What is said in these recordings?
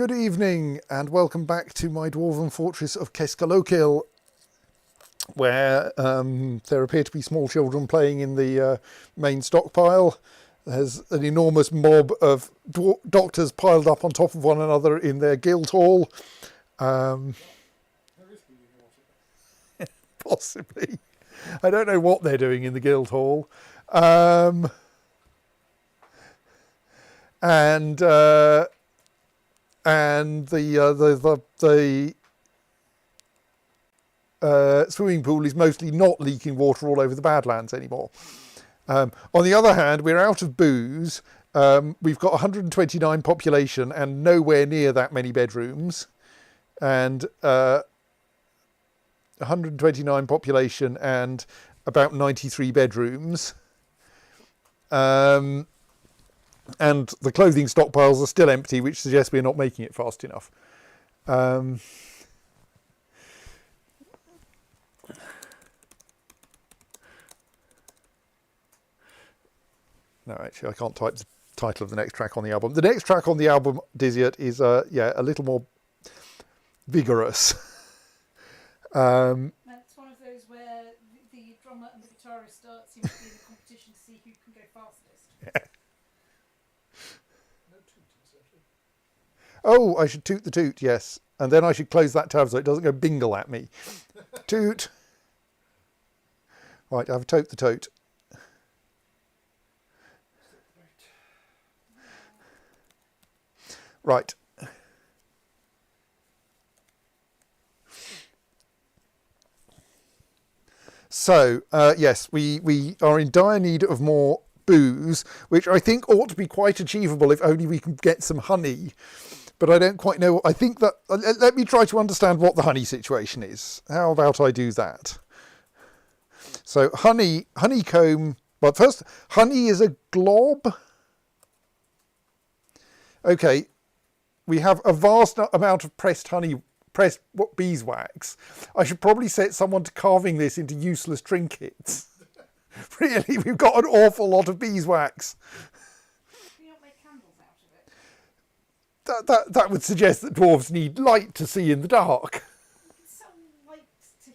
Good evening and welcome back to my dwarven fortress of Keskalokil, where there appear to be small children playing in the main stockpile. There's an enormous mob of doctors piled up on top of one another in their guild hall. Possibly. I don't know what they're doing in the guild hall. And the swimming pool is mostly not leaking water all over the Badlands anymore. On the other hand, we're out of booze. We've got 129 population and nowhere near that many bedrooms. And 129 population and about 93 bedrooms. And the clothing stockpiles are still empty, which suggests we're not making it fast enough. No, actually, I can't type the title of the next track on the album. The next track on the album, Dizzyat, is a little more vigorous. That's one of those where the drummer and the guitarist seem to be in a competition to see who can go fastest. Yeah. Oh, I should toot the toot, yes. And then I should close that tab so it doesn't go bingle at me. Toot. Right, I've tote the tote. Right. So, yes, we are in dire need of more booze, which I think ought to be quite achievable if only we can get some honey. But I don't quite know. I think that... let me try to understand what the honey situation is. How about I do that? So honeycomb... Well, first, honey is a glob. Okay. We have a vast amount of pressed beeswax. I should probably set someone to carving this into useless trinkets. Really, we've got an awful lot of beeswax. That would suggest that dwarves need light to see in the dark. It's so light to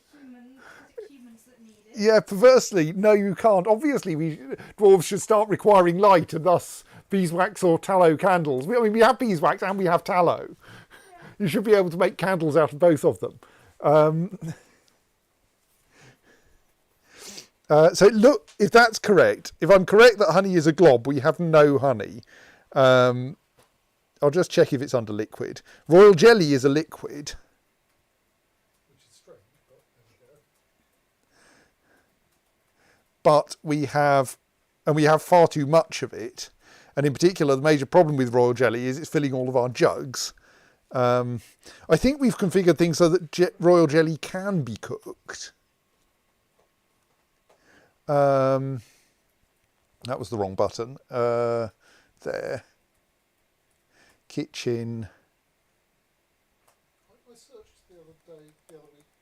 humans that need it. Yeah, perversely, no, you can't. Obviously, dwarves should start requiring light, and thus beeswax or tallow candles. We have beeswax and we have tallow. Yeah. You should be able to make candles out of both of them. So look, if that's correct, if I'm correct that honey is a glob, we have no honey. I'll just check if it's under liquid. Royal jelly is a liquid. Which is strange, but there we go. But we have far too much of it. And in particular, the major problem with royal jelly is it's filling all of our jugs. I think we've configured things so that royal jelly can be cooked. That was the wrong button. There. Kitchen. I searched the other week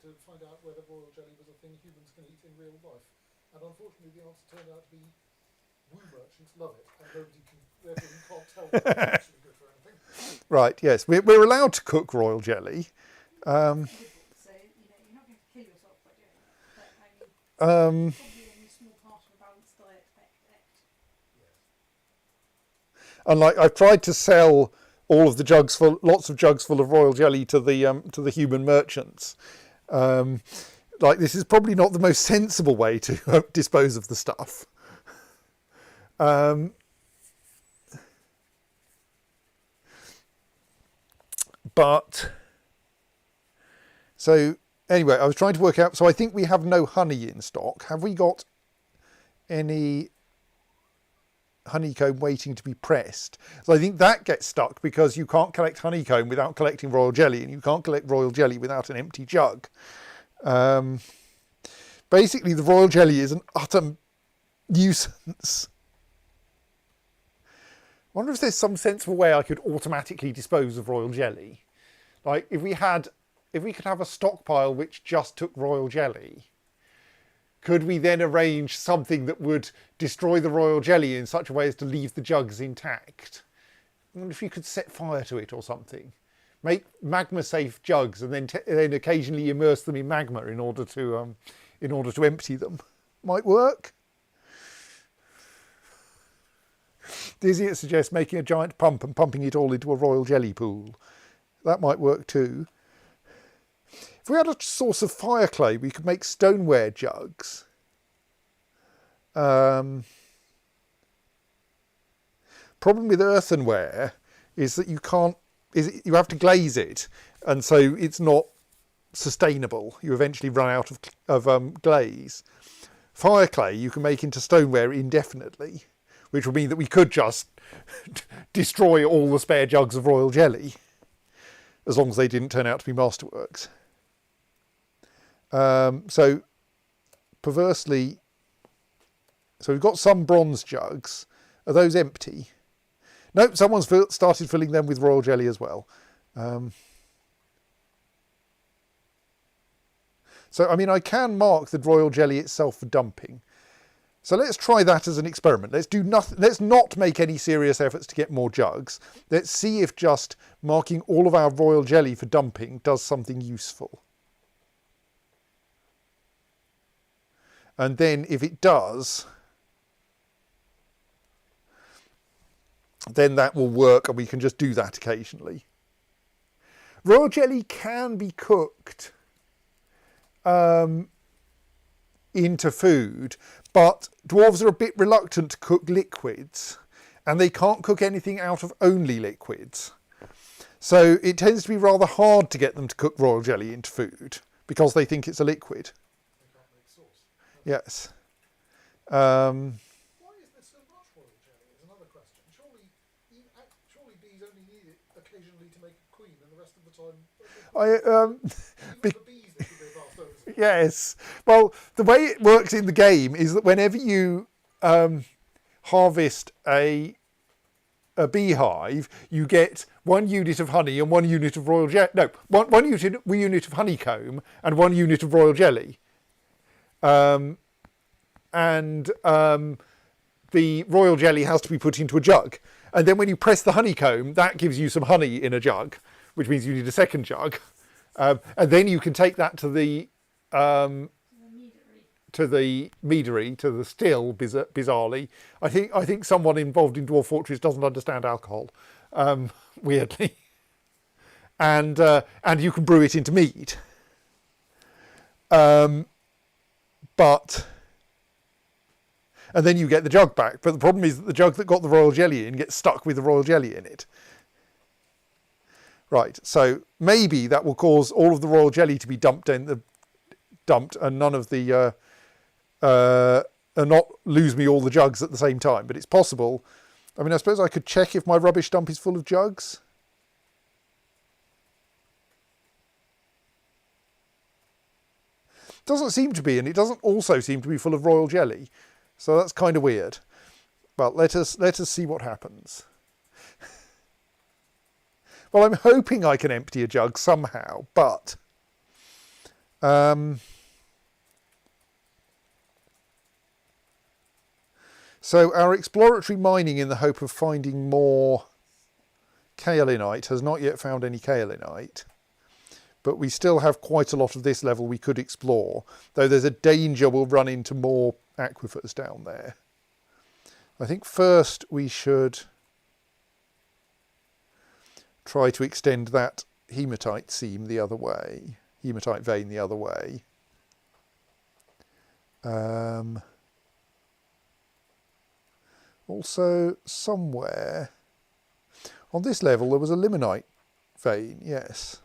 to find out whether royal jelly was a thing humans can eat in real life, and unfortunately the answer turned out to be woo merchants love it, and therefore you can't tell whether it's actually good for anything. Right. Yes, we're allowed to cook royal jelly. So you're not going to kill yourself by doing that. But I mean, probably only a small part of a balanced diet act. Yes. And I've tried to sell all of the lots of jugs full of royal jelly to the human merchants. This is probably not the most sensible way to dispose of the stuff. But so anyway, I was trying to work out. So I think we have no honey in stock. Have we got any honeycomb waiting to be pressed? So I think that gets stuck because you can't collect honeycomb without collecting royal jelly, and you can't collect royal jelly without an empty jug. Basically, the royal jelly is an utter nuisance. I wonder if there's some sensible way I could automatically dispose of royal jelly. Like if we could have a stockpile which just took royal jelly, could we then arrange something that would destroy the royal jelly in such a way as to leave the jugs intact? I wonder if you could set fire to it or something. make magma-safe jugs and then occasionally immerse them in magma in order to empty them. Might work. Dizzy suggests making a giant pump and pumping it all into a royal jelly pool. That might work too. If we had a source of fire clay, we could make stoneware jugs. Problem with earthenware is that you have to glaze it, and so it's not sustainable. You eventually run out of glaze. Fire clay you can make into stoneware indefinitely, which would mean that we could just destroy all the spare jugs of royal jelly, as long as they didn't turn out to be masterworks. So perversely, so we've got some bronze jugs. Are those empty? Nope, someone's started filling them with royal jelly as well. So, I mean, I can mark the royal jelly itself for dumping. So let's try that as an experiment. Let's do nothing. Let's not make any serious efforts to get more jugs. Let's see if just marking all of our royal jelly for dumping does something useful. And then if it does, then that will work and we can just do that occasionally. Royal jelly can be cooked into food, but dwarves are a bit reluctant to cook liquids, and they can't cook anything out of only liquids. So it tends to be rather hard to get them to cook royal jelly into food because they think it's a liquid. They can't make sauce. Yes. Why is there so much royal jelly is another question. Surely bees only need it occasionally to make a queen, and the rest of the time... Even the bees they should be fast over. Yes. Well, the way it works in the game is that whenever you harvest a beehive, you get 1 unit of honey and 1 unit of royal jelly. No, one unit of honeycomb and 1 unit of royal jelly. The royal jelly has to be put into a jug. And then when you press the honeycomb, that gives you some honey in a jug, which means you need a second jug. And then you can take that to the meadery, to the still, bizarrely. I think someone involved in Dwarf Fortress doesn't understand alcohol, weirdly. And you can brew it into mead. And then you get the jug back. But the problem is that the jug that got the royal jelly in gets stuck with the royal jelly in it. Right, so maybe that will cause all of the royal jelly to be dumped and none of the and not lose me all the jugs at the same time. But it's possible. I mean, I suppose I could check if my rubbish dump is full of jugs. Doesn't seem to be, and it doesn't also seem to be full of royal jelly. So that's kind of weird. Well, let us see what happens. Well, I'm hoping I can empty a jug somehow, but so our exploratory mining in the hope of finding more kaolinite has not yet found any kaolinite, but we still have quite a lot of this level we could explore, though there's a danger we'll run into more aquifers down there. I think first we should try to extend that hematite seam the other way, hematite vein the other way. Also, somewhere on this level there was a limonite vein, yes.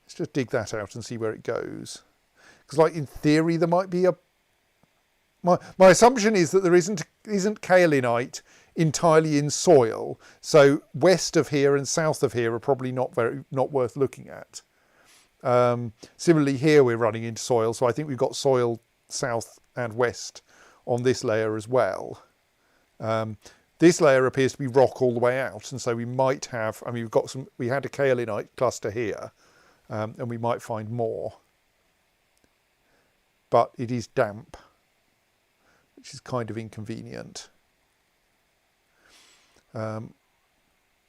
Let's just dig that out and see where it goes. Because, like, in theory there might be a... My assumption is that there isn't kaolinite entirely in soil, so west of here and south of here are probably not worth looking at. Similarly here we're running into soil, so I think we've got soil south and west on this layer as well. This layer appears to be rock all the way out, and so we might have, I mean, we had a kaolinite cluster here, and we might find more. But it is damp, which is kind of inconvenient.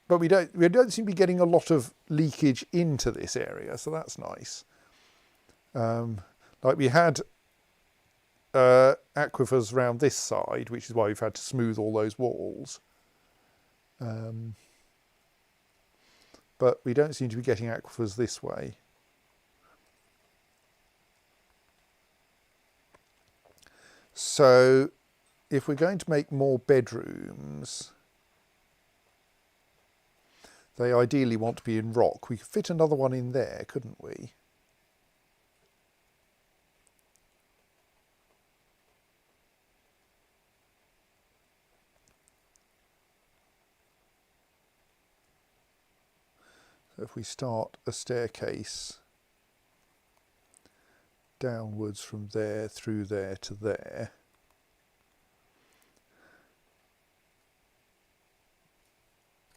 but we don't seem to be getting a lot of leakage into this area, so that's nice. Like we had aquifers around this side, which is why we've had to smooth all those walls. But we don't seem to be getting aquifers this way. So if we're going to make more bedrooms, they ideally want to be in rock. We could fit another one in there, couldn't we? So if we start a staircase downwards from there through there to there.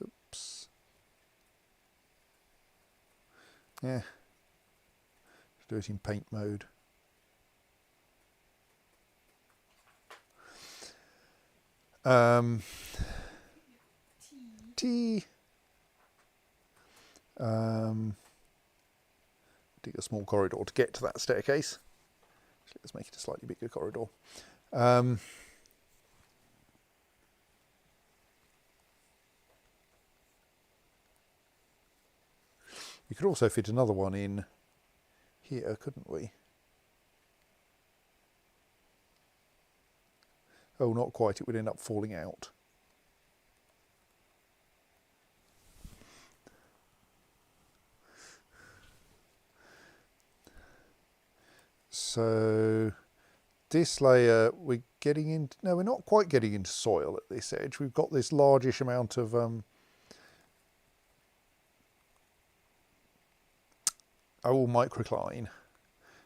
Oops. Yeah. Do it in paint mode. T. Dig a small corridor to get to that staircase. Actually, let's make it a slightly bigger corridor. We could also fit another one in here, couldn't we? Oh, not quite. It would end up falling out. So this layer, we're getting into, no, we're not quite getting into soil at this edge. We've got this largish amount of microcline.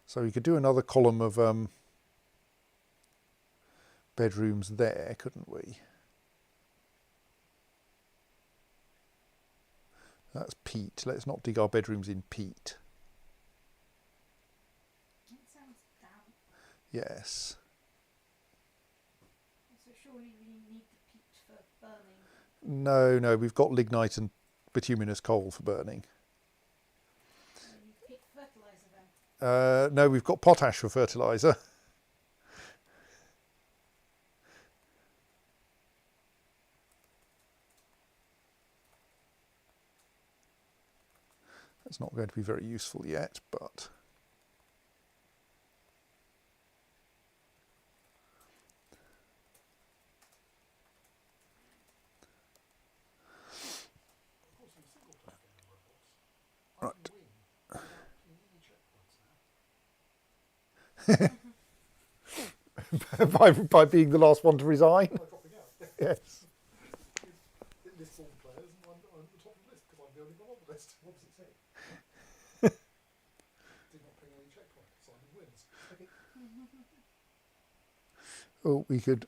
So we could do another column of bedrooms there, couldn't we? That's peat. Let's not dig our bedrooms in peat. It sounds damp. Yes. So surely we need the peat for burning. No, we've got lignite and bituminous coal for burning. So you need peat fertiliser then. No, we've got potash for fertiliser. That's not going to be very useful yet, but right. by being the last one to resign. By dropping out. Yes. It lists all the players and I'm at the top of the list because I'm the only one on the list. What does it say? Did not ping any checkpoint. Simon wins. Okay. Oh, we could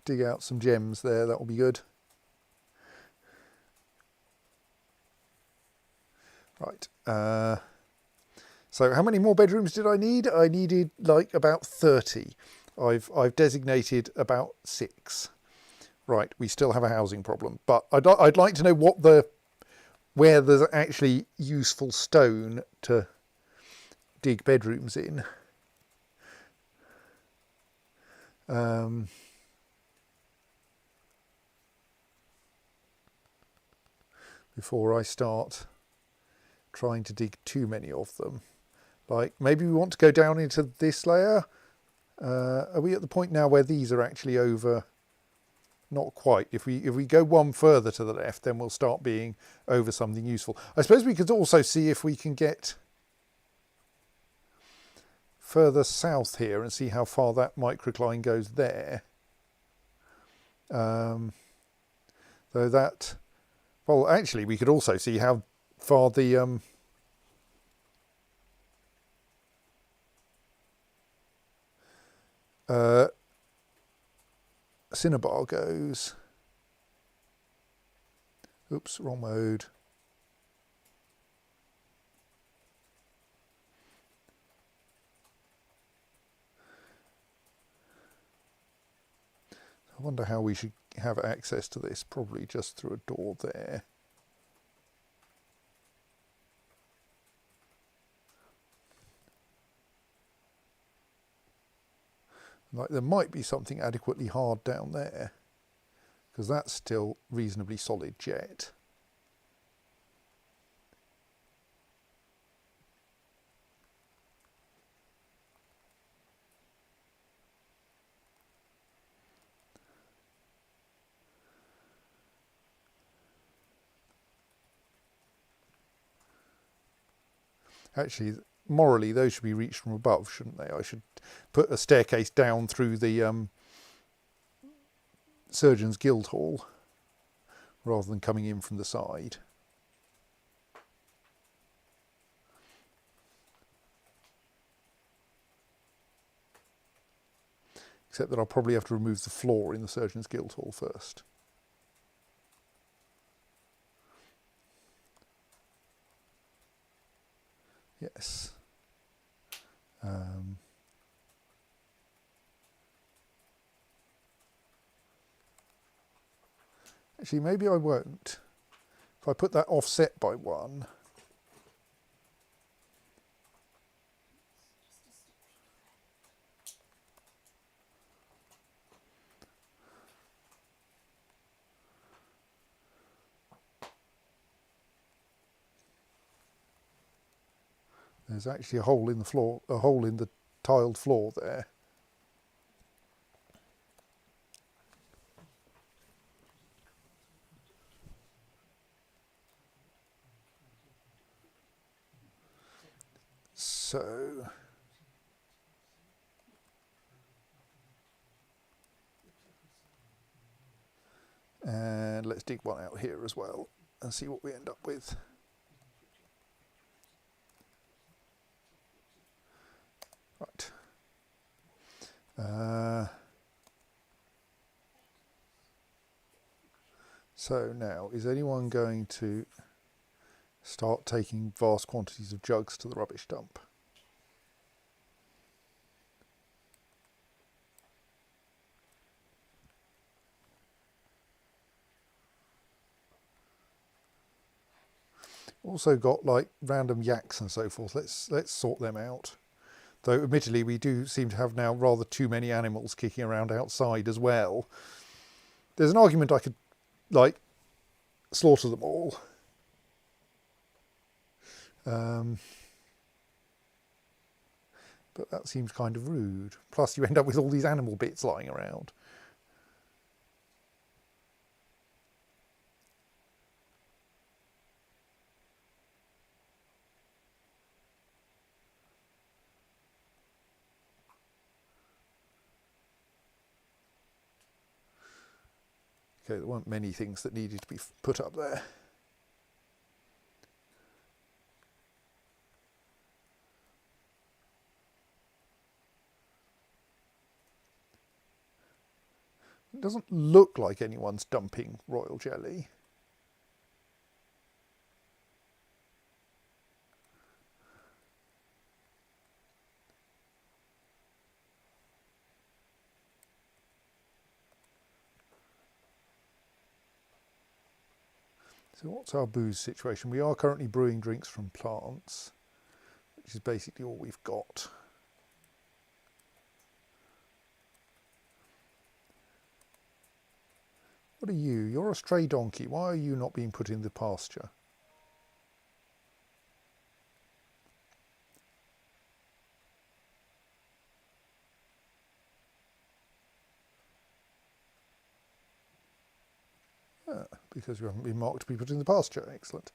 dig out some gems there. That will be good. Right. So how many more bedrooms did I need? I needed like about 30. I've designated about 6. Right, we still have a housing problem, but I'd like to know where there's actually useful stone to dig bedrooms in. Before I start trying to dig too many of them. Like maybe we want to go down into this layer. Are we at the point now where these are actually over? Not quite. If we go one further to the left, then we'll start being over something useful. I suppose we could also see if we can get further south here and see how far that microcline goes there. Though that, well, actually, we could also see how far the cinnabar goes. Oops, wrong mode. I wonder how we should have access to this. Probably just through a door there. Like there might be something adequately hard down there, because that's still reasonably solid jet. Actually, morally, those should be reached from above, shouldn't they? I should put a staircase down through the Surgeons' Guild Hall rather than coming in from the side. Except that I'll probably have to remove the floor in the Surgeons' Guild Hall first. Yes. Actually, maybe I won't. If I put that offset by 1, there's actually a hole in the floor, a hole in the tiled floor there. So, and let's dig one out here as well and see what we end up with. Right. So now, is anyone going to start taking vast quantities of jugs to the rubbish dump? Also got like random yaks and so forth. Let's sort them out. Though admittedly we do seem to have now rather too many animals kicking around outside as well. There's an argument I could like slaughter them all. But that seems kind of rude. Plus you end up with all these animal bits lying around. Okay, there weren't many things that needed to be put up there. It doesn't look like anyone's dumping royal jelly. So what's our booze situation? We are currently brewing drinks from plants, which is basically all we've got. What are you? You're a stray donkey. Why are you not being put in the pasture? Ah, because you haven't been marked to be put in the pasture. Excellent.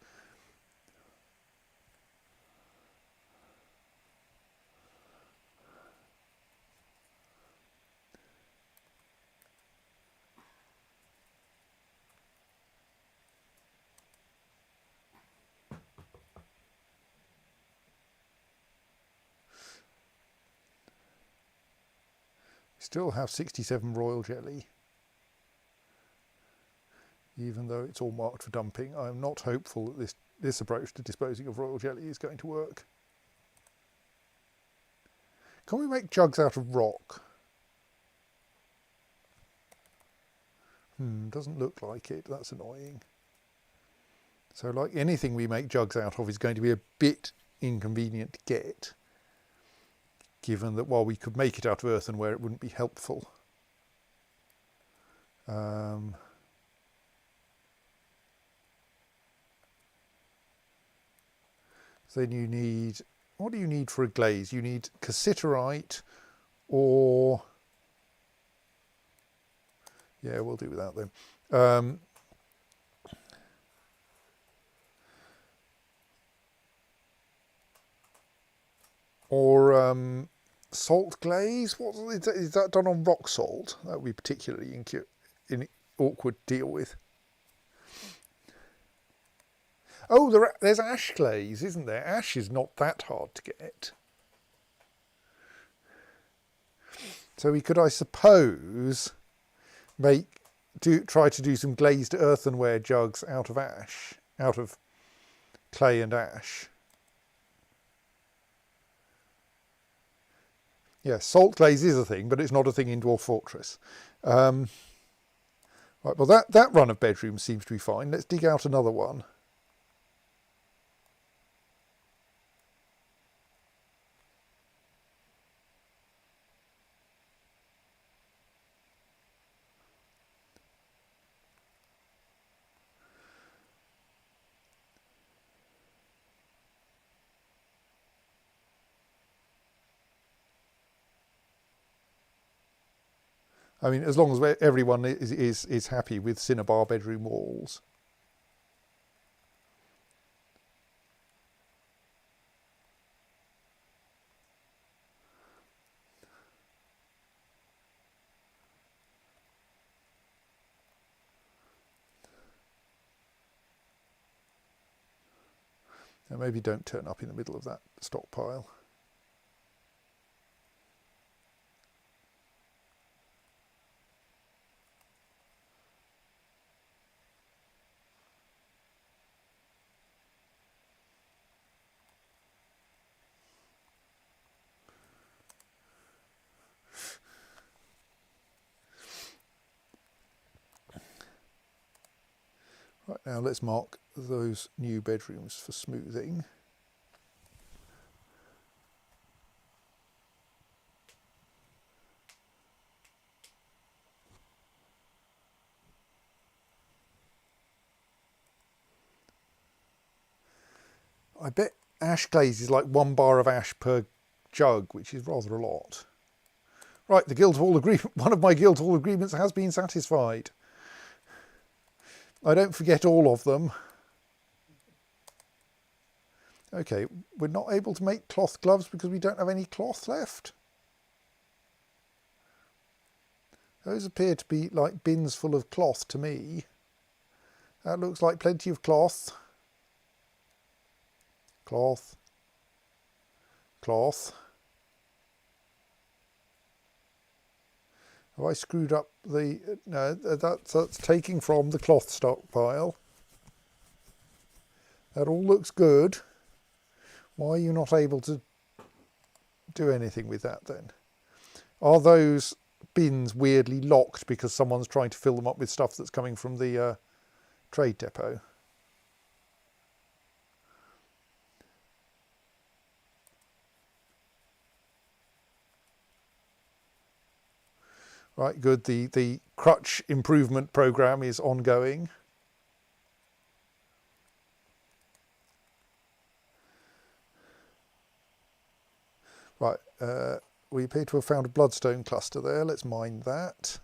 Still have 67 royal jelly, even though it's all marked for dumping. I am not hopeful that this approach to disposing of royal jelly is going to work. Can we make jugs out of rock? Doesn't look like it. That's annoying. So like anything we make jugs out of is going to be a bit inconvenient to get. given that while we could make it out of earthenware, it wouldn't be helpful. Then you need, what do you need for a glaze? You need cassiterite or, yeah, we'll do without them. Or salt glaze. What is that done on rock salt? That would be particularly awkward to deal with. Oh, there's ash glaze, isn't there? Ash is not that hard to get. So we could, I suppose, try to do some glazed earthenware jugs out of ash, out of clay and ash. Yes, salt glaze is a thing, but it's not a thing in Dwarf Fortress. Right, well, that run of bedrooms seems to be fine. Let's dig out another one. I mean, as long as everyone is happy with cinnabar bedroom walls. Now maybe don't turn up in the middle of that stockpile. Right, now let's mark those new bedrooms for smoothing. I bet ash glaze is like 1 bar of ash per jug, which is rather a lot. Right, the Guildhall agreement, one of my Guildhall agreements has been satisfied. I don't forget all of them. Okay, we're not able to make cloth gloves because we don't have any cloth left. Those appear to be like bins full of cloth to me. That looks like plenty of cloth. Cloth. Cloth. Have I screwed up the... No, that's taking from the cloth stockpile. That all looks good. Why are you not able to do anything with that then? Are those bins weirdly locked because someone's trying to fill them up with stuff that's coming from the trade depot? Right, good. The crutch improvement program is ongoing. Right, we appear to have found a bloodstone cluster there. Let's mine that.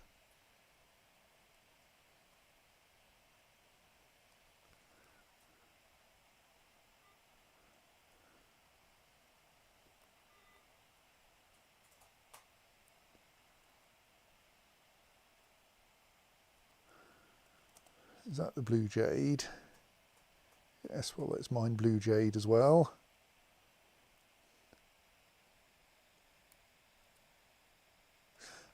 Is that the blue jade? Yes, well, let's mine blue jade as well.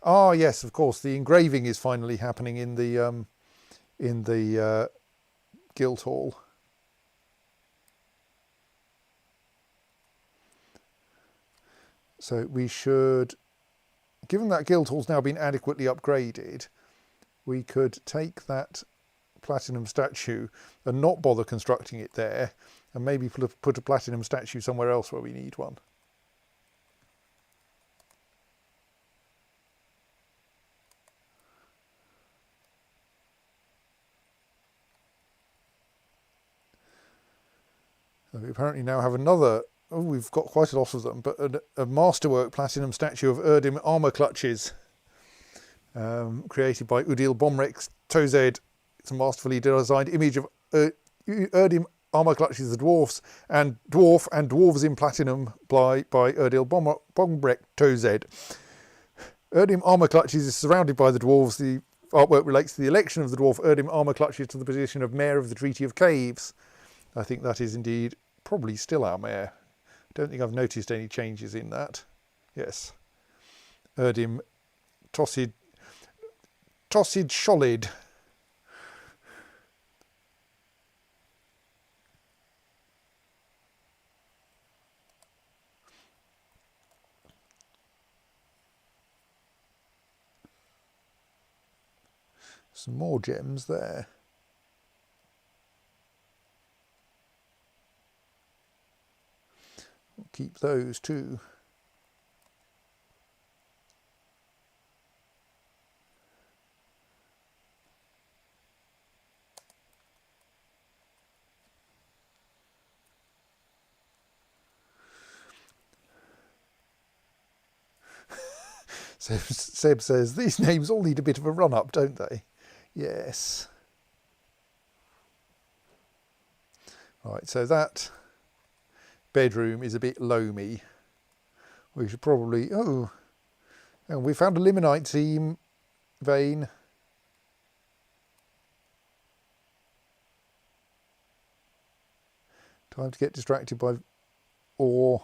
Ah, yes, of course, the engraving is finally happening in the Guildhall. So we should, given that Guildhall's now been adequately upgraded, we could take that platinum statue and not bother constructing it there, and maybe put a platinum statue somewhere else where we need one. We apparently now have another. Oh, we've got quite a lot of them, but a masterwork platinum statue of Erdim armour clutches, created by Udil Bomrek Tozed. It's a masterfully designed image of Erdim armour clutches, the dwarf and dwarves in platinum by Udil Bomrek Tozed. Erdim armour clutches is surrounded by the dwarves. The artwork relates to the election of the dwarf Erdim armour clutches to the position of Mayor of the Treaty of Caves. I think that is indeed probably still our mayor. Don't think I've noticed any changes in that. Yes. Erdim Tossid Sholid. Some more gems there. We'll keep those too. Seb says, these names all need a bit of a run-up, don't they? Yes. Right, so that bedroom is a bit loamy. We should probably... Oh, and we found a limonite seam vein. Time to get distracted by ore.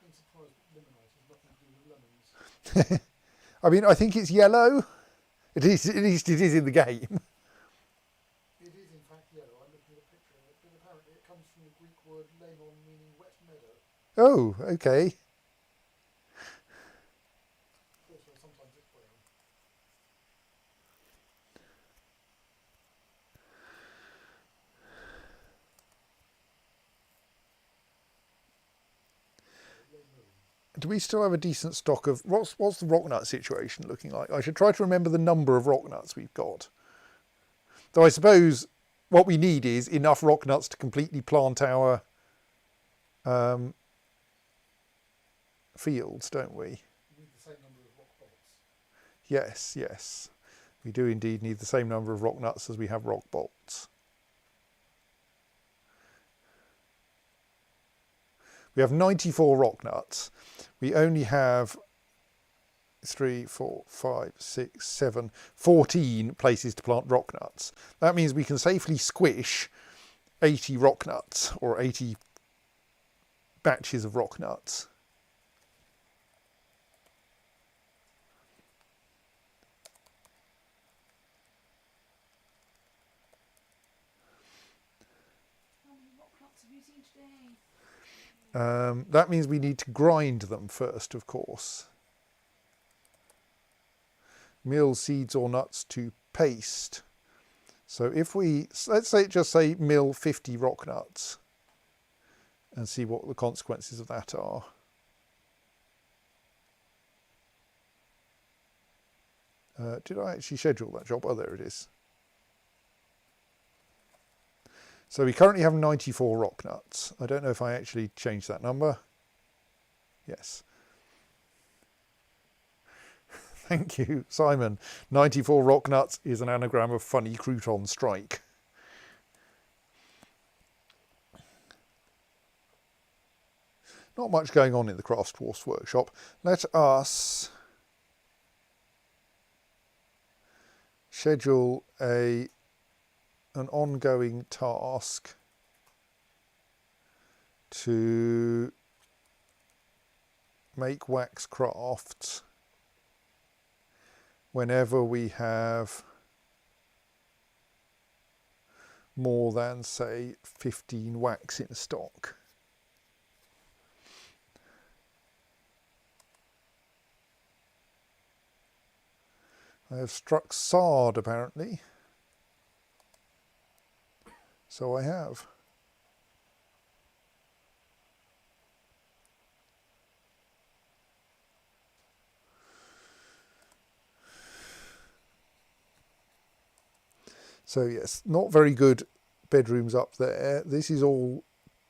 I'm surprised that limonite has nothing to do with lemons. I mean, I think it's yellow. At least it is in the game. It is in fact yellow. I'm looking at a picture of it, but apparently it comes from the Greek word lemon, meaning wet meadow. Oh, okay. Also, sometimes it's brown. Do we still have a decent stock of... What's the rock nut situation looking like? I should try to remember the number of rock nuts we've got. Though I suppose what we need is enough rock nuts to completely plant our fields, don't we? You need the same number of rock bolts. Yes, yes. We do indeed need the same number of rock nuts as we have rock bolts. We have 94 rock nuts. We only have 3, 4, 5, 6, 7, 14 places to plant rock nuts. That means we can safely squish 80 rock nuts or 80 batches of rock nuts. How many rock nuts have you seen today? That means we need to grind them first, of course. Mill seeds or nuts to paste. So if we, let's say mill 50 rock nuts and see what the consequences of that are. Did I actually schedule that job? Oh, there it is. So we currently have 94 rock nuts. I don't know if I actually changed that number. Yes. Thank you, Simon. 94 rock nuts is an anagram of funny crouton strike. Not much going on in the Craft Dwarfs workshop. Let us schedule an ongoing task to make wax crafts whenever we have more than, say, 15 wax in stock. I have struck sard, apparently. So I have. So yes, not very good bedrooms up there. This is all,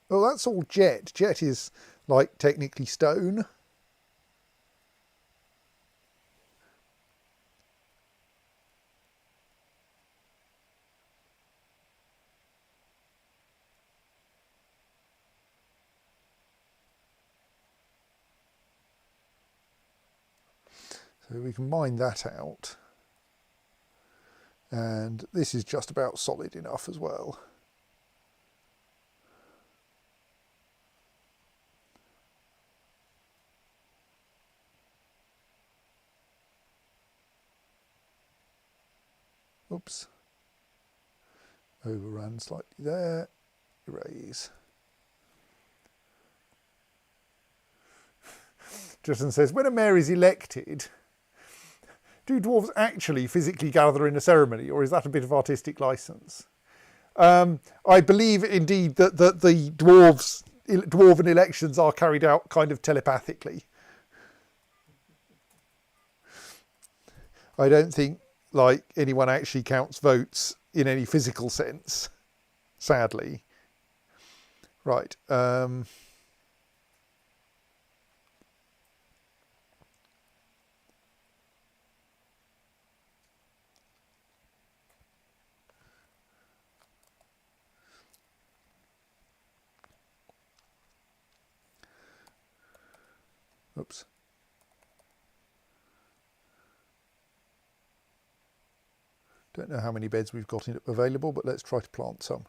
oh, that's all jet. Jet is like technically stone. So we can mine that out. And this is just about solid enough as well. Oops. Overrun slightly there. Erase. Justin says, when a mayor is elected, do dwarves actually physically gather in a ceremony, or is that a bit of artistic license? I believe indeed that the dwarven elections are carried out kind of telepathically. I don't think like anyone actually counts votes in any physical sense, sadly. Right. Oops. Don't know how many beds we've got available, but let's try to plant some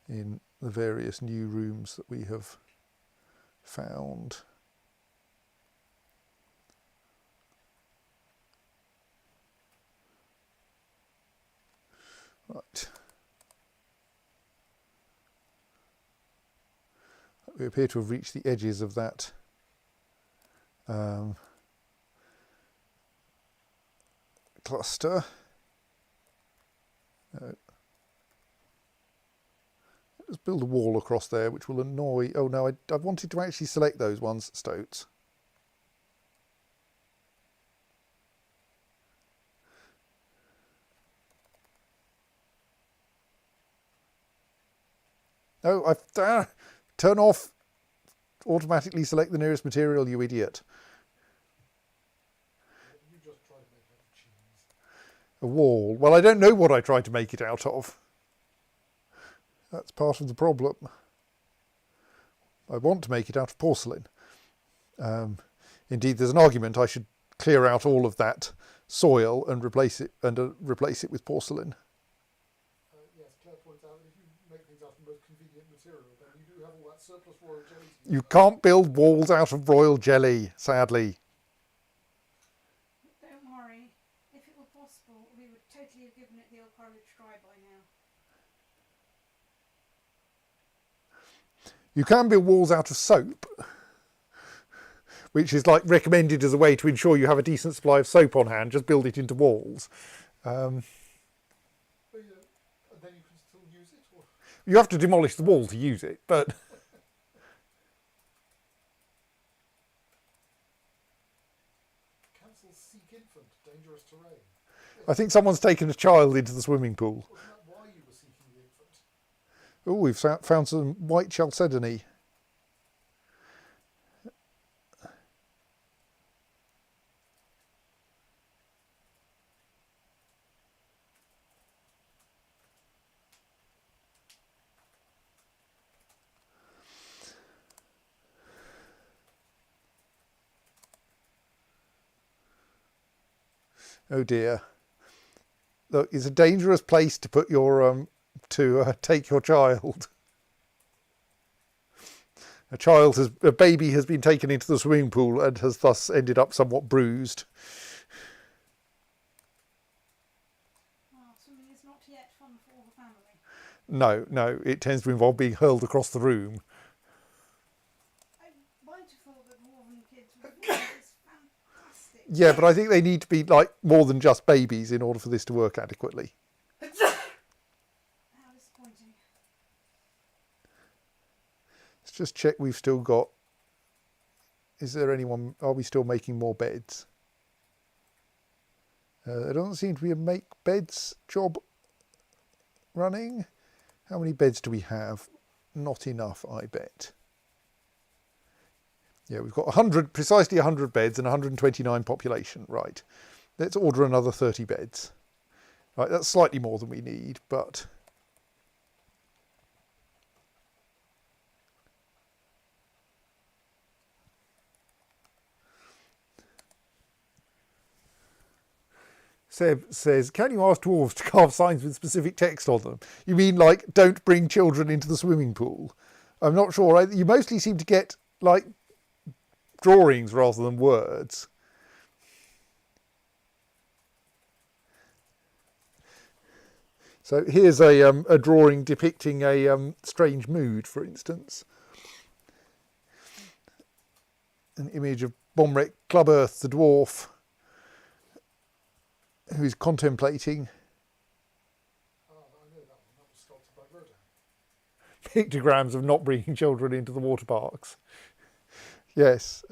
in the various new rooms that we have found. Right. We appear to have reached the edges of that cluster. Let's build a wall across there, which will annoy... Oh no, I wanted to actually select those ones, stoats. No, turn off. Automatically select the nearest material, you idiot. You just tried to make it out of cheese. A wall. Well, I don't know what I tried to make it out of. That's part of the problem. I want to make it out of porcelain. Indeed, there's an argument I should clear out all of that soil and replace it with porcelain. Yes, Claire points out that if you make things out of the most convenient material, then you do have all that surplus royal jelly. You can't build walls out of royal jelly, sadly. Don't worry. If it were possible, we would totally have given it the old courage try by now. You can build walls out of soap, which is like recommended as a way to ensure you have a decent supply of soap on hand. Just build it into walls. But, then you can still use it? Or? You have to demolish the wall to use it, but... Cancel Seek Infant, dangerous terrain. I think someone's taken a child into the swimming pool. Wasn't that why you were seeking the infant? Oh, we've found some white chalcedony. Oh dear. Look, it's a dangerous place to put your take your child. A baby has been taken into the swimming pool and has thus ended up somewhat bruised. yet fun for all the family. No, it tends to involve being hurled across the room. I might have thought that more than kids would find this fantastic. Yeah, but I think they need to be like more than just babies in order for this to work adequately. How disappointing. Let's just check we've still got... Is there anyone... Are we still making more beds? There doesn't seem to be a make beds job running. How many beds do we have? Not enough, I bet. Yeah, we've got precisely 100 beds and 129 population. Right. Let's order another 30 beds. Right, that's slightly more than we need, but... Seb says, can you ask dwarves to carve signs with specific text on them? You mean like, don't bring children into the swimming pool? I'm not sure. You mostly seem to get like drawings rather than words. So here's a drawing depicting a strange mood, for instance. An image of Bomrek Clubbearth, the dwarf, who is contemplating I know that one. That was sculpted by Rodin. pictograms of not bringing children into the water parks. Yes.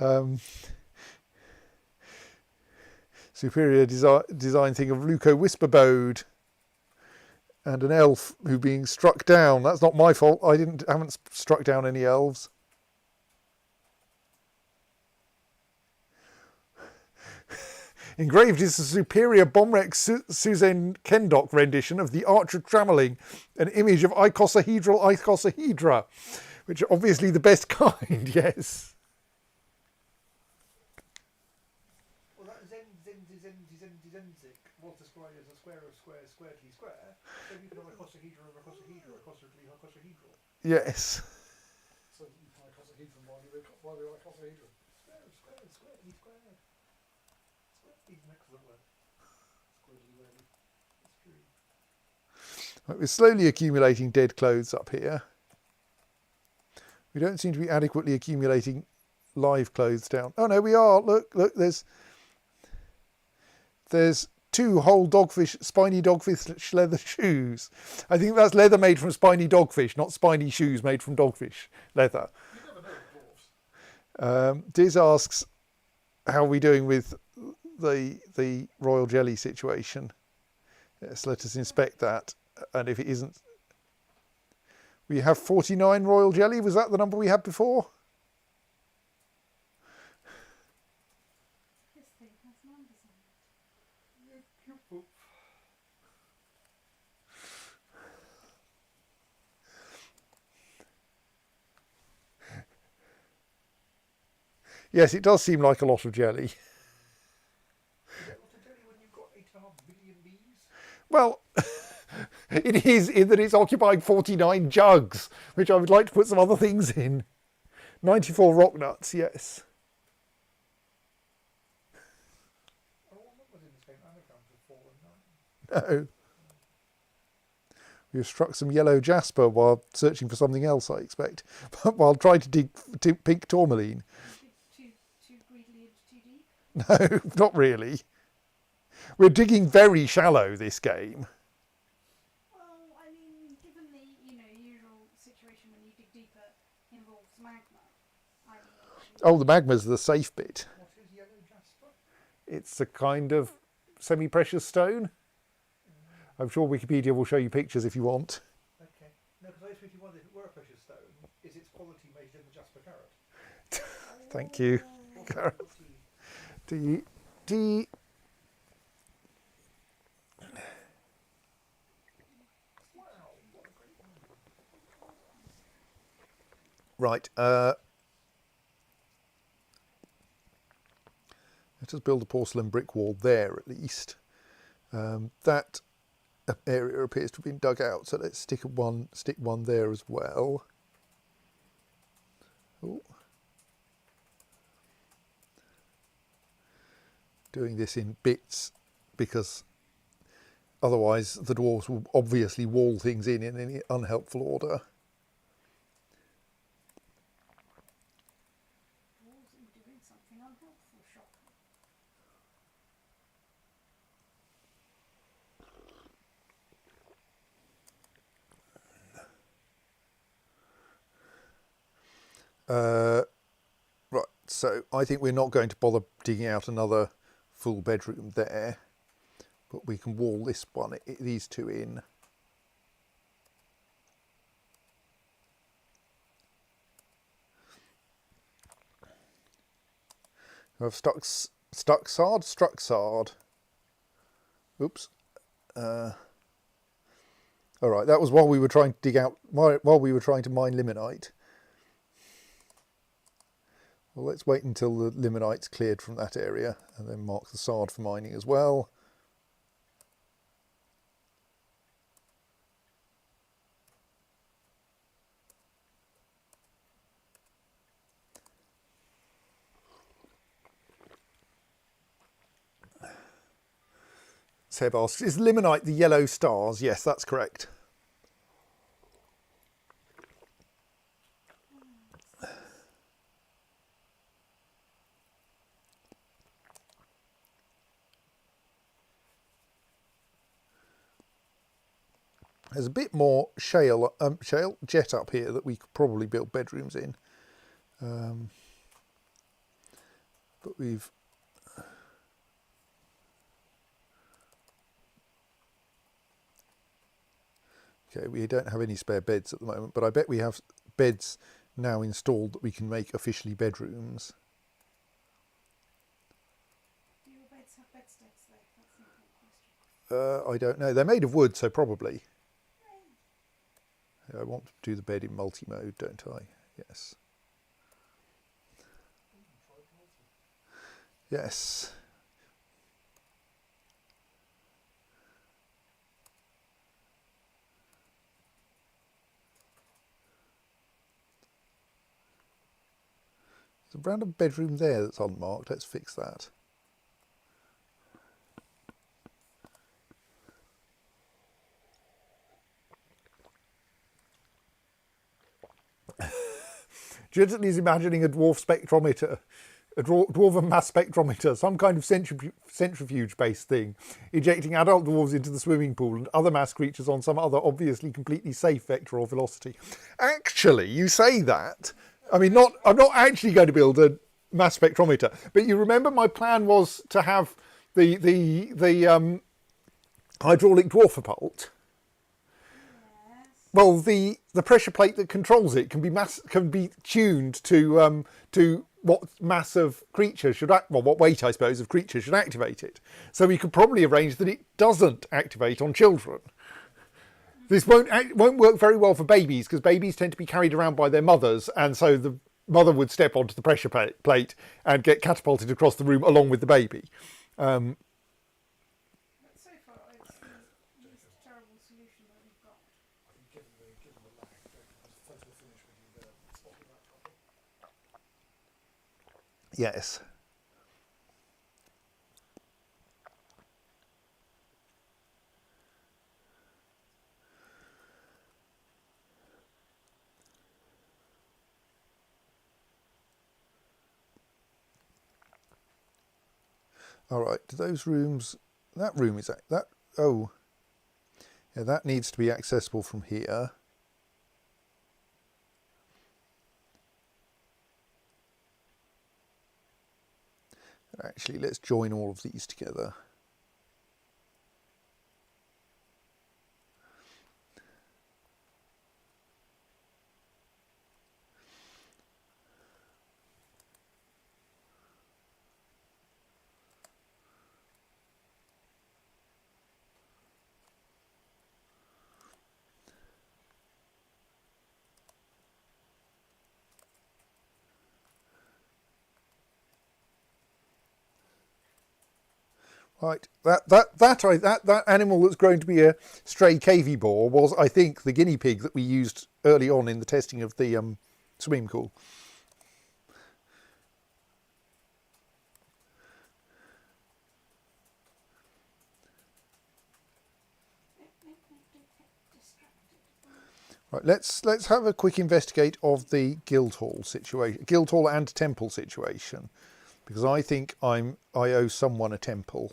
Superior design thing of Luco Whisperbode and an elf who being struck down. That's not my fault. I haven't struck down any elves. Engraved is a superior Bomrek Suzanne Kendock rendition of the Archer Tramelling, an image of icosahedra, which are obviously the best kind, yes. Well, that Zenzik was described as a square of squares, squarely square, so you could have icosahedra of icosahedral. Yes. So you can icosahedron while you're icosahedron. Square of squares, squarely square. Even excellent word. Squiggly wiggy. It's true. Right, we're slowly accumulating dead clothes up here. We don't seem to be adequately accumulating live clothes down. Oh no, we are. Look, there's 2 whole spiny dogfish leather shoes. I think that's leather made from spiny dogfish, not spiny shoes made from dogfish leather. You never know with dwarves. Diz asks, how are we doing with the royal jelly situation? Yes, let us inspect that. And if it isn't, we have 49 royal jelly. Was that the number we had before? This thing has numbers on it. Yes, it does seem like a lot of jelly. Is that not a jelly when you've got 8.5 billion bees? Well, it is in that it's occupying 49 jugs, which I would like to put some other things in. 94 rock nuts, yes. Oh, what numbers in this game? Anagrams of 4 and 9. No. We have struck some yellow jasper while searching for something else, I expect, while trying to dig pink tourmaline. Too greedily into too deep. No, not really. We're digging very shallow this game. Well, I mean, given the usual situation when you dig deeper involves magma. I mean, Oh, the magma's the safe bit. What is yellow jasper? It's a kind of semi-precious stone. I'm sure Wikipedia will show you pictures if you want. Okay. No, because I was thinking whether if it were a precious stone, is its quality measured in the jasper carat? Thank you. Carrot. D. Wow, what a great one. Right. Let us build a porcelain brick wall there at least. That area appears to have been dug out, so let's stick one there as well. Ooh. Doing this in bits because otherwise the dwarves will obviously wall things in any unhelpful order. Dwarves are doing something unhelpful, shocker. Right, so I think we're not going to bother digging out another full bedroom there, but we can wall this one, these two in. I've struck sard. Oops. All right, that was while we were trying to dig out, while we were trying to mine limonite. Well, let's wait until the limonite's cleared from that area and then mark the sard for mining as well. Seb asks, is limonite the yellow stars? Yes, that's correct. There's a bit more shale jet up here that we could probably build bedrooms in. But we've... Okay, we don't have any spare beds at the moment, but I bet we have beds now installed that we can make officially bedrooms. Do your beds have bedsteads though? That's the important question. I don't know. They're made of wood, so probably. I want to do the bed in multi-mode, don't I? Yes. Yes. There's a random bedroom there that's unmarked. Let's fix that. Gently is imagining a dwarf spectrometer, a dwarven mass spectrometer, some kind of centrifuge-based thing, ejecting adult dwarves into the swimming pool and other mass creatures on some other obviously completely safe vector or velocity. Actually, you say that. I mean, I'm not actually going to build a mass spectrometer, but you remember my plan was to have the hydraulic dwarfapult. Well, the pressure plate that controls it can be tuned to what mass of creatures should what weight, I suppose, of creatures should activate it. So we could probably arrange that it doesn't activate on children. This won't work very well for babies because babies tend to be carried around by their mothers, and so the mother would step onto the pressure plate and get catapulted across the room along with the baby. But so far, it's the least terrible solution that we've got. I think given the lag, the photo finish with you there, spotted that properly. Yes. All right, do those rooms, that room is that, oh, yeah, that needs to be accessible from here. Actually, let's join all of these together. Right, that animal that's grown to be a stray cavy boar was, I think, the guinea pig that we used early on in the testing of the swimming pool. Right, let's have a quick investigate of the Guildhall situation, Guildhall and temple situation, because I think I owe someone a temple.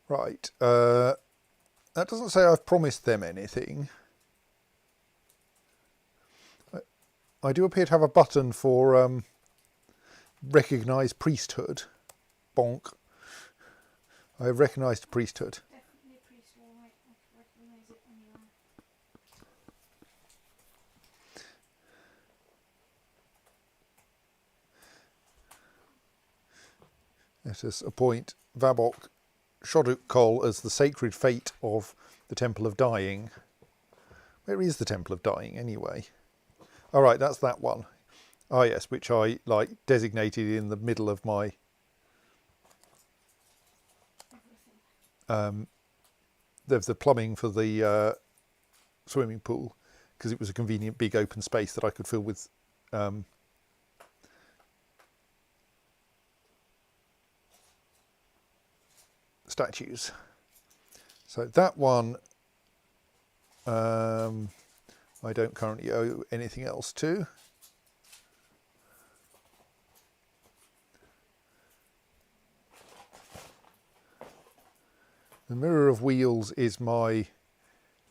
Right, that doesn't say I've promised them anything. I do appear to have a button for recognise priesthood. Bonk. I have recognised priesthood. Definitely a priest, all right. I can recognise it anywhere. Let us appoint Vabok Shoduk Kol as the sacred fate of the Temple of Dying. Where is the Temple of Dying anyway? All right, that's that one. Ah, yes, which I designated in the middle of my the plumbing for the swimming pool, because it was a convenient big open space that I could fill with statues. So that one I don't currently owe anything else to. The Mirror of Wheels is my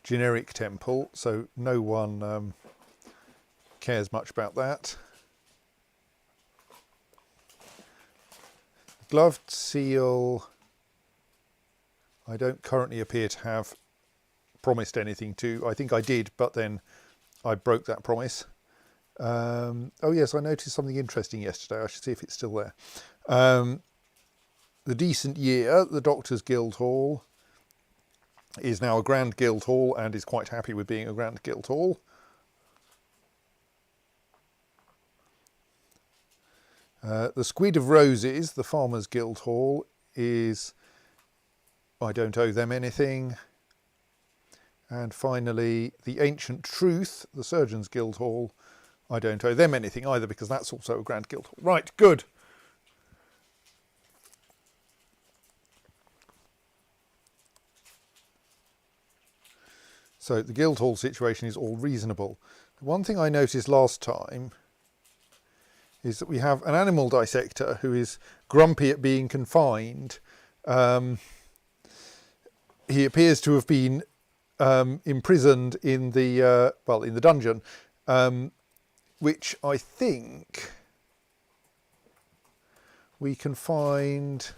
generic temple, so no one cares much about that. Gloved Seal, I don't currently appear to have promised anything to. I think I did, but then I broke that promise. Oh yes, I noticed something interesting yesterday. I should see if it's still there. The Decent Year, the Doctors' Guildhall, is now a Grand Guildhall and is quite happy with being a Grand Guildhall. The Squid of Roses, the Farmers' Guildhall, is... I don't owe them anything. And finally, the Ancient Truth, the Surgeons' Guildhall, I don't owe them anything either, because that's also a Grand Guildhall. Right, good. So the Guildhall situation is all reasonable. The one thing I noticed last time is that we have an animal dissector who is grumpy at being confined. He appears to have been imprisoned in the in the dungeon, which I think we can find.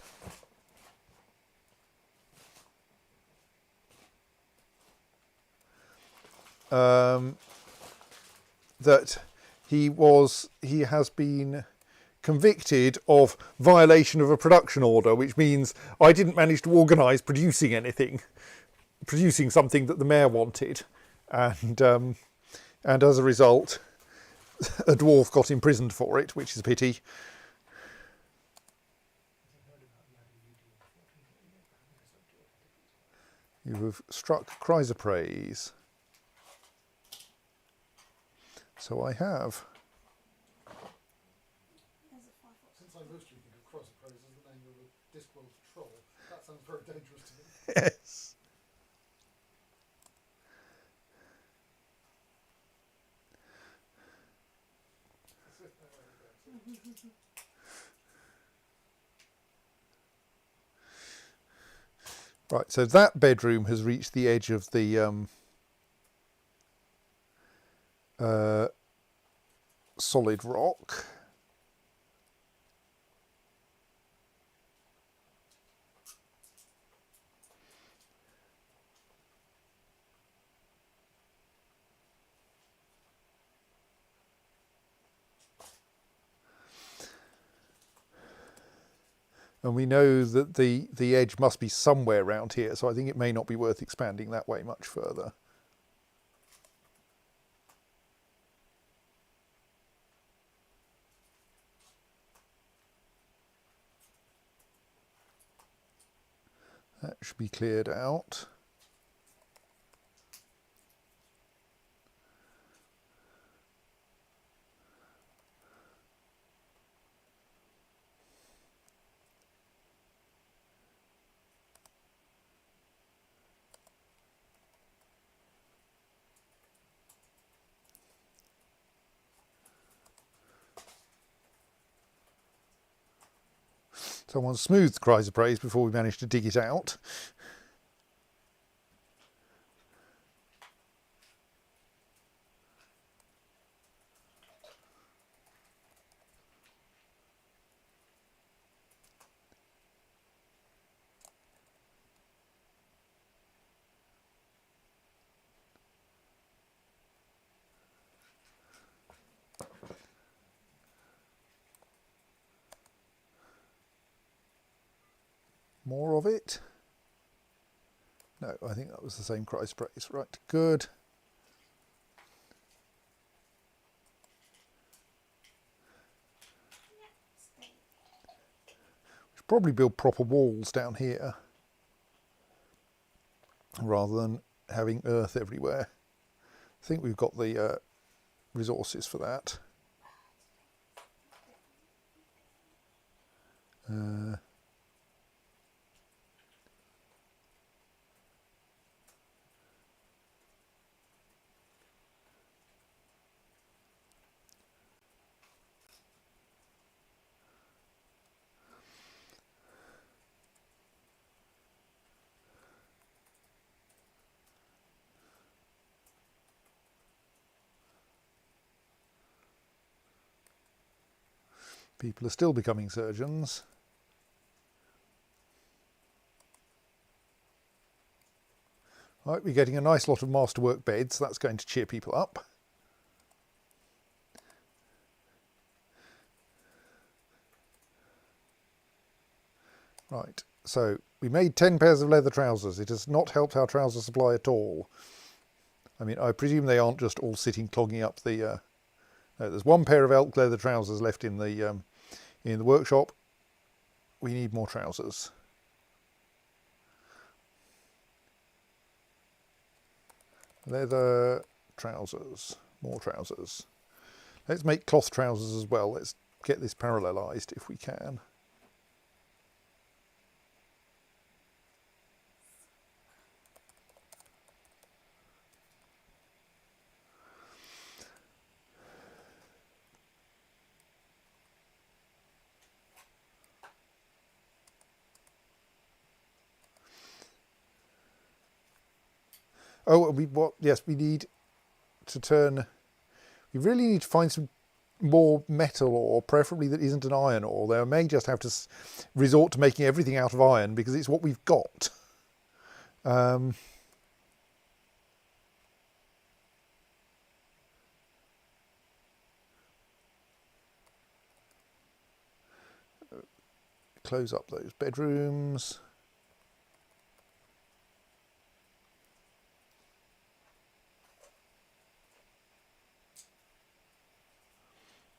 That he has been convicted of violation of a production order, which means I didn't manage to organise producing something that the mayor wanted, and as a result, a dwarf got imprisoned for it, which is a pity. You have struck cries of praise. So I have. Since I mostly think of Cross of Praise as the name of a Discworld troll, that sounds very dangerous to me. Yes. Right, so that bedroom has reached the edge of the solid rock. And we know that the edge must be somewhere around here, so I think it may not be worth expanding that way much further. That should be cleared out. Someone smoothed the chrysoprase before we managed to dig it out. More of it. No, I think that was the same chrysoprase. Right, good. We should probably build proper walls down here rather than having earth everywhere. I think we've got the resources for that. People are still becoming surgeons. Right, we're getting a nice lot of masterwork beds. That's going to cheer people up. Right, so we made 10 pairs of leather trousers. It has not helped our trouser supply at all. I mean, I presume they aren't just all sitting clogging up the... no, there's one pair of elk leather trousers left in the workshop. We need more trousers. Leather trousers, more trousers. Let's make cloth trousers as well. Let's get this parallelized if we can. Oh, yes, we need to turn... We really need to find some more metal ore, preferably that isn't an iron ore. They may just have to resort to making everything out of iron because it's what we've got. Close up those bedrooms.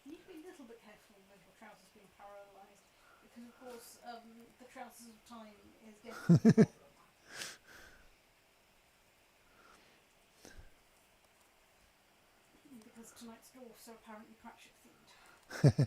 You need to be a little bit careful with your trousers being paralysed because, of course, the trousers of time is getting a problem. Because tonight's dwarfs are apparently Pratchett themed.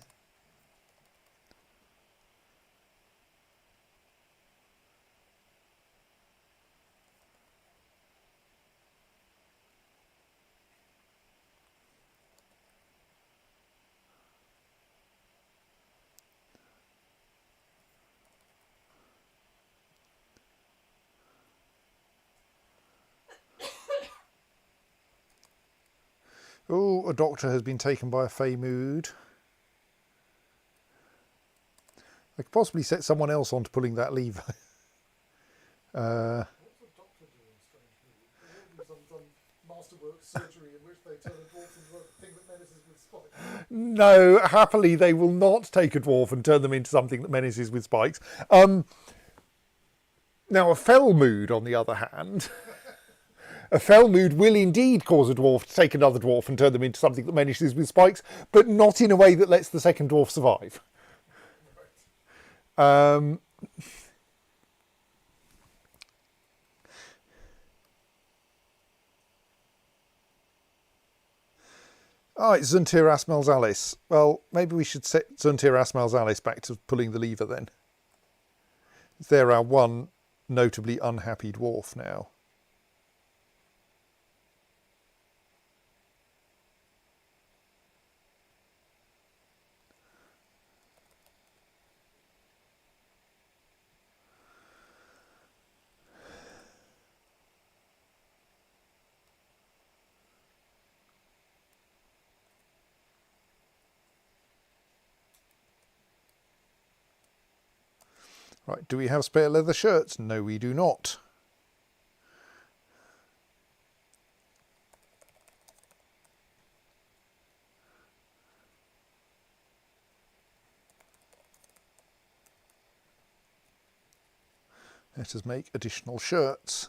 Oh, a doctor has been taken by a fey mood. I could possibly set someone else on to pulling that lever. What's the doctor doing, strange movie? There will be some masterwork surgery in which they turn a dwarf into a thing that menaces with spikes. No, happily they will not take a dwarf and turn them into something that menaces with spikes. Now, a fell mood, on the other hand... A fell mood will indeed cause a dwarf to take another dwarf and turn them into something that menaces with spikes, but not in a way that lets the second dwarf survive. Oh, it's Zuntir Asmalzalis. Well, maybe we should set Zuntir Asmalzalis back to pulling the lever then. They're our one notably unhappy dwarf now. Right, do we have spare leather shirts? No, we do not. Let us make additional shirts.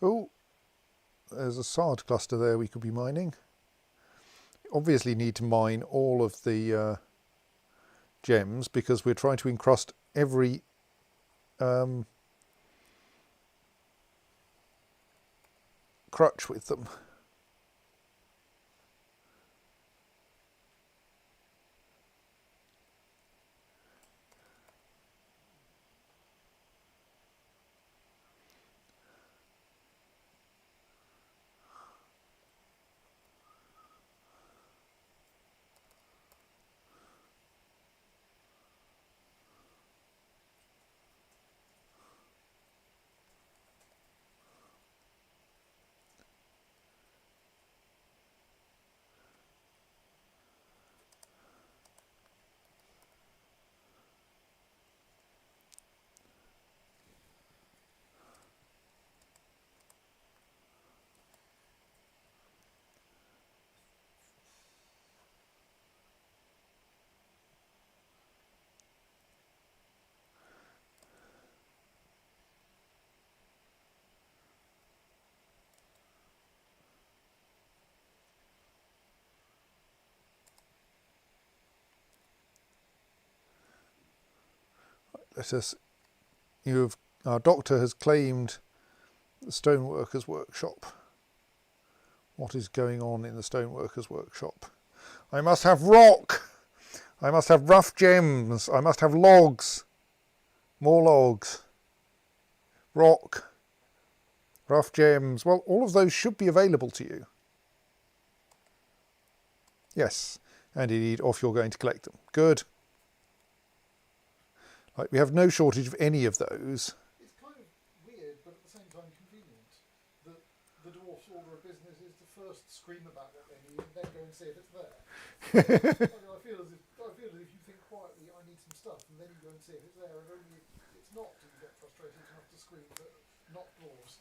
Oh, there's a sard cluster there we could be mining. Obviously need to mine all of the gems because we're trying to encrust every crutch with them. Let us. Our doctor has claimed the stoneworkers' workshop. What is going on in the stoneworkers' workshop? I must have rock. I must have rough gems. I must have logs. More logs. Rock. Rough gems. Well, all of those should be available to you. Yes, and indeed, off you're going to collect them. Good. Like, we have no shortage of any of those. It's kind of weird, but at the same time convenient, that the dwarf's order of business is to first scream about what they need and then go and see if it's there. I feel as if you think quietly, I need some stuff, and then you go and see if it's there, and only if it's not do you get frustrated enough to scream, but not dwarves.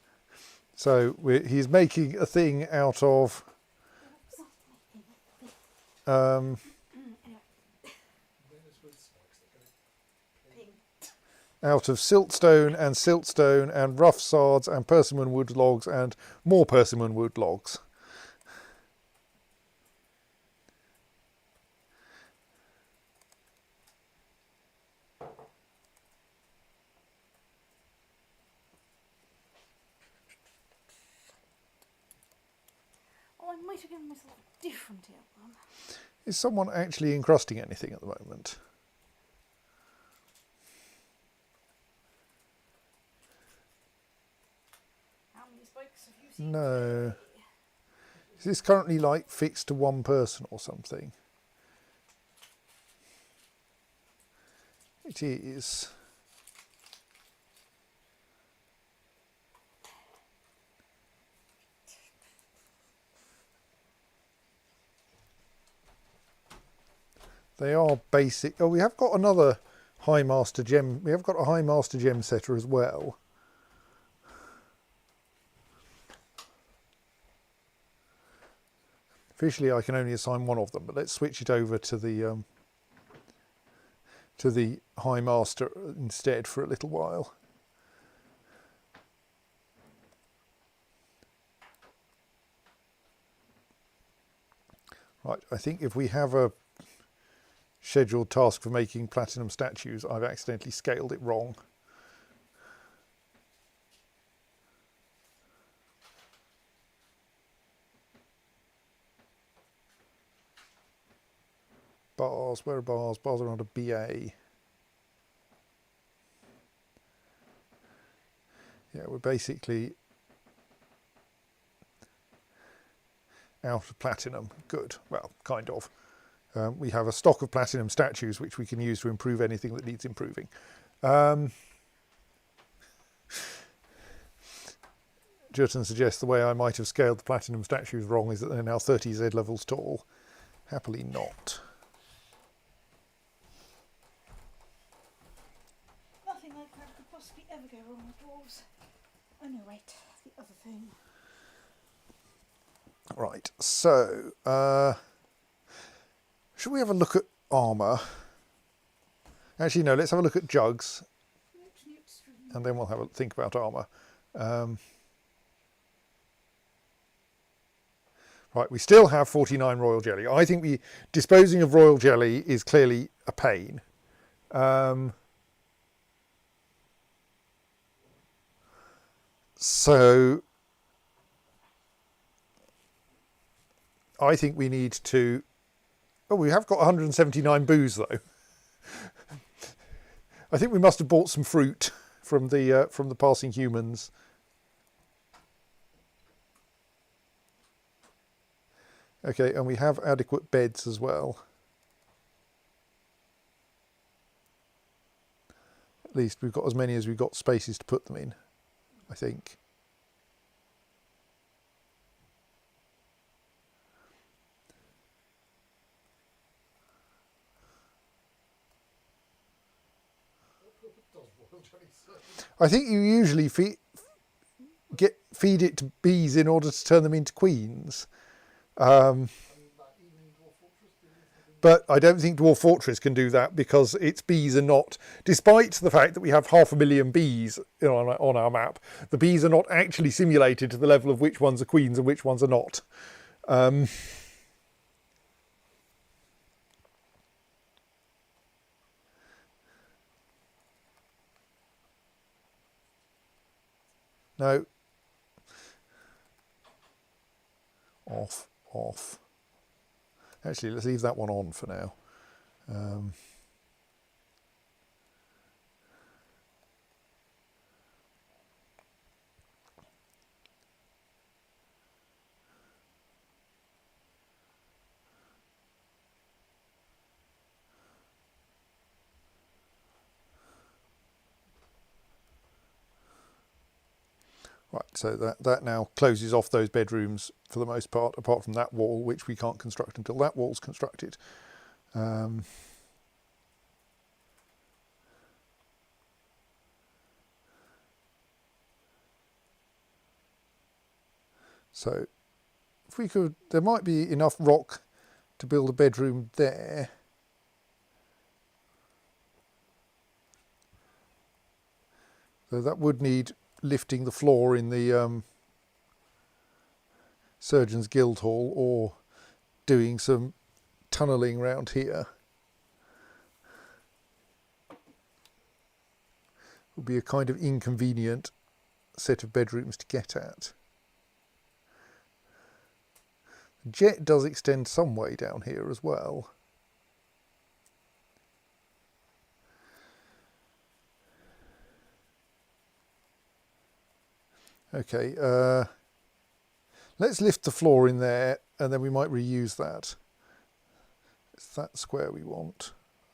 So he's making a thing out of out of siltstone and rough sards and persimmon wood logs and more persimmon wood logs. Oh, I might have given myself a different earworm. Is someone actually encrusting anything at the moment? How many spikes have you seen? No. Is this currently like fixed to one person or something? It is. They are basic. Oh, we have got another High Master gem. We have got a High Master gem setter as well. Officially, I can only assign one of them, but let's switch it over to the High Master instead for a little while. Right, I think if we have a scheduled task for making platinum statues, I've accidentally scaled it wrong. Bars, where are bars? Bars are under BA. Yeah, we're basically out of platinum. Good. Well, kind of. We have a stock of platinum statues which we can use to improve anything that needs improving. Jurton suggests the way I might have scaled the platinum statues wrong is that they're now 30 Z levels tall. Happily not. Oh no, wait. The other thing. Right, so should we have a look at armour? Actually, no, let's have a look at jugs, and then we'll have a think about armour. Right, we still have 49 royal jelly. I think disposing of royal jelly is clearly a pain. So I think we need to. Oh, we have got 179 booze though. I think we must have bought some fruit from the passing humans. Okay, and we have adequate beds as well. At least we've got as many as we've got spaces to put them in, I think. I think you usually feed it to bees in order to turn them into queens. But I don't think Dwarf Fortress can do that because its bees are not, despite the fact that we have 500,000 bees on our map, the bees are not actually simulated to the level of which ones are queens and which ones are not. No. Off. Actually, let's leave that one on for now. Right, so that now closes off those bedrooms for the most part, apart from that wall, which we can't construct until that wall's constructed. So if we could, there might be enough rock to build a bedroom there. So that would need lifting the floor in the Surgeons Guild Hall or doing some tunnelling round here. Would be a kind of inconvenient set of bedrooms to get at. The jet does extend some way down here as well. Okay, let's lift the floor in there and then we might reuse that. It's that square we want.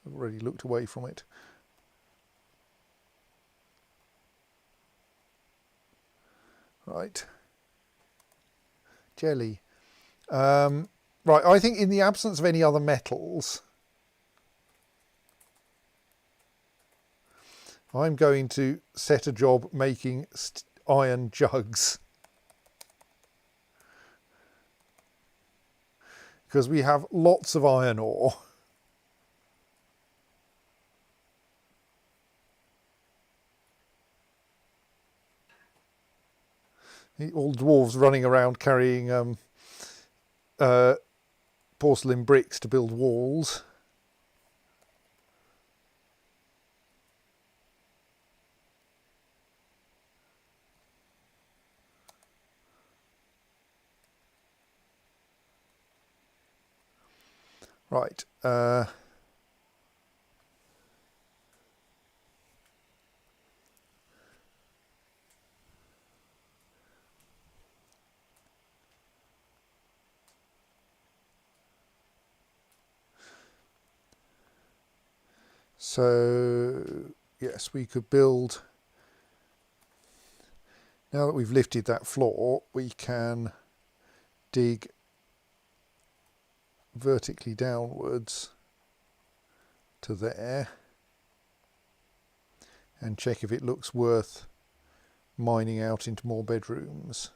I've already looked away from it. Right. Jelly. Right, I think in the absence of any other metals, I'm going to set a job making iron jugs. Because we have lots of iron ore. All dwarves running around carrying porcelain bricks to build walls. Right. So, yes, we could build, now that we've lifted that floor, we can dig vertically downwards to there and check if it looks worth mining out into more bedrooms.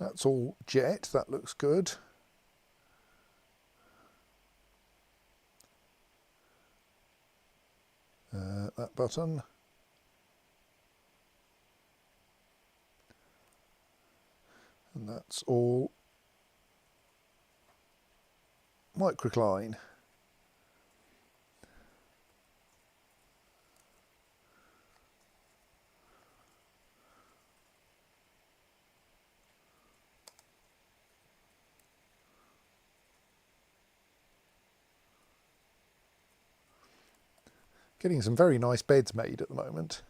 That's all jet, that looks good. That button. And that's all microcline. Getting some very nice beds made at the moment.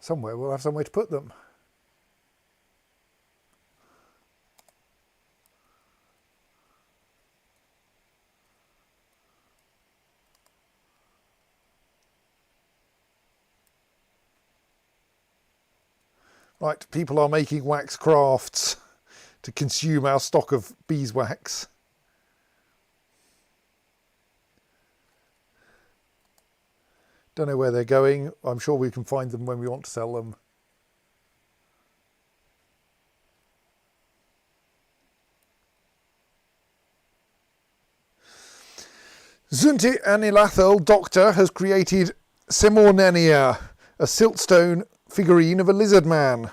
Somewhere we'll have somewhere to put them. Right, people are making wax crafts to consume our stock of beeswax. Don't know where they're going. I'm sure we can find them when we want to sell them. Zunti Anilathel Doctor has created Semornenia, a siltstone figurine of a lizard man.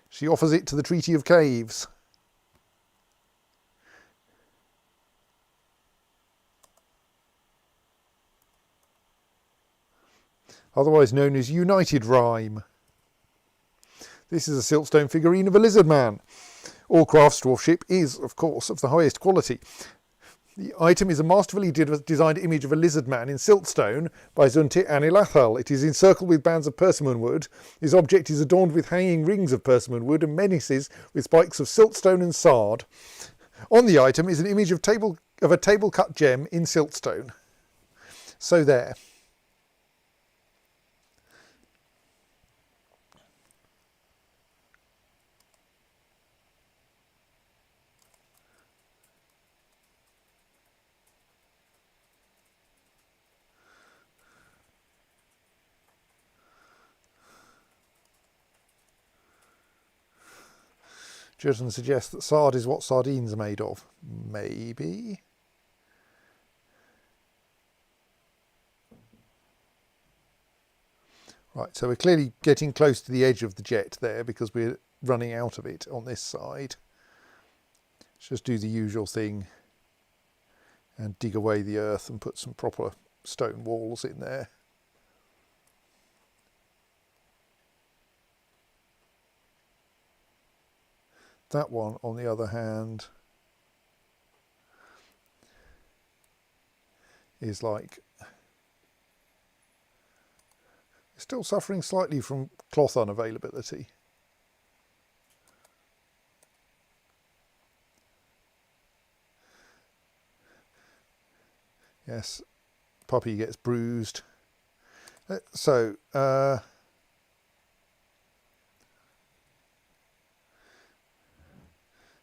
She offers it to the Treaty of Caves. Otherwise known as United Rhyme. This is a siltstone figurine of a lizard man. All craft dwarfship is, of course, of the highest quality. The item is a masterfully designed image of a lizard man in siltstone by Zunti Anilathel. It is encircled with bands of persimmon wood. His object is adorned with hanging rings of persimmon wood and menaces with spikes of siltstone and sard. On the item is an image of a table-cut gem in siltstone. So there. Jerton suggests that sard is what sardines are made of. Maybe. Right, so we're clearly getting close to the edge of the jet there because we're running out of it on this side. Let's just do the usual thing and dig away the earth and put some proper stone walls in there. That one, on the other hand, is like still suffering slightly from cloth unavailability. Yes, puppy gets bruised. So,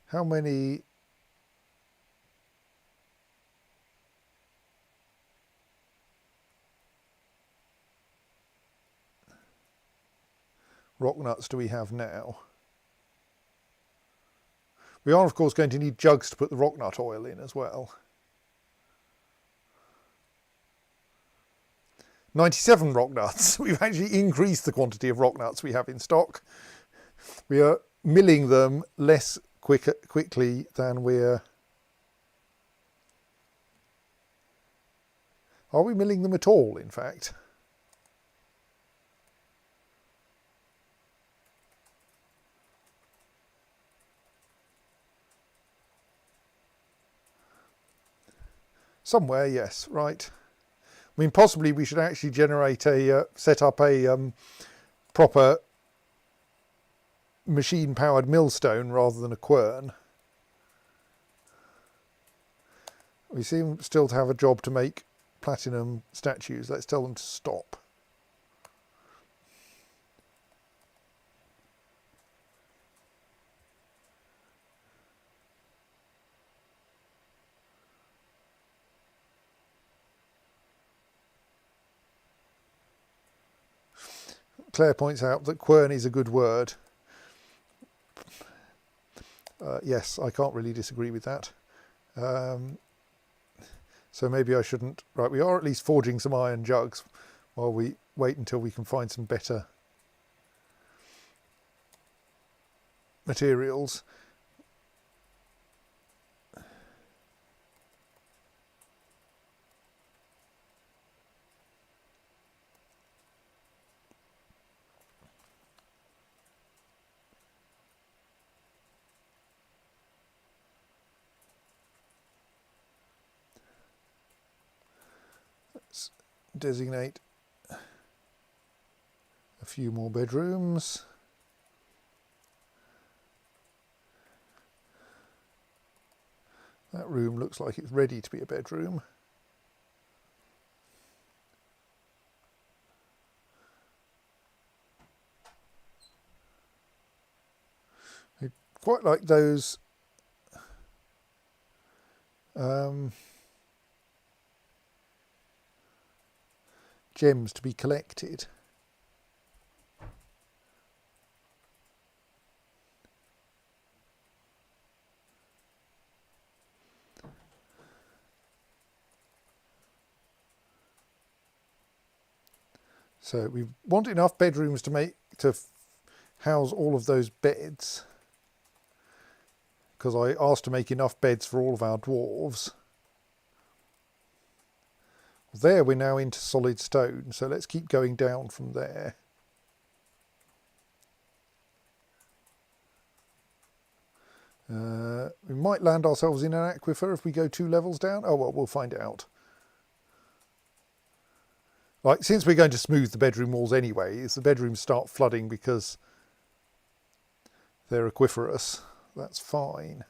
how many rock nuts do we have now? We are, of course, going to need jugs to put the rock nut oil in as well. 97 rock nuts. We've actually increased the quantity of rock nuts we have in stock. We are milling them less quickly than we're... Are we milling them at all, in fact? Somewhere, yes, right. I mean, possibly we should actually generate set up a proper machine-powered millstone rather than a quern. We seem still to have a job to make platinum statues. Let's tell them to stop. Claire points out that quern is a good word. Yes, I can't really disagree with that. So maybe I shouldn't. Right, we are at least forging some iron jugs while we wait until we can find some better materials. Let's designate a few more bedrooms. That room looks like it's ready to be a bedroom. I quite like those gems to be collected. So we want enough bedrooms to house all of those beds, because I asked to make enough beds for all of our dwarves. There we're now into solid stone, so let's keep going down from there. We might land ourselves in an aquifer if we go 2 levels down. Oh well, we'll find out. Like, since we're going to smooth the bedroom walls anyway, if the bedrooms start flooding because they're aquiferous, that's fine.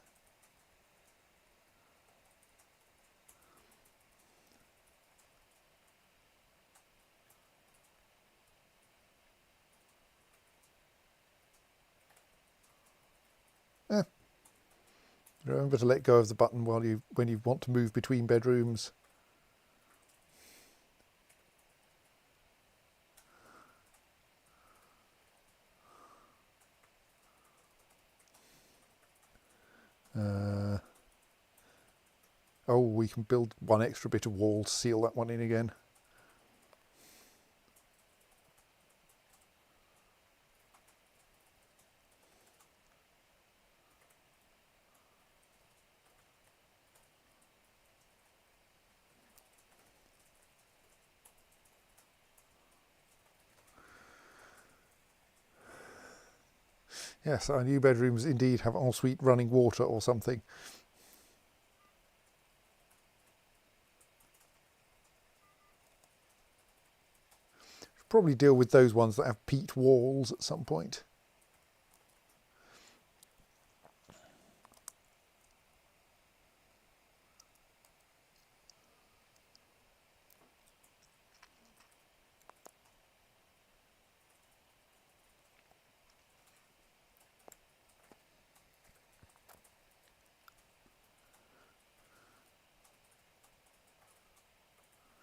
Remember to let go of the button when you want to move between bedrooms. Oh, we can build one extra bit of wall to seal that one in again. Yes, our new bedrooms indeed have ensuite running water or something. Should probably deal with those ones that have peat walls at some point.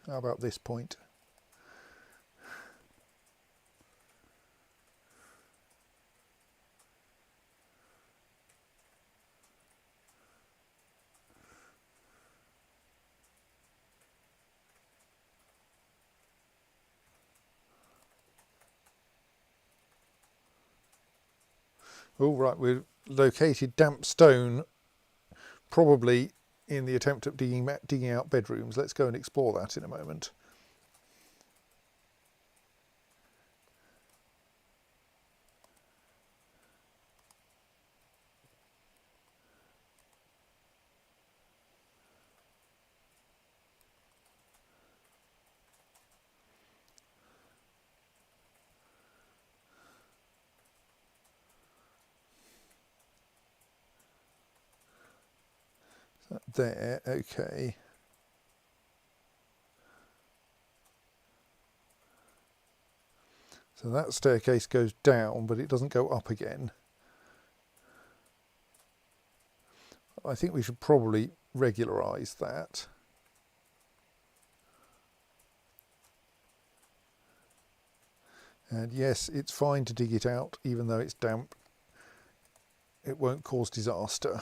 How about this point? Oh, right, we've located damp stone, probably in the attempt at digging out bedrooms. Let's go and explore that in a moment. There, okay. So that staircase goes down, but it doesn't go up again. I think we should probably regularise that. And yes, it's fine to dig it out, even though it's damp. It won't cause disaster.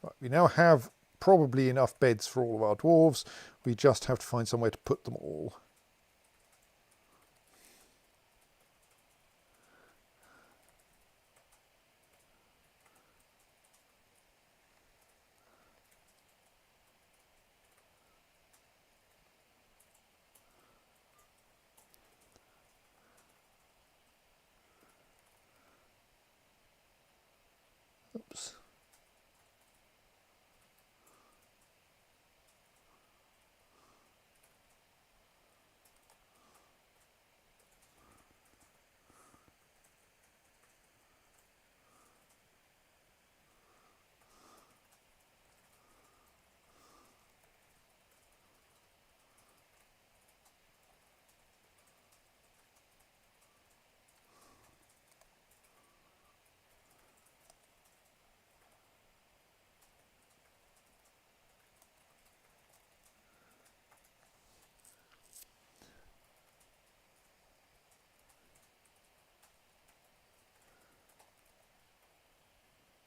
Right, we now have probably enough beds for all of our dwarves. We just have to find somewhere to put them all. Oops.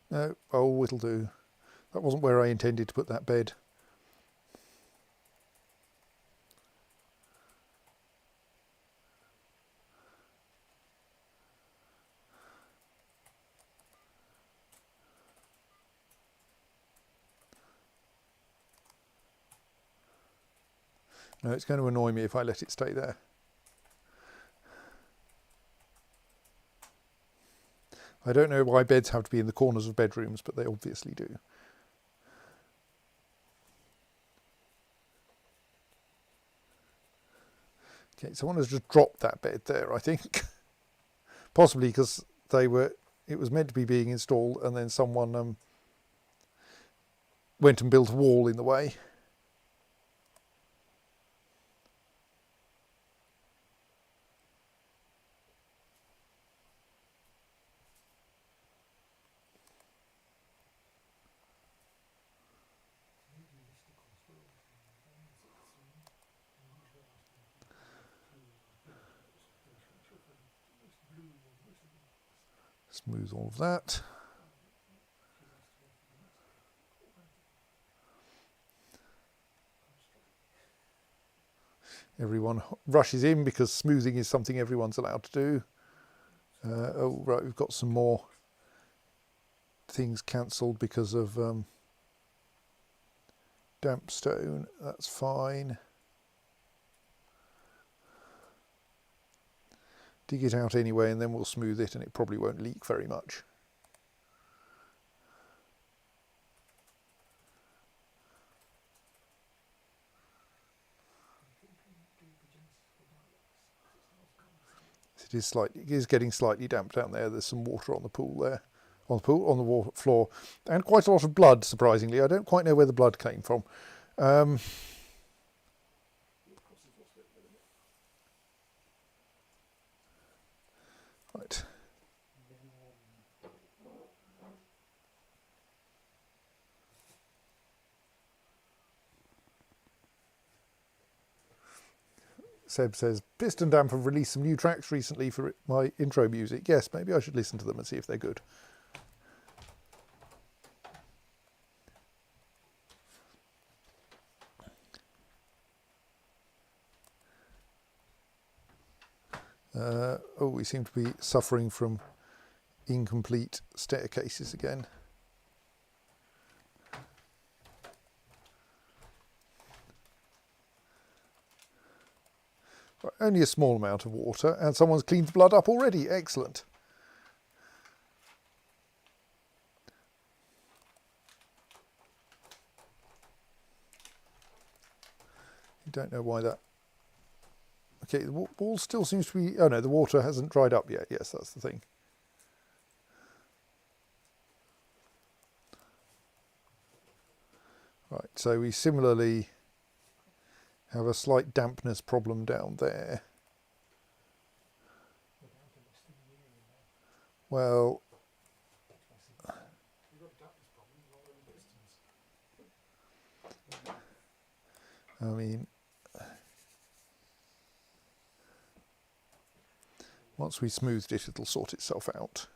No, oh, it'll do. That wasn't where I intended to put that bed. No, it's going to annoy me if I let it stay there. I don't know why beds have to be in the corners of bedrooms, but they obviously do. Okay, someone has just dropped that bed there, I think. Possibly because it was meant to be being installed and then someone went and built a wall in the way. Smooth all of that. Everyone rushes in because smoothing is something everyone's allowed to do. Oh, right, we've got some more things cancelled because of damp stone. That's fine. Dig it out anyway and then we'll smooth it and it probably won't leak very much. It is getting slightly damp down there. There's some water on the pool there, on the water floor, and quite a lot of blood. Surprisingly, I don't quite know where the blood came from. Right. Seb says, Piston Damp have released some new tracks recently for my intro music. Yes, maybe I should listen to them and see if they're good. Oh, we seem to be suffering from incomplete staircases again. Right, only a small amount of water, and someone's cleaned the blood up already. Excellent. I don't know why that... Okay, the wall still seems to be... Oh no, the water hasn't dried up yet. Yes, that's the thing. Right, so we similarly have a slight dampness problem down there. Well, You've got to adapt this problem, not really pistons. I mean, once we smoothed it, it'll sort itself out.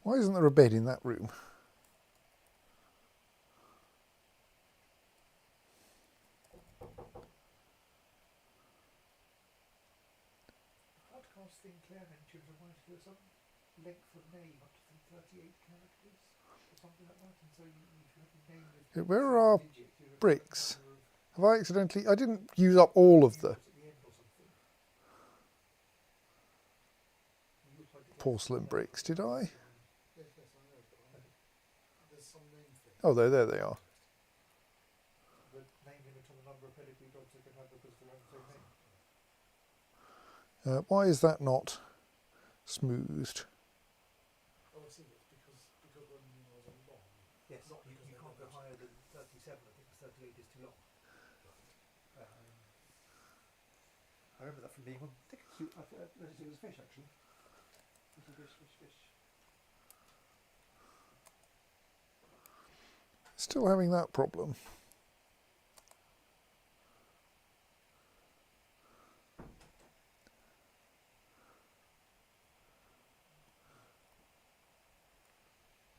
Why isn't there a bed in that room? Podcast thing Claire mentioned reminded her of some length of name up to 38 characters or something like that, and so if you have a name with Where are our digit, you have a bricks? number of Have I accidentally... I didn't use up all of the zeros at the end or something. You replied to Claire's porcelain email bricks, did I? Yes, yes, I know, but there's some name thing. Oh, there they are. the name limit on the number of pedigree dogs they can have because they're having the same name. Why is that not smoothed? Oh, I see. It's because when numerals are long. Yes, Not you because can't they're go higher than 37. I think 38 is too long. I remember that from being on. I think it was fish actually. Little fish. Still having that problem.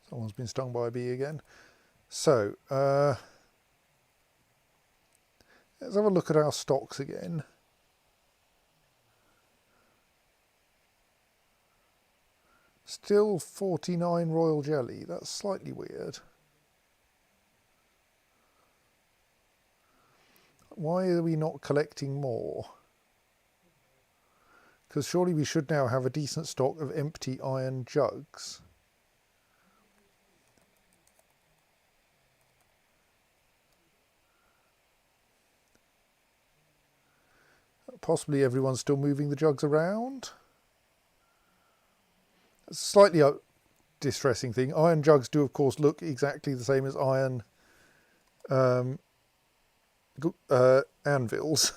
Someone's been stung by a bee again. So, let's have a look at our stocks again. Still 49 royal jelly. That's slightly weird. Why are we not collecting more? Because surely we should now have a decent stock of empty iron jugs. Possibly everyone's still moving the jugs around. It's a slightly distressing thing. Iron jugs do, of course, look exactly the same as iron anvils.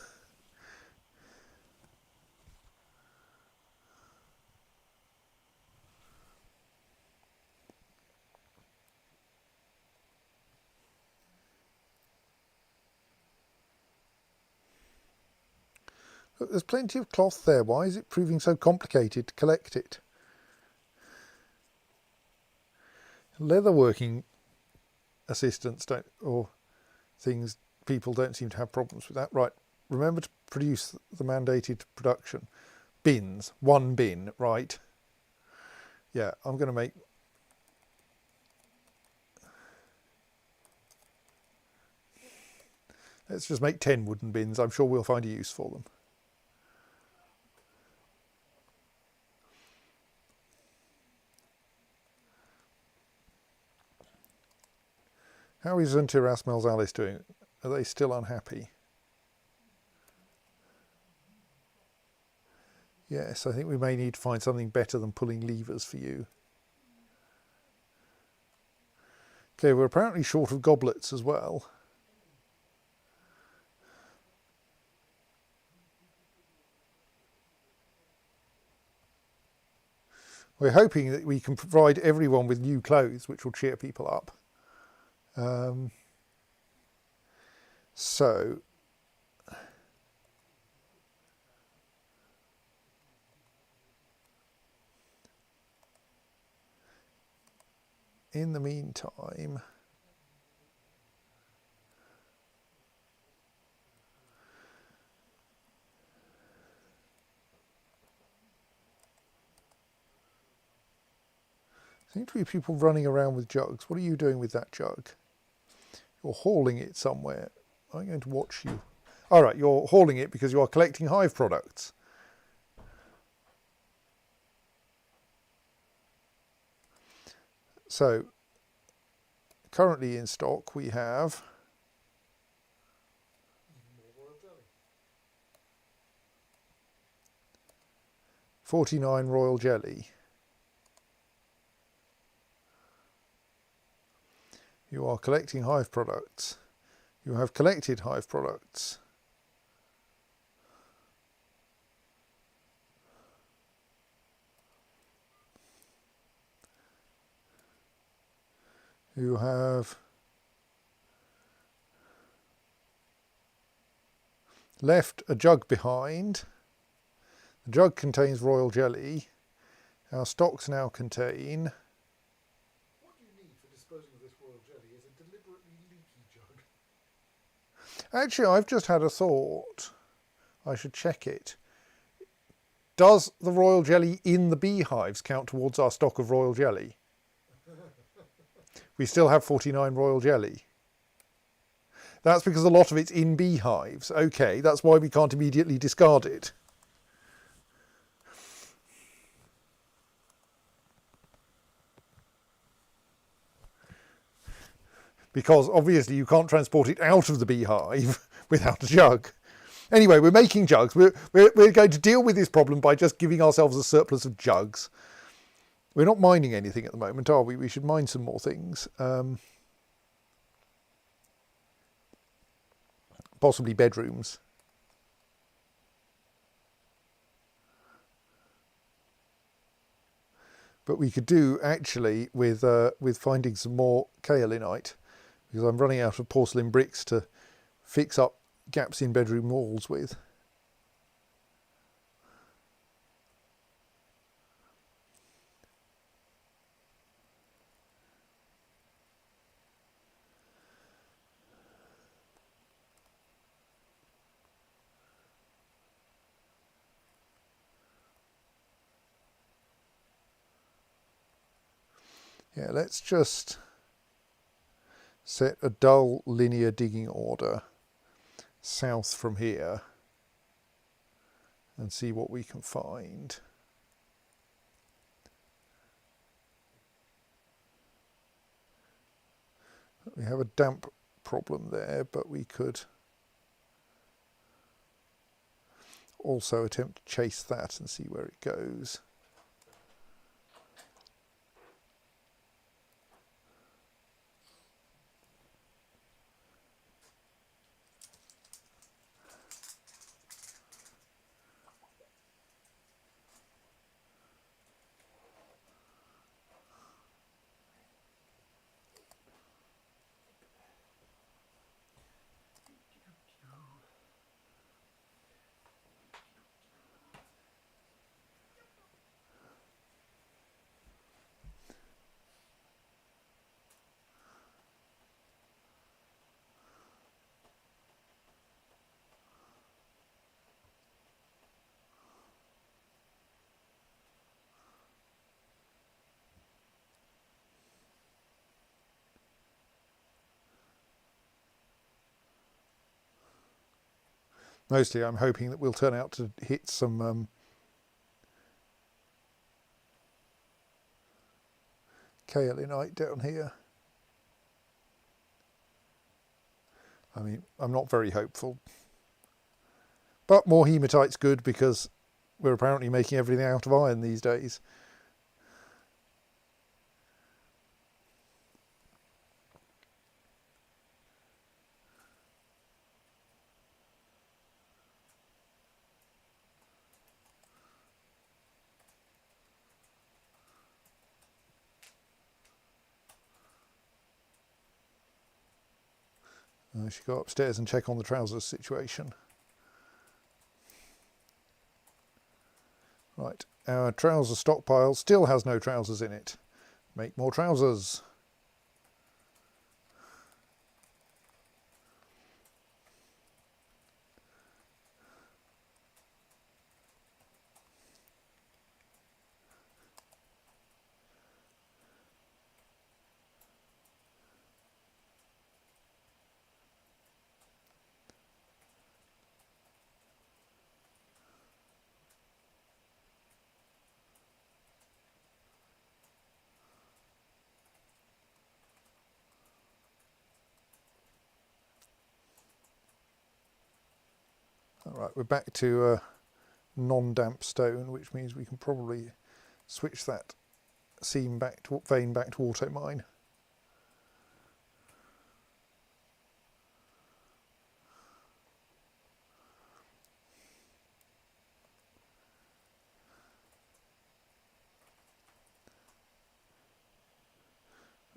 Look, there's plenty of cloth there. Why is it proving so complicated to collect it? Leatherworking assistants don't, or things, people don't seem to have problems with that. Right, remember to produce the mandated production. Bins, one bin, right? Yeah, I'm going to make... Let's just make 10 wooden bins. I'm sure we'll find a use for them. How is Zuntirasmel's Alice doing? Are they still unhappy? Yes, I think we may need to find something better than pulling levers for you. Okay, we're apparently short of goblets as well. We're hoping that we can provide everyone with new clothes, which will cheer people up. So, in the meantime, Seem to be people running around with jugs. What are you doing with that jug? You're hauling it somewhere. I'm going to watch you. All right, you're hauling it because you are collecting hive products. So, currently in stock we have Even more royal jelly. 49 royal jelly. You are collecting hive products. You have collected hive products. You have left a jug behind. The jug contains royal jelly. Our stocks now contain... What you need for disposing of this royal jelly is a deliberately leaky jug. Actually, I've just had a thought. I should check it. Does the royal jelly in the beehives count towards our stock of royal jelly? We still have 49 royal jelly. That's because a lot of it's in beehives. Okay, that's why we can't immediately discard it. Because obviously you can't transport it out of the beehive without a jug. Anyway, we're making jugs. We're going to deal with this problem by just giving ourselves a surplus of jugs. We're not mining anything at the moment, are we? We should mine some more things. Possibly bedrooms. But we could do actually with finding some more kaolinite, because I'm running out of porcelain bricks to fix up gaps in bedroom walls with. Yeah, let's just set a dull linear digging order south from here and see what we can find. We have a damp problem there, but we could also attempt to chase that and see where it goes. Mostly I'm hoping that we'll turn out to hit some kaolinite down here. I mean, I'm not very hopeful. But more hematite's good because we're apparently making everything out of iron these days. I should go upstairs and check on the trousers situation. Right, our trouser stockpile still has no trousers in it. Make more trousers. Right, we're back to non-damp stone, which means we can probably switch that vein back to auto mine.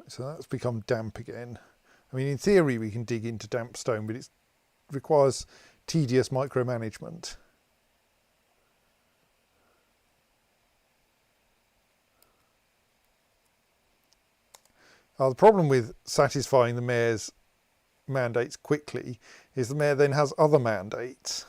So that's become damp again. I mean, in theory, we can dig into damp stone, but it requires tedious micromanagement. The problem with satisfying the mayor's mandates quickly is the mayor then has other mandates.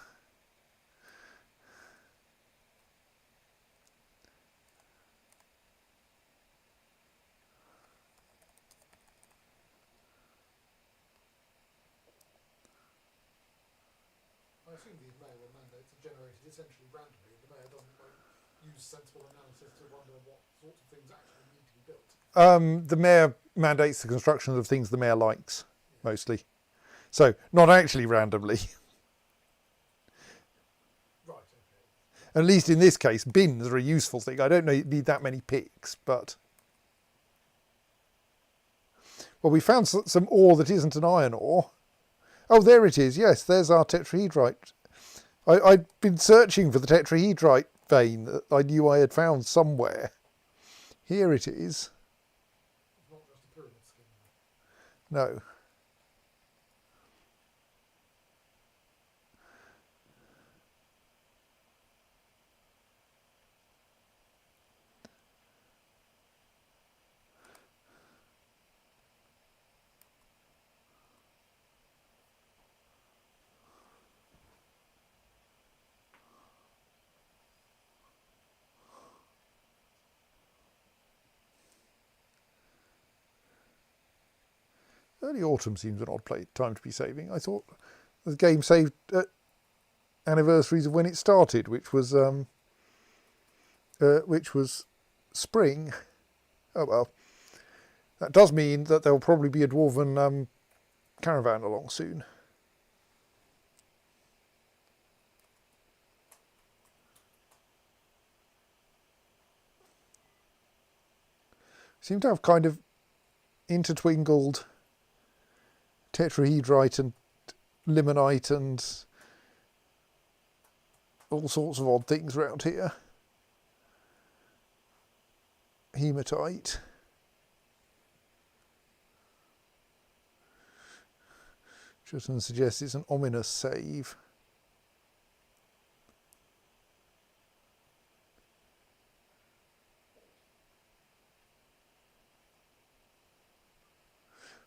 I assume these mayoral mandates are generated essentially randomly. The mayor doesn't use sensible analysis to wonder what sorts of things actually need to be built. The mayor mandates the construction of things the mayor likes, mostly. So, not actually randomly. Right, okay. At least in this case, bins are a useful thing. I don't need that many picks, but... Well, we found some ore that isn't an iron ore. Oh, there it is. Yes, there's our tetrahedrite. I'd been searching for the tetrahedrite vein that I knew I had found somewhere. Here it is. It's not just a pyramid scheme. No. Early autumn seems an odd time to be saving. I thought the game saved at anniversaries of when it started, which was spring. Oh well, that does mean that there will probably be a dwarven caravan along soon. Seem to have kind of intertwinkled tetrahedrite and limonite and all sorts of odd things around here. Hematite. Justin suggests it's an ominous save.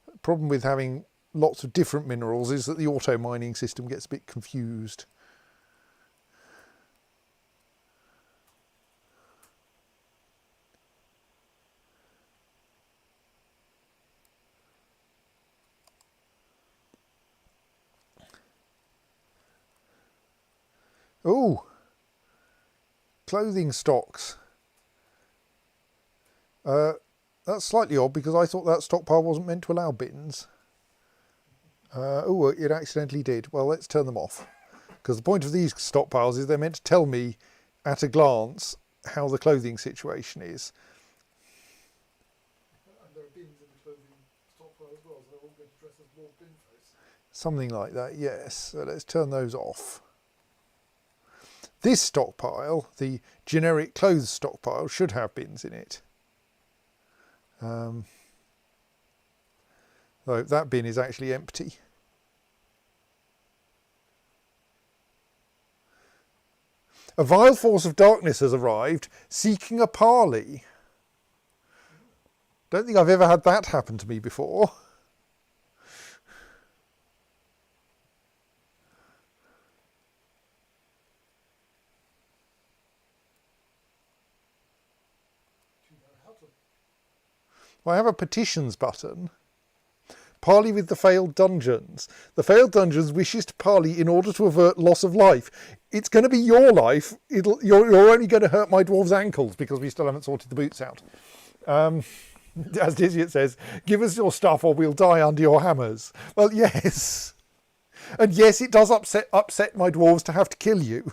The problem with having lots of different minerals is that the auto mining system gets a bit confused. Oh, clothing stocks. That's slightly odd because I thought that stockpile wasn't meant to allow bins. Oh, it accidentally did. Well, let's turn them off. Because the point of these stockpiles is they're meant to tell me at a glance how the clothing situation is. And there are bins in the clothing stockpile as well, so they're all going to dress as Lord Binface. Something like that, yes. So let's turn those off. This stockpile, the generic clothes stockpile, should have bins in it. Though that bin is actually empty. A vile force of darkness has arrived, seeking a parley. Don't think I've ever had that happen to me before. Do you know how to? I have a petitions button. Parley with the failed dungeons. The failed dungeons wishes to parley in order to avert loss of life. It's going to be your life. You're only going to hurt my dwarf's ankles because we still haven't sorted the boots out. As Diziot says, give us your stuff or we'll die under your hammers. Well, yes. And yes, it does upset my dwarves to have to kill you.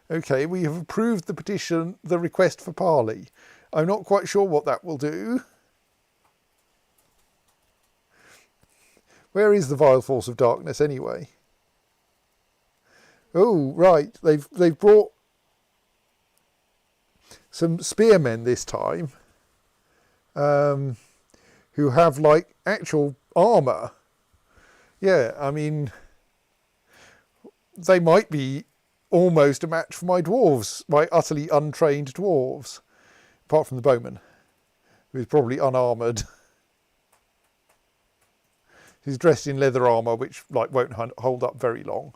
Okay, we have approved the petition, the request for parley. I'm not quite sure what that will do. Where is the vile force of darkness anyway? Oh, right. They've brought some spearmen this time, who have like actual armour. Yeah, I mean, they might be almost a match for my dwarves, my utterly untrained dwarves, apart from the bowman, who's probably unarmoured. He's dressed in leather armour, which like won't hold up very long.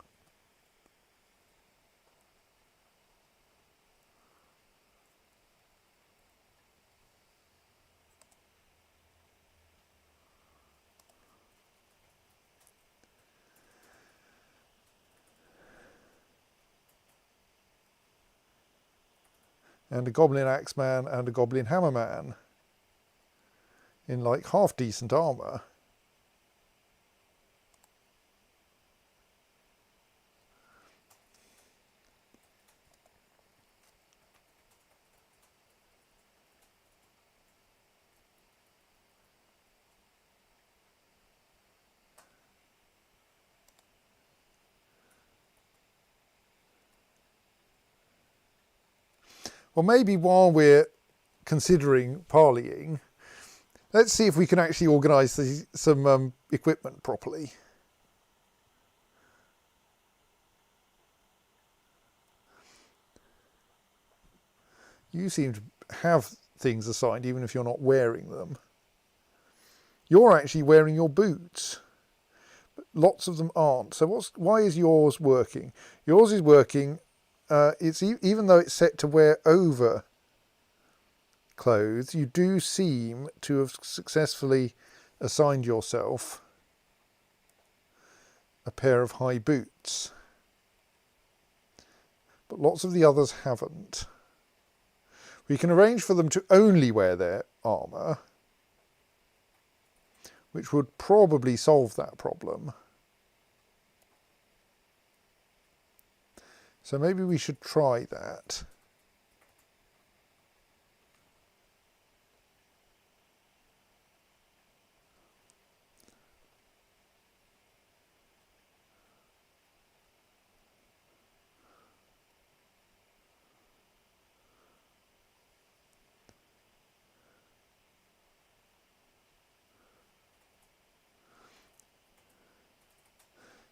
And a goblin axeman and a goblin hammerman in like half decent armour. Well, maybe while we're considering parleying, let's see if we can actually organise some equipment properly. You seem to have things assigned even if you're not wearing them. You're actually wearing your boots, but lots of them aren't. So why is yours working? Yours is working. Even though it's set to wear over clothes, you do seem to have successfully assigned yourself a pair of high boots, but lots of the others haven't. We can arrange for them to only wear their armour, which would probably solve that problem. So maybe we should try that.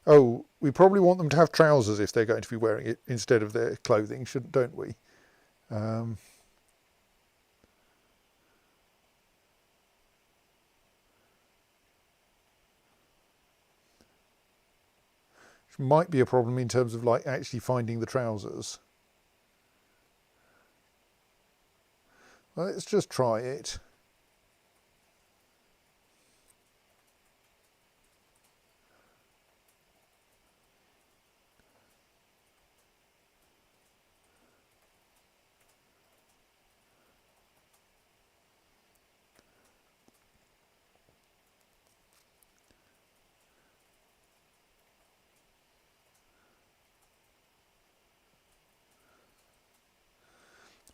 Oh, we probably want them to have trousers if they're going to be wearing it instead of their clothing, don't we? Which might be a problem in terms of like actually finding the trousers. Well, let's just try it.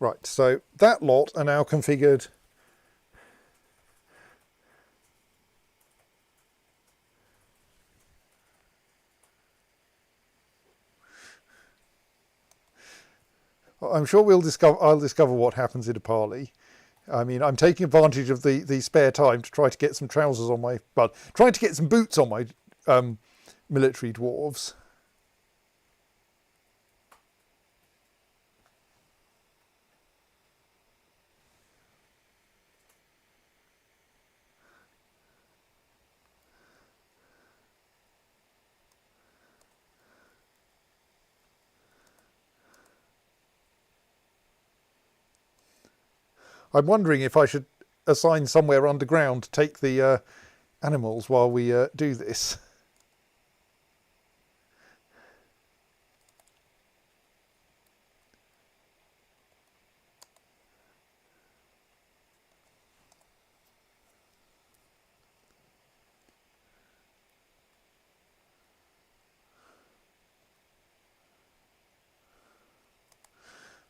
Right, so that lot are now configured. I'm sure I'll discover what happens in a parley. I mean, I'm taking advantage of the spare time to try to get some trousers on my, well, trying to get some boots on my military dwarves. I'm wondering if I should assign somewhere underground to take the animals while we do this.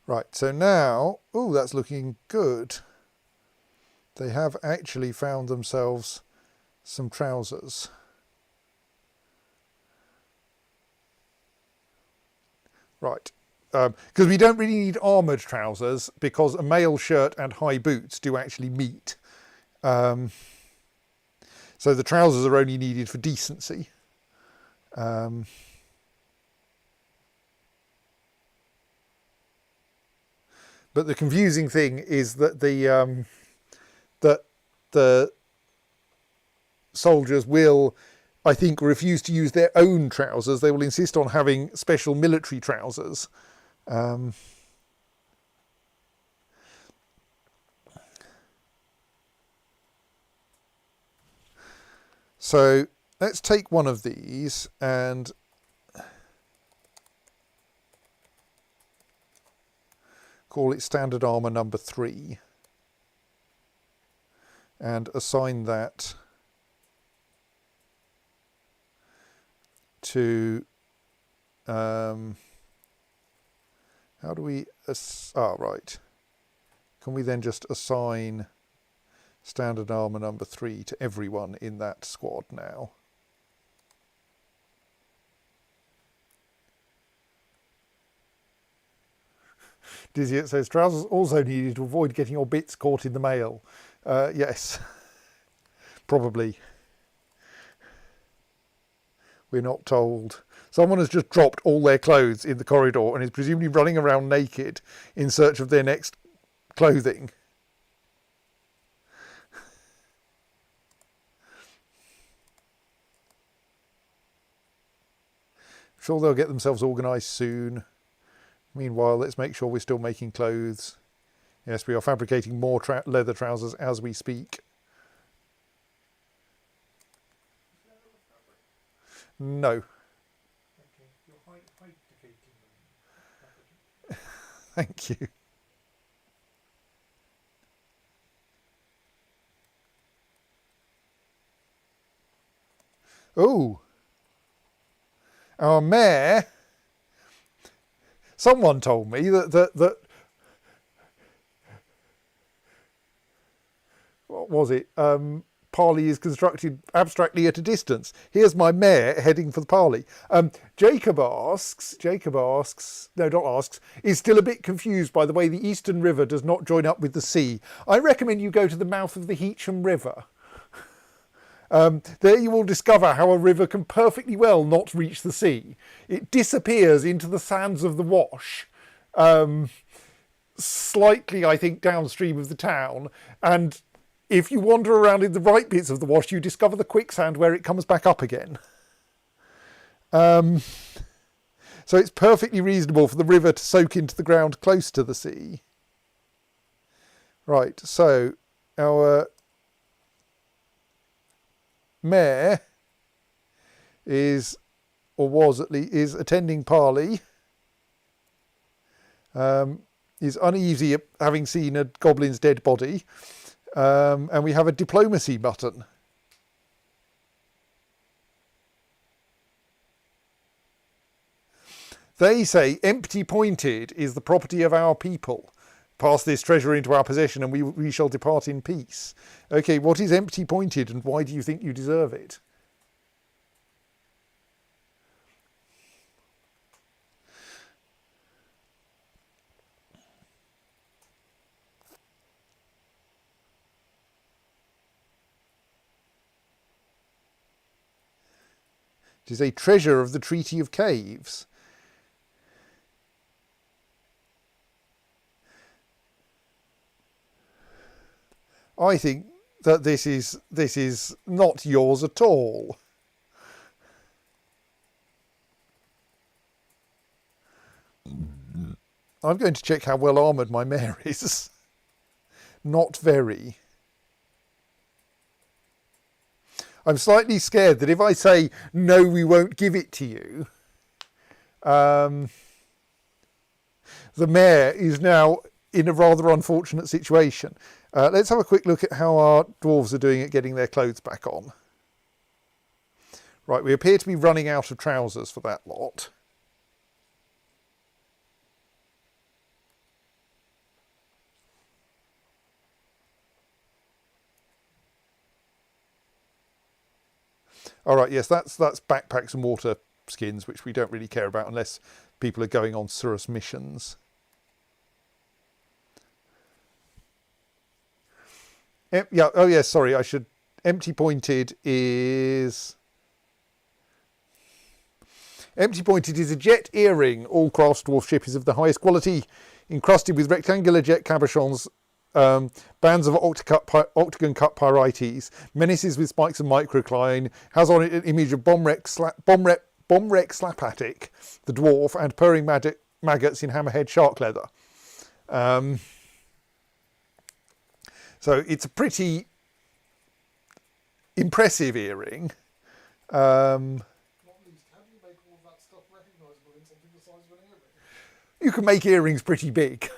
Right, so now, oh, that's looking good. They have actually found themselves some trousers. Right, because we don't really need armoured trousers because a male shirt and high boots do actually meet. So the trousers are only needed for decency. But the confusing thing is that the soldiers will, I think, refuse to use their own trousers. They will insist on having special military trousers. So let's take one of these and call it standard armour number 3 and assign that to how do we right, can we then just assign standard armour number 3 to everyone in that squad now? Dizzy says trousers also needed to avoid getting your bits caught in the mail. Yes, probably. We're not told. Someone has just dropped all their clothes in the corridor and is presumably running around naked in search of their next clothing. I'm sure they'll get themselves organised soon. Meanwhile, let's make sure we're still making clothes. Yes, we are fabricating more leather trousers as we speak. No. Okay, you're hydrating them. Thank you. Oh, our mayor. Someone told me that what was it? Parley is constructed abstractly at a distance. Here's my mare heading for the Parley. Jacob asks, is still a bit confused by the way the Eastern River does not join up with the sea. I recommend you go to the mouth of the Heacham River. There you will discover how a river can perfectly well not reach the sea. It disappears into the sands of the Wash, slightly, I think, downstream of the town, and if you wander around in the right bits of the Wash, you discover the quicksand where it comes back up again. So it's perfectly reasonable for the river to soak into the ground close to the sea. Right, so our mayor is, or was at least, is attending Parley. Is uneasy at having seen a goblin's dead body. And we have a diplomacy button. They say empty pointed is the property of our people. Pass this treasure into our possession and we shall depart in peace. Okay, what is empty pointed and why do you think you deserve it? It is a treasure of the Treaty of Caves. I think that this is not yours at all. I'm going to check how well armoured my mare is. Not very. I'm slightly scared that if I say, no, we won't give it to you, the mare is now in a rather unfortunate situation. Let's have a quick look at how our dwarves are doing at getting their clothes back on. Right, we appear to be running out of trousers for that lot. All right, yes, that's backpacks and water skins, which we don't really care about unless people are going on Surus missions. Yeah. Oh, yes. Sorry, I should. Empty Pointed is a jet earring. All craft dwarf ship is of the highest quality, encrusted with rectangular jet cabochons, bands of octagon cut pyrites, menaces with spikes and microcline, has on it an image of Bomrek Slapatic, the dwarf, and purring maggots in hammerhead shark leather. So it's a pretty impressive earring. Not least, how do you make all of that stuff recognisable in something the size of an earring? You can make earrings pretty big.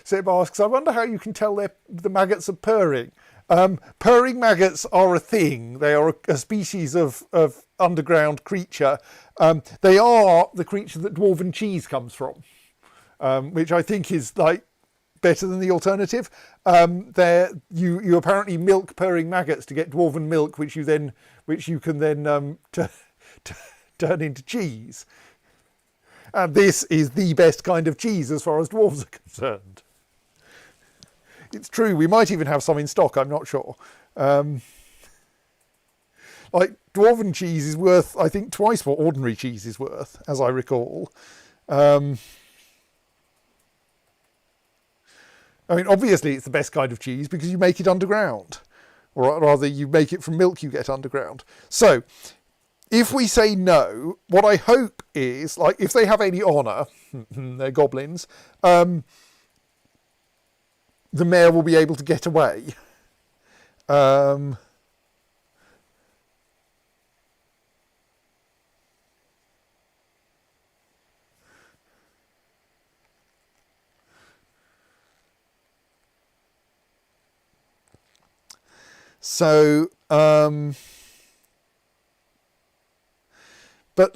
Seb asks, I wonder how you can tell the maggots are purring. Purring maggots are a thing. They are a species of underground creature. They are the creature that dwarven cheese comes from, which I think is like better than the alternative. You apparently milk purring maggots to get dwarven milk, which you can then turn into cheese. And this is the best kind of cheese as far as dwarves are concerned. It's true, we might even have some in stock, I'm not sure. Like, dwarven cheese is worth, I think, twice what ordinary cheese is worth, as I recall. I mean, obviously it's the best kind of cheese because you make it underground. Or rather, you make it from milk you get underground. So, if we say no, what I hope is, like, if they have any honour, they're goblins, the mayor will be able to get away. But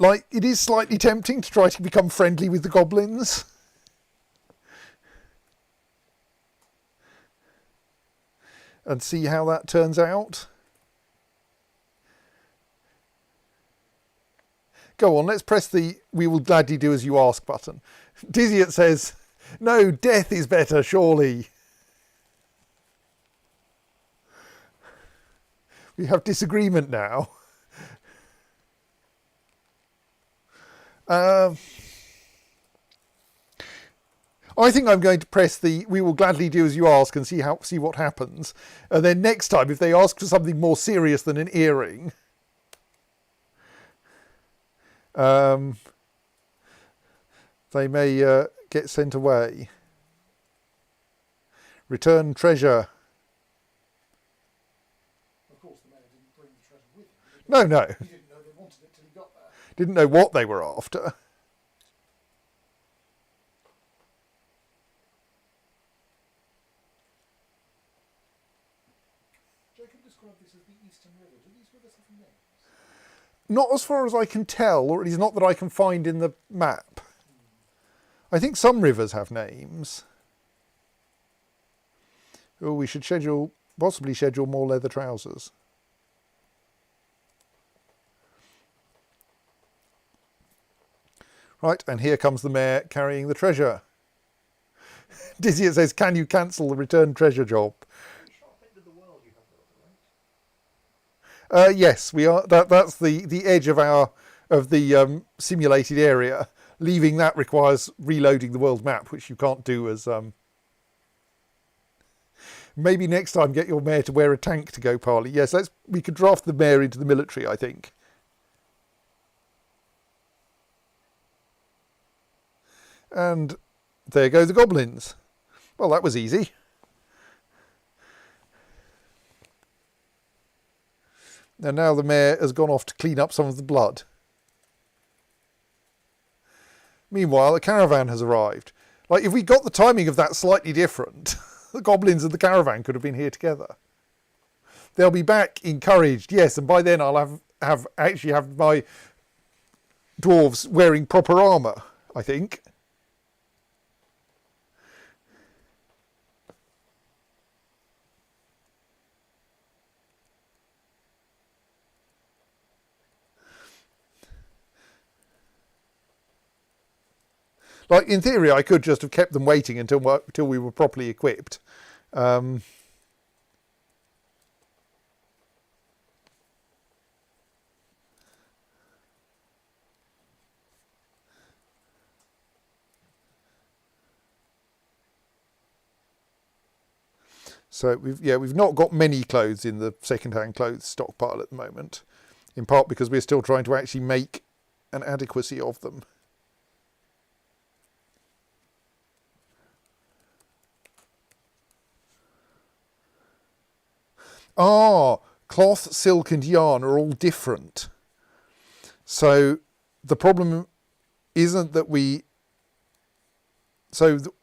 like, it is slightly tempting to try to become friendly with the goblins. And see how that turns out. Go on, let's press the "we will gladly do as you ask" button. Diziat says, no, death is better, surely. We have disagreement now. I think I'm going to press the "we will gladly do as you ask" and see what happens. And then next time, if they ask for something more serious than an earring, they may get sent away. Return treasure. Of course, the mayor didn't bring the treasure with him. No. He didn't know they wanted it till he got there. Didn't know what they were after. Jacob described this as the Eastern River. Do these rivers have names? Not as far as I can tell, or at least not that I can find in the map. I think some rivers have names. Oh, we should possibly schedule more leather trousers. Right, and here comes the mayor carrying the treasure. Diziat says, can you cancel the return treasure job? Yes, we are. That's the edge of the simulated area. Leaving that requires reloading the world map, which you can't do as. Maybe next time get your mayor to wear a tank to go parley. Yes, we could draft the mayor into the military, I think. And there go the goblins. Well, that was easy. And now the mayor has gone off to clean up some of the blood. Meanwhile, a caravan has arrived. Like, if we got the timing of that slightly different, the goblins and the caravan could have been here together. They'll be back encouraged, yes, and by then I'll have my dwarves wearing proper armour, I think. Like, in theory, I could just have kept them waiting until we were properly equipped. So we've not got many clothes in the second-hand clothes stockpile at the moment, in part because we're still trying to actually make an adequacy of them. Cloth, silk and yarn are all different. So the problem isn't that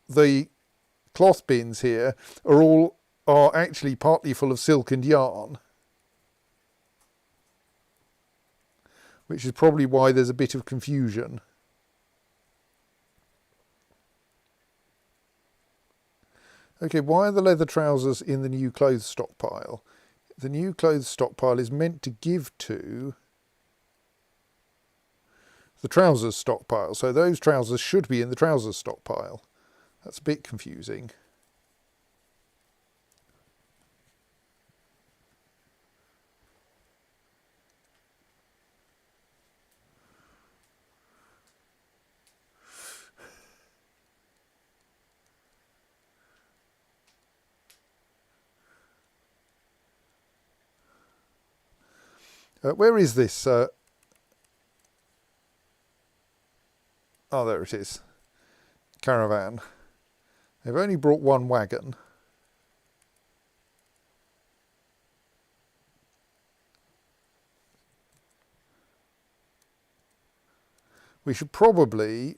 the cloth bins here are actually partly full of silk and yarn, which is probably why there's a bit of confusion. Okay, why are the leather trousers in the new clothes stockpile? The new clothes stockpile is meant to give to the trousers stockpile, so those trousers should be in the trousers stockpile. That's a bit confusing. Where is this? Oh, there it is. Caravan. They've only brought one wagon. We should probably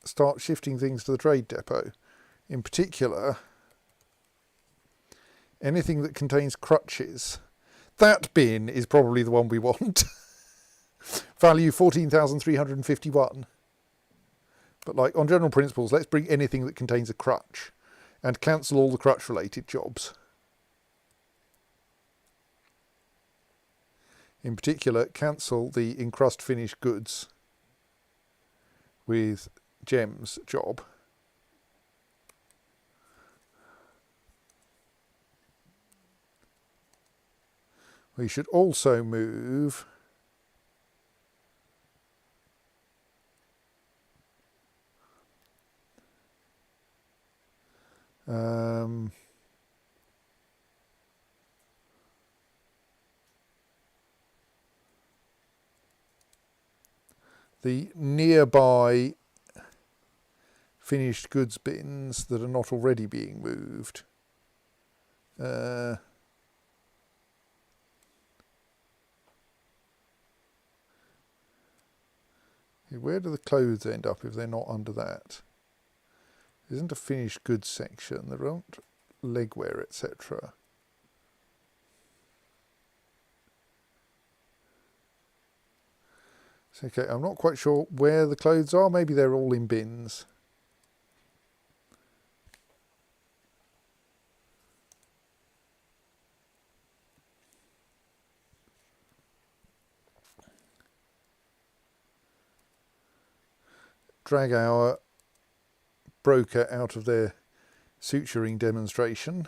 start shifting things to the trade depot. In particular, anything that contains crutches. That bin is probably the one we want. Value 14,351. But like on general principles, let's bring anything that contains a crutch and cancel all the crutch related jobs. In particular, cancel the encrust finish goods with gems job. We should also move the nearby finished goods bins that are not already being moved. Where do the clothes end up if they're not under that? There isn't a finished goods section. There aren't legwear, etc. Okay, I'm not quite sure where the clothes are. Maybe they're all in bins. Drag our broker out of their suturing demonstration.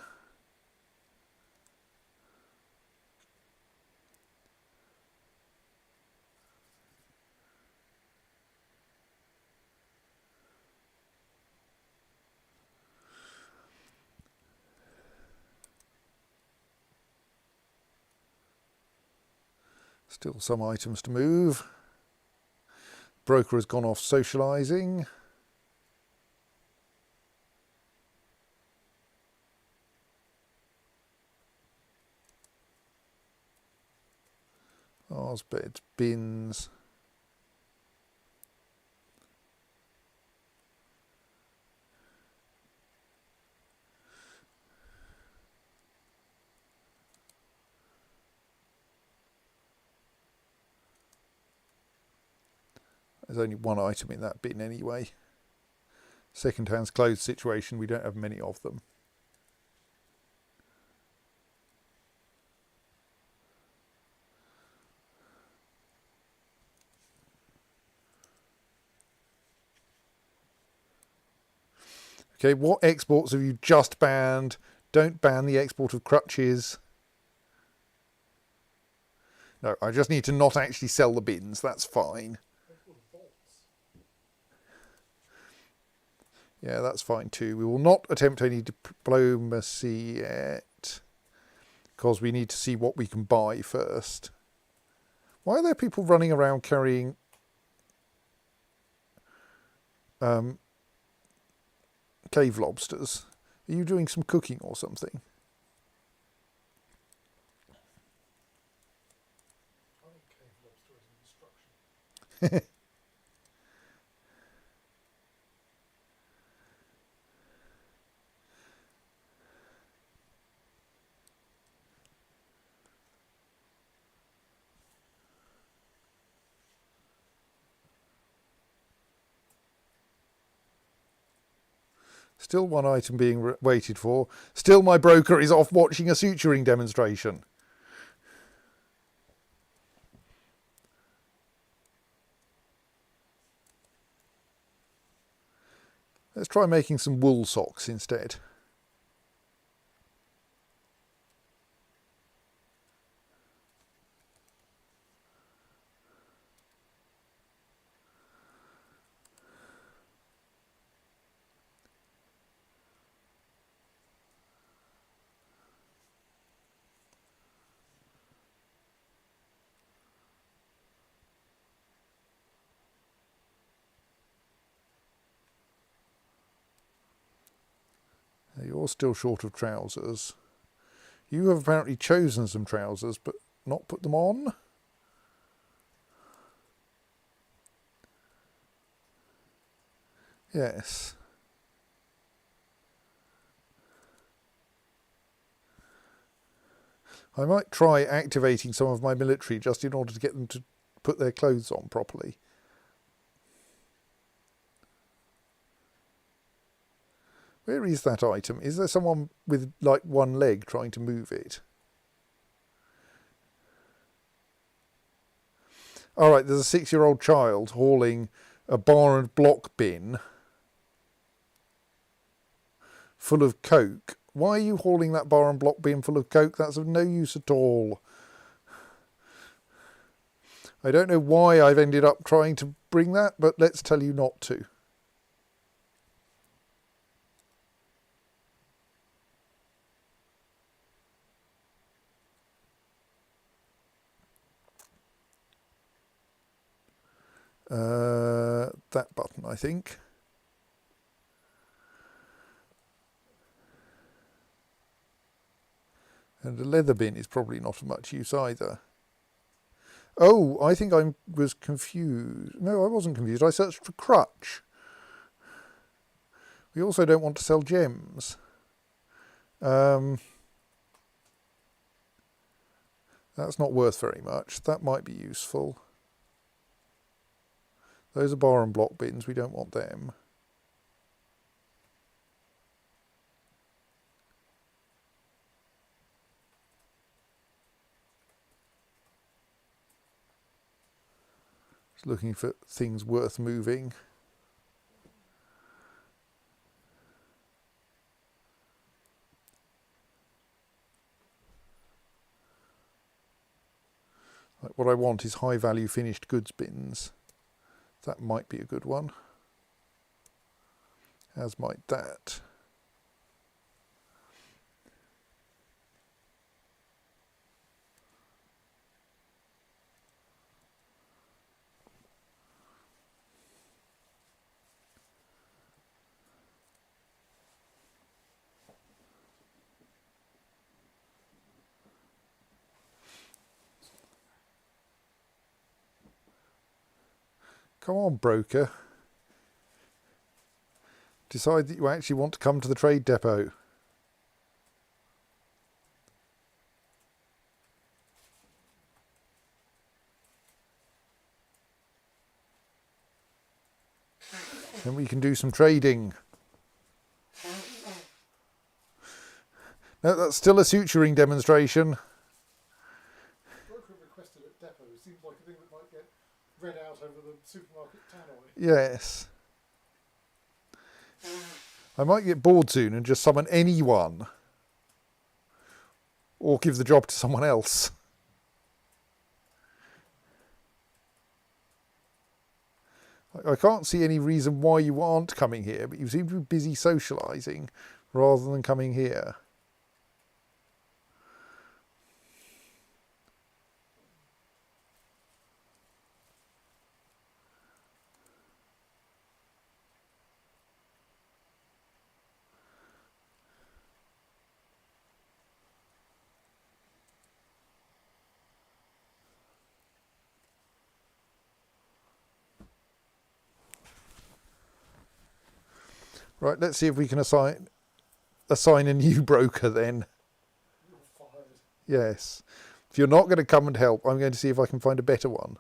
Still some items to move. Broker has gone off socialising. Ours beds, bins. There's only one item in that bin anyway. Second-hand clothes situation, we don't have many of them. Okay, what exports have you just banned? Don't ban the export of crutches. No, I just need to not actually sell the bins. That's fine. Export of bolts. Yeah, that's fine too. We will not attempt any diplomacy yet because we need to see what we can buy first. Why are there people running around carrying cave lobsters? Are you doing some cooking or something? I think cave lobster is an instruction. Still one item being waited for. Still my broker is off watching a suturing demonstration. Let's try making some wool socks instead. You're still short of trousers. You have apparently chosen some trousers but not put them on. Yes. I might try activating some of my military just in order to get them to put their clothes on properly. Where is that item? Is there someone with like one leg trying to move it? All right, there's a 6-year-old child hauling a bar and block bin full of coke. Why are you hauling that bar and block bin full of coke? That's of no use at all. I don't know why I've ended up trying to bring that, but let's tell you not to. That button, I think. And a leather bin is probably not of much use either. Oh, I think I was confused. No, I wasn't confused. I searched for crutch. We also don't want to sell gems. That's not worth very much. That might be useful. Those are bar and block bins. We don't want them. Just looking for things worth moving. Like what I want is high value finished goods bins. That might be a good one. As might that. Come on, broker. Decide that you actually want to come to the trade depot. Then we can do some trading. No, that's still a suturing demonstration. Broker requested at depot seems like a thing that might get read out over the supermarket tannoy. Yes. I might get bored soon and just summon anyone. Or give the job to someone else. I can't see any reason why you aren't coming here, but you seem to be busy socialising rather than coming here. Right, let's see if we can assign a new broker then. You're fired. Yes. If you're not going to come and help, I'm going to see if I can find a better one.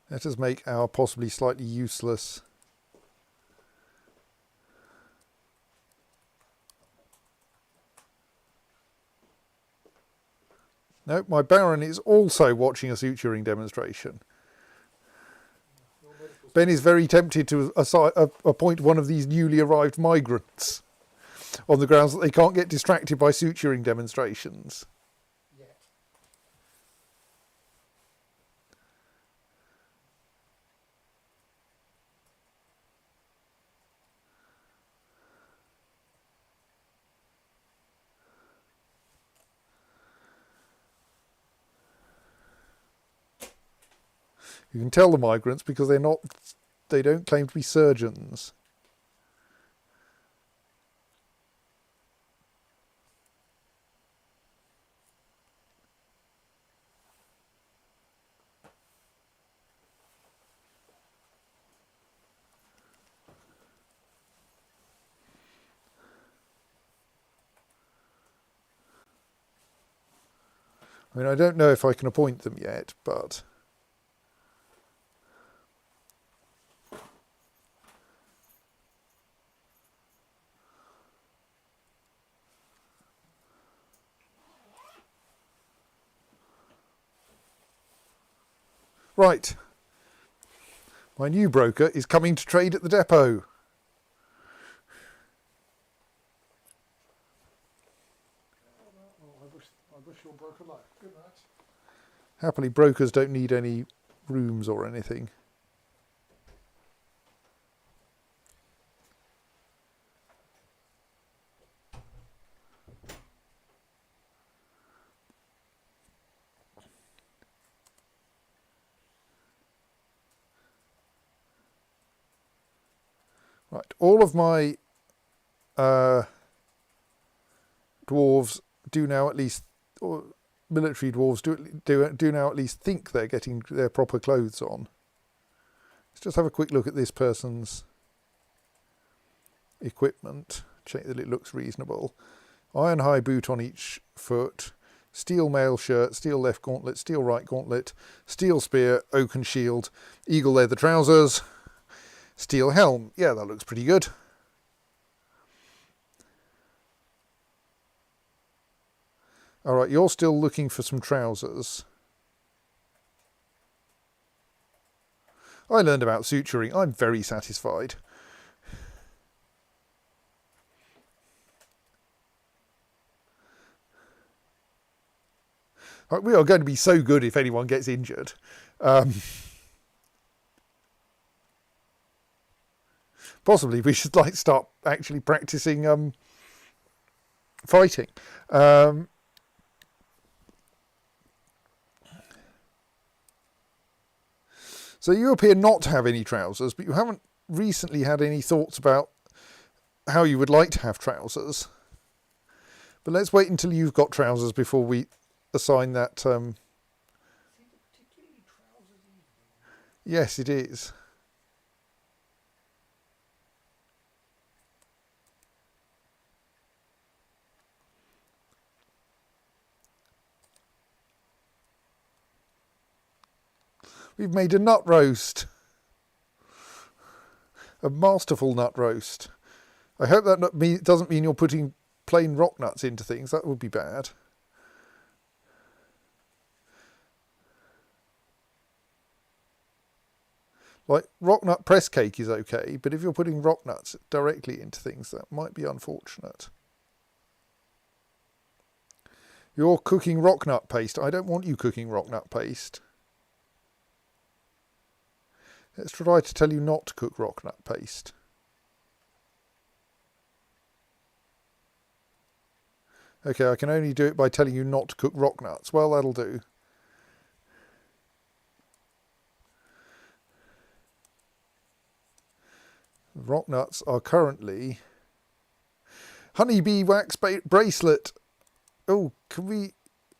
Let us make our possibly slightly useless. No, my Baron is also watching a suturing demonstration. Your medical Ben is very tempted to appoint one of these newly arrived migrants on the grounds that they can't get distracted by suturing demonstrations. yet. You can tell the migrants because they don't claim to be surgeons. I mean, I don't know if I can appoint them yet, but... Right. My new broker is coming to trade at the depot. Oh, I wish your broker luck. Good night. Happily, brokers don't need any rooms or anything. Right, all of my dwarves do now at least, or military dwarves do now at least think they're getting their proper clothes on. Let's just have a quick look at this person's equipment, check that it looks reasonable. Iron high boot on each foot, steel mail shirt, steel left gauntlet, steel right gauntlet, steel spear, oaken shield, eagle leather trousers, steel helm. Yeah, that looks pretty good. All right, you're still looking for some trousers. I learned about suturing. I'm very satisfied. Right, we are going to be so good if anyone gets injured. Possibly we should start actually practicing fighting. So you appear not to have any trousers, but you haven't recently had any thoughts about how you would like to have trousers. But let's wait until you've got trousers before we assign that. Seems a particularly trousers evening. Yes, it is. We've made a nut roast. A masterful nut roast. I hope that doesn't mean you're putting plain rock nuts into things. That would be bad. Like rock nut press cake is okay, but if you're putting rock nuts directly into things, that might be unfortunate. You're cooking rock nut paste. I don't want you cooking rock nut paste. Let's try to tell you not to cook rock nut paste. Okay, I can only do it by telling you not to cook rock nuts. Well, that'll do. Rock nuts are currently... Honeybee wax bracelet. Oh, can we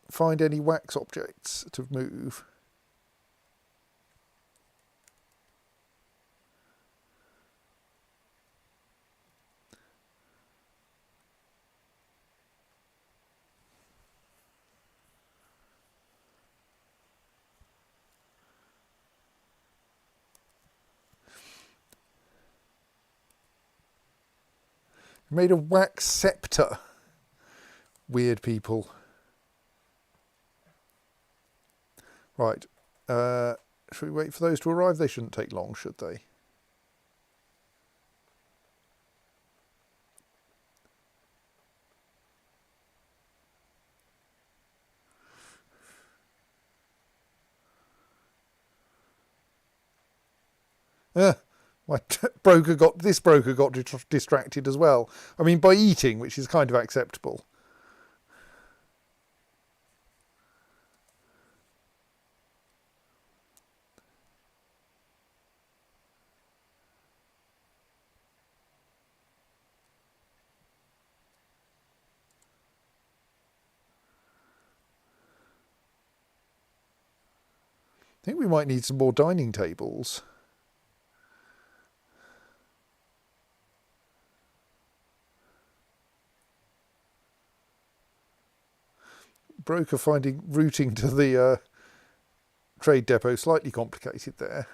find any wax objects to move? Made a wax scepter. Weird people. Right. Should we wait for those to arrive? They shouldn't take long, should they? This broker got distracted as well. I mean, by eating, which is kind of acceptable. I think we might need some more dining tables. Broker finding routing to the trade depot slightly complicated there.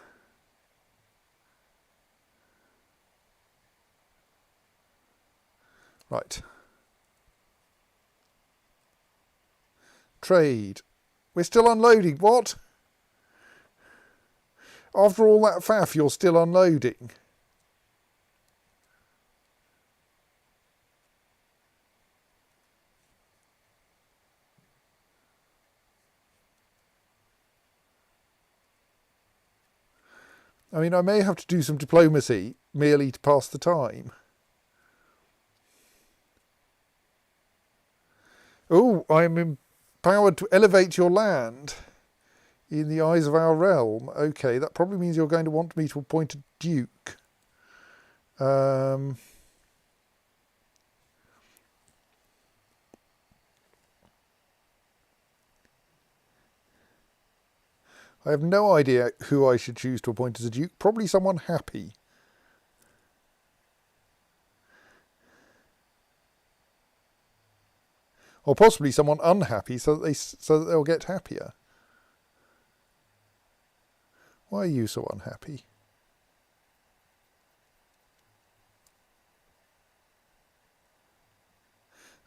Right. Trade. We're still unloading. What? After all that faff, you're still unloading. I mean, I may have to do some diplomacy merely to pass the time. Oh, I'm empowered to elevate your land in the eyes of our realm. Okay, that probably means you're going to want me to appoint a duke. I have no idea who I should choose to appoint as a duke. Probably someone happy. Or possibly someone unhappy so that they'll get happier. Why are you so unhappy?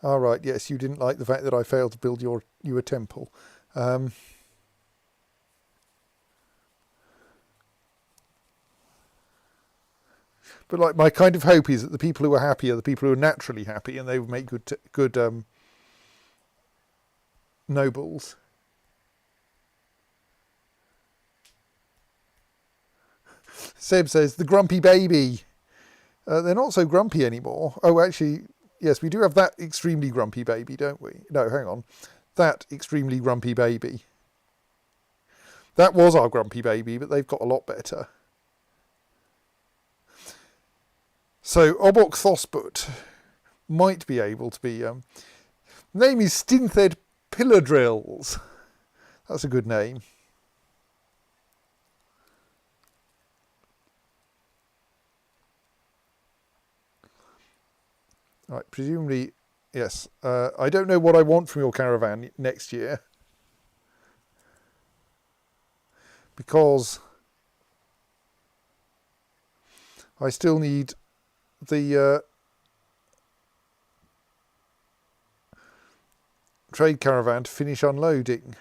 All right, yes, you didn't like the fact that I failed to build you a temple. But like my kind of hope is that the people who are happy are the people who are naturally happy, and they would make good nobles. Seb says the grumpy baby. They're not so grumpy anymore. Oh, actually, yes, we do have that extremely grumpy baby, don't we? No, hang on. That extremely grumpy baby. That was our grumpy baby, but they've got a lot better. So Obok Thosbut might be able to be... name is Stinthed Pillar Drills. That's a good name. Right, presumably, yes. I don't know what I want from your caravan next year. Because I still need the trade caravan to finish unloading.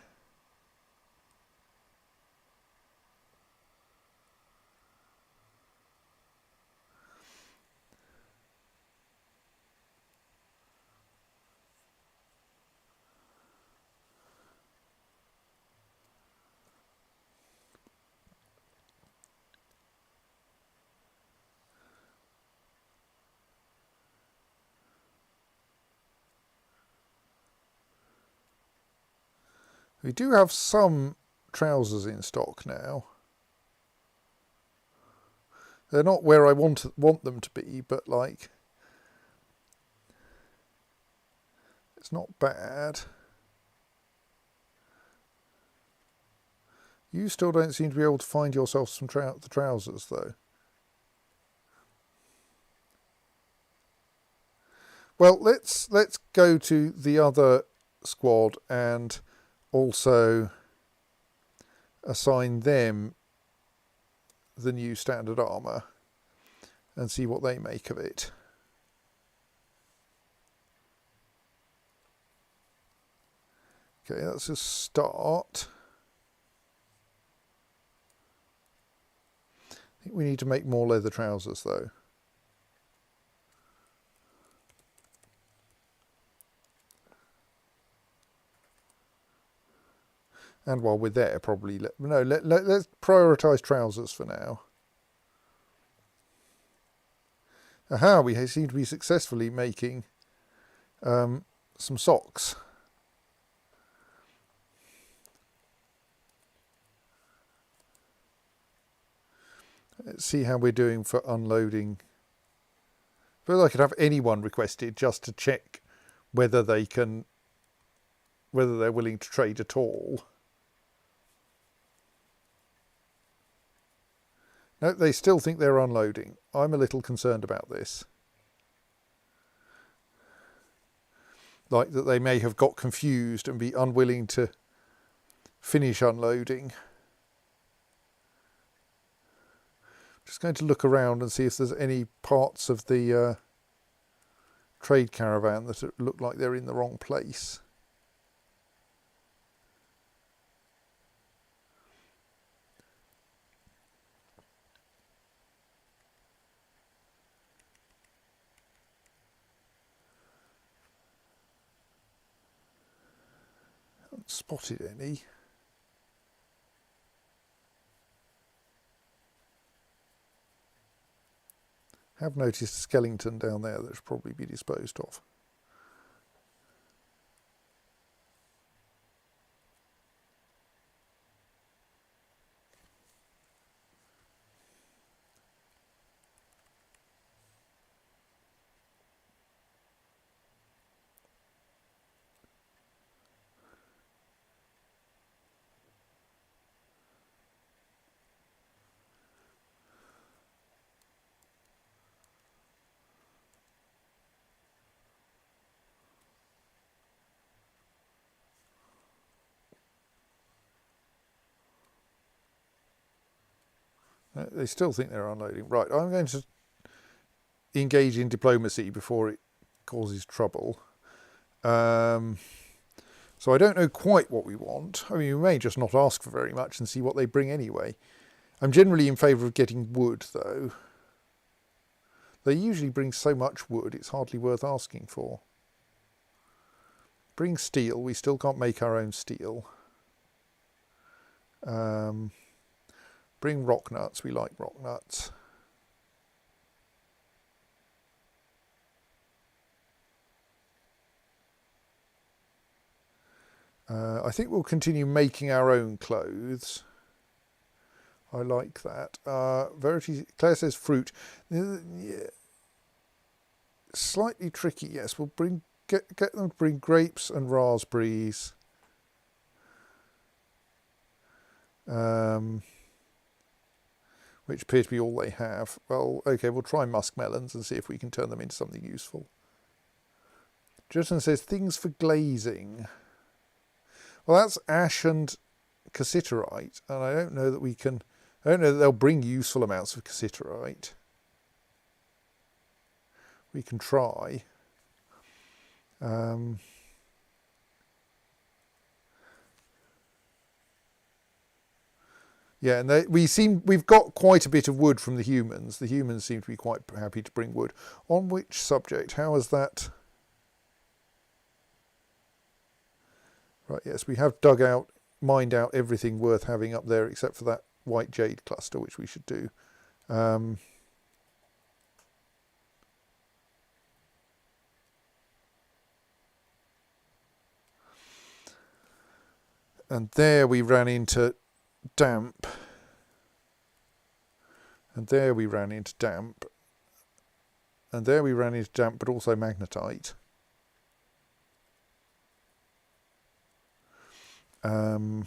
We do have some trousers in stock now. They're not where I want them to be, but like, it's not bad. You still don't seem to be able to find yourself some the trousers though. Well, let's go to the other squad and also assign them the new standard armour and see what they make of it. Okay, that's a start. I think we need to make more leather trousers though. And while we're there, probably let's prioritise trousers for now. Aha, we seem to be successfully making some socks. Let's see how we're doing for unloading. I feel like I could have anyone requested just to check whether they're willing to trade at all. No, they still think they're unloading. I'm a little concerned about this. Like that they may have got confused and be unwilling to finish unloading. Just going to look around and see if there's any parts of the trade caravan that look like they're in the wrong place. Haven't spotted any. Have noticed a skeleton down there that should probably be disposed of. They still think they're unloading. Right, I'm going to engage in diplomacy before it causes trouble. So I don't know quite what we want. I mean, we may just not ask for very much and see what they bring anyway. I'm generally in favour of getting wood, though. They usually bring so much wood, it's hardly worth asking for. Bring steel. We still can't make our own steel. Bring rock nuts. We like rock nuts. I think we'll continue making our own clothes. I like that. Verity, Claire says fruit. Yeah. Slightly tricky, yes. We'll get them to bring grapes and raspberries. Which appear to be all they have. Well, okay, we'll try muskmelons and see if we can turn them into something useful. Justin says things for glazing. Well, that's ash and cassiterite, and I don't know that we can. I don't know that they'll bring useful amounts of cassiterite. We can try. Yeah, and we've got quite a bit of wood from the humans. The humans seem to be quite happy to bring wood. On which subject? How is that? Right, yes, we have mined out everything worth having up there except for that white jade cluster, which we should do. And there we ran into damp. And there we ran into damp. And there we ran into damp, but also magnetite. I'm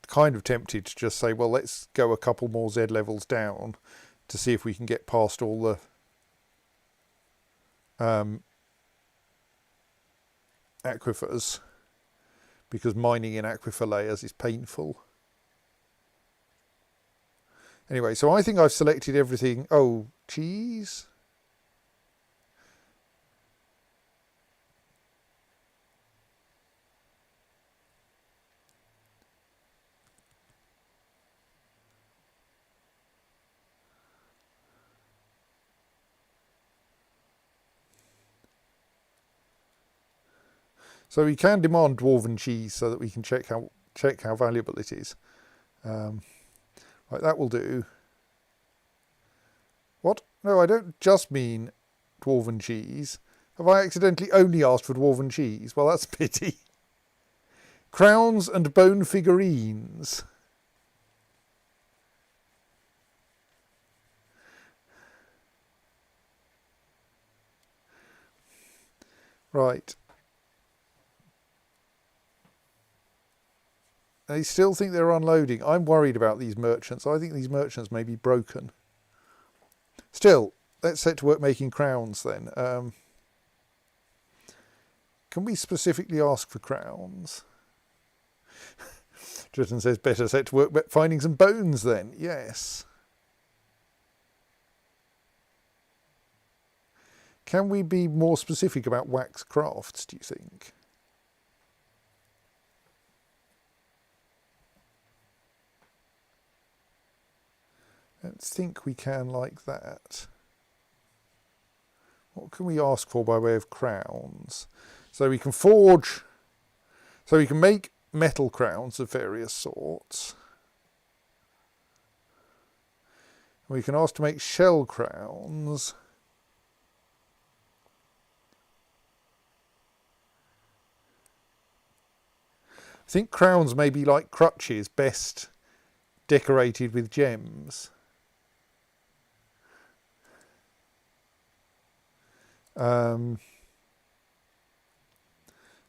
kind of tempted to just say, well, let's go a couple more Z levels down to see if we can get past all the aquifers, because mining in aquifer layers is painful. Anyway, so I think I've selected everything. Oh, cheese. So we can demand dwarven cheese so that we can check how valuable it is. Right, that will do. What? No, I don't just mean dwarven cheese. Have I accidentally only asked for dwarven cheese? Well, that's a pity. Crowns and bone figurines. Right. They still think they're unloading. I'm worried about these merchants. I think these merchants may be broken. Still, let's set to work making crowns then. Can we specifically ask for crowns? Tristan says better set to work finding some bones then. Yes. Can we be more specific about wax crafts, do you think? I don't think we can like that. What can we ask for by way of crowns? So we can forge, so we can make metal crowns of various sorts. We can ask to make shell crowns. I think crowns may be like crutches, best decorated with gems.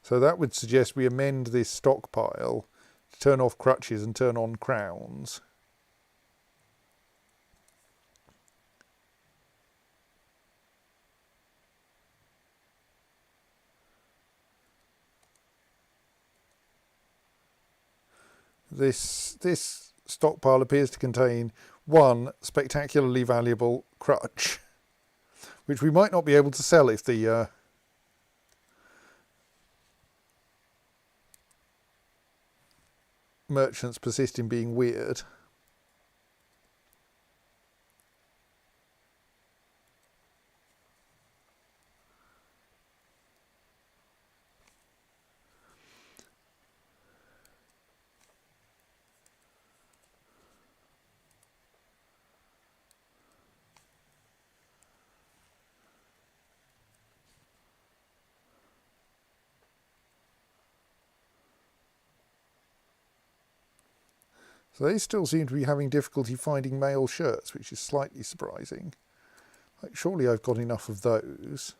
So that would suggest we amend this stockpile to turn off crutches and turn on crowns. This stockpile appears to contain one spectacularly valuable crutch, which we might not be able to sell if the merchants persist in being weird. So they still seem to be having difficulty finding male shirts, which is slightly surprising. Like, surely I've got enough of those.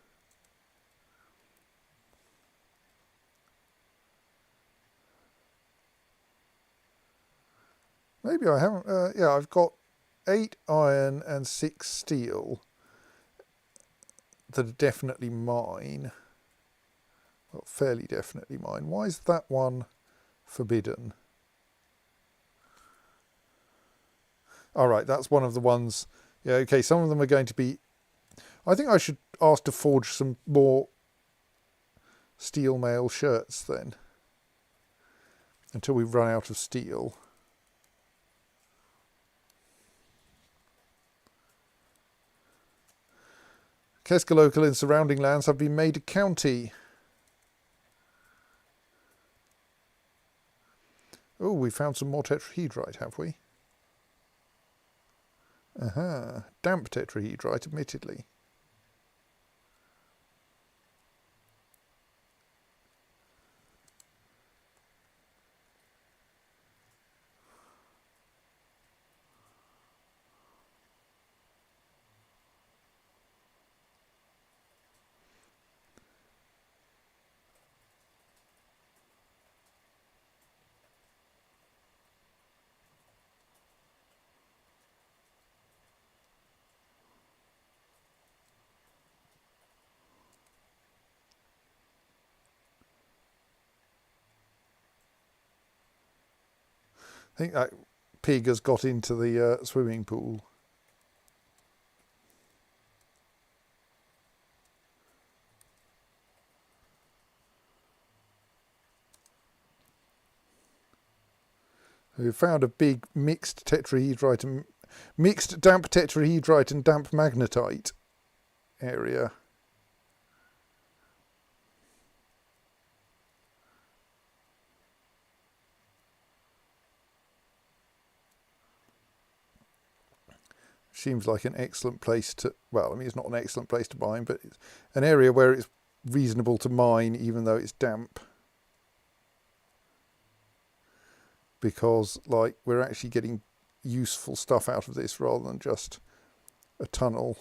Maybe I haven't. Yeah, I've got 8 iron and 6 steel that are definitely mine. Well, fairly definitely mine. Why is that one forbidden? All right, that's one of the ones. Yeah, okay, some of them are going to be... I think I should ask to forge some more steel mail shirts then, until we run out of steel. Keskalokil and surrounding lands have been made a county. Oh, we found some more tetrahedrite, have we? Aha, damp tetrahedrite, admittedly. I think that pig has got into the swimming pool. We found a big mixed tetrahedrite and mixed damp tetrahedrite and damp magnetite area. Seems like an excellent place to, well, I mean, it's not an excellent place to mine, but it's an area where it's reasonable to mine even though it's damp. Because, like, we're actually getting useful stuff out of this rather than just a tunnel.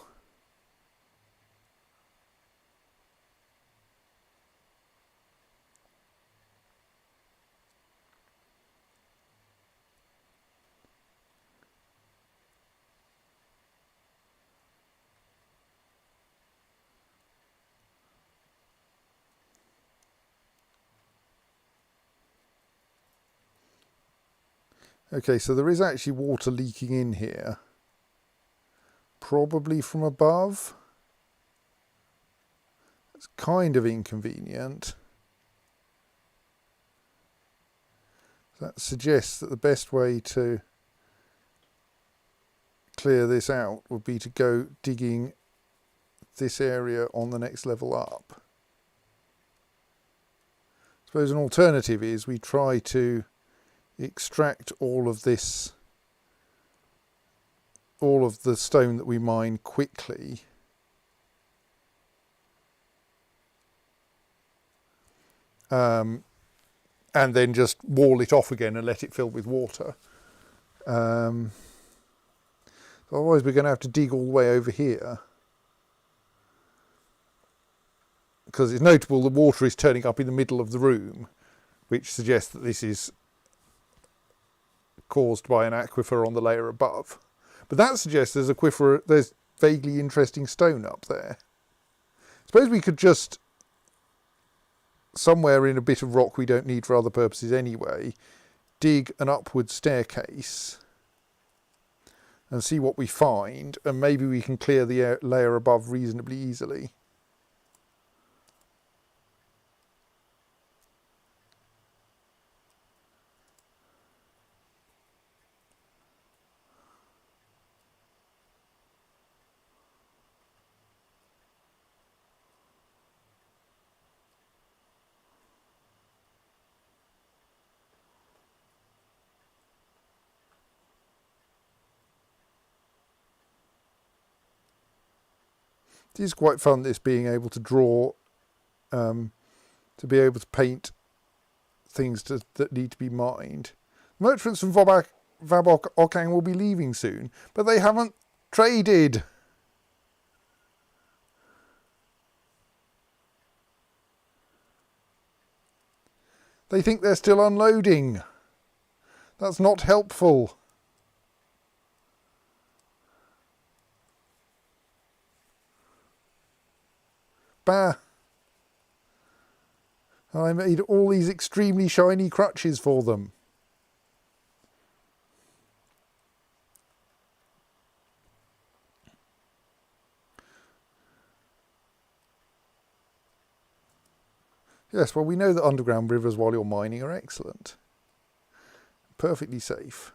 Okay, so there is actually water leaking in here. Probably from above. It's kind of inconvenient. That suggests that the best way to clear this out would be to go digging this area on the next level up. I suppose an alternative is we try to extract all of this, all of the stone that we mine quickly, and then just wall it off again and let it fill with water. Otherwise we're going to have to dig all the way over here, because it's notable the water is turning up in the middle of the room, which suggests that this is caused by an aquifer on the layer above. But that suggests there's vaguely interesting stone up there. Suppose we could just, somewhere in a bit of rock we don't need for other purposes anyway, dig an upward staircase and see what we find, and maybe we can clear the layer above reasonably easily. It is quite fun, this being able to draw, to be able to paint things that need to be mined. Merchants from Vabok Okang will be leaving soon, but they haven't traded. They think they're still unloading. That's not helpful. Bah. I made all these extremely shiny crutches for them. Yes, well, we know that underground rivers while you're mining are excellent. Perfectly safe.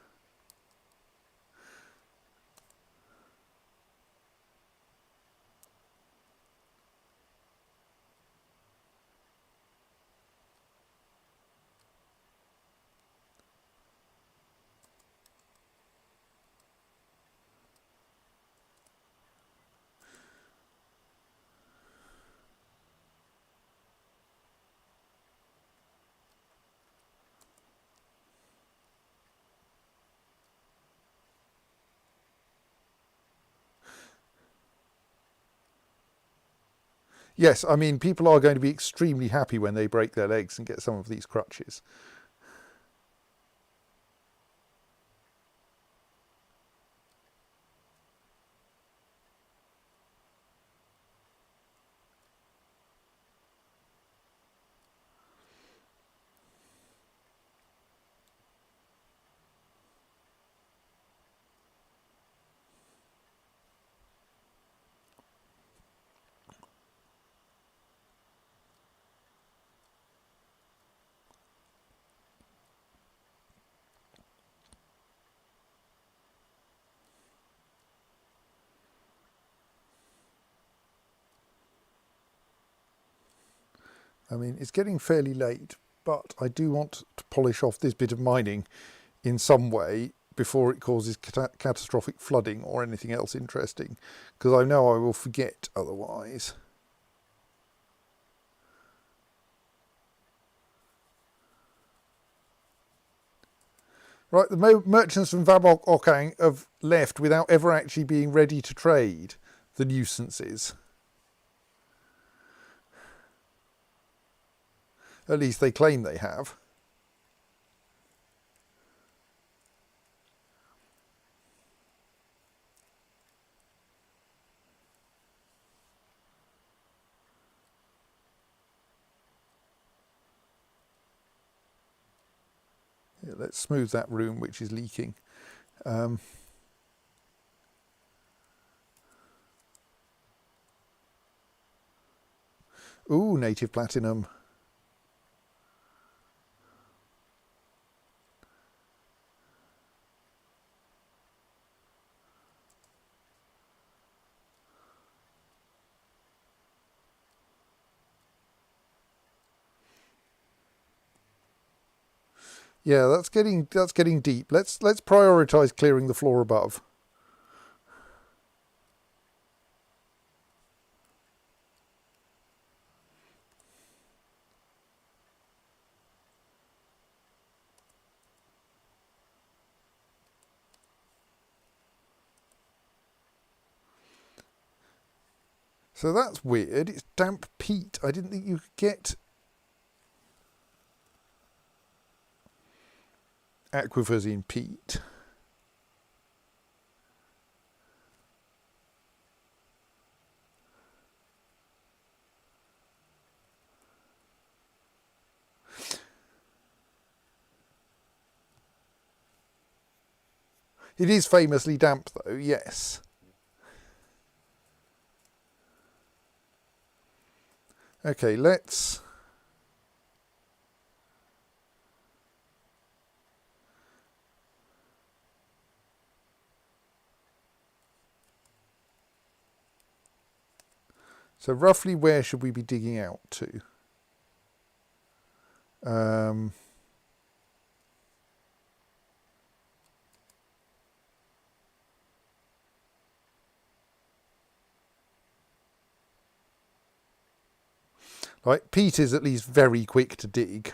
Yes, I mean, people are going to be extremely happy when they break their legs and get some of these crutches. I mean, it's getting fairly late, but I do want to polish off this bit of mining in some way before it causes catastrophic flooding or anything else interesting, because I know I will forget otherwise. Right, the merchants from Vabok Okang have left without ever actually being ready to trade. The nuisances. At least they claim they have. Yeah, let's smooth that room which is leaking. Ooh, native platinum. Yeah, that's getting deep. Let's prioritise clearing the floor above. So that's weird. It's damp peat. I didn't think you could get aquifers in peat. It is famously damp though, yes. Okay, let's... So roughly where should we be digging out to? Like, peat is at least very quick to dig.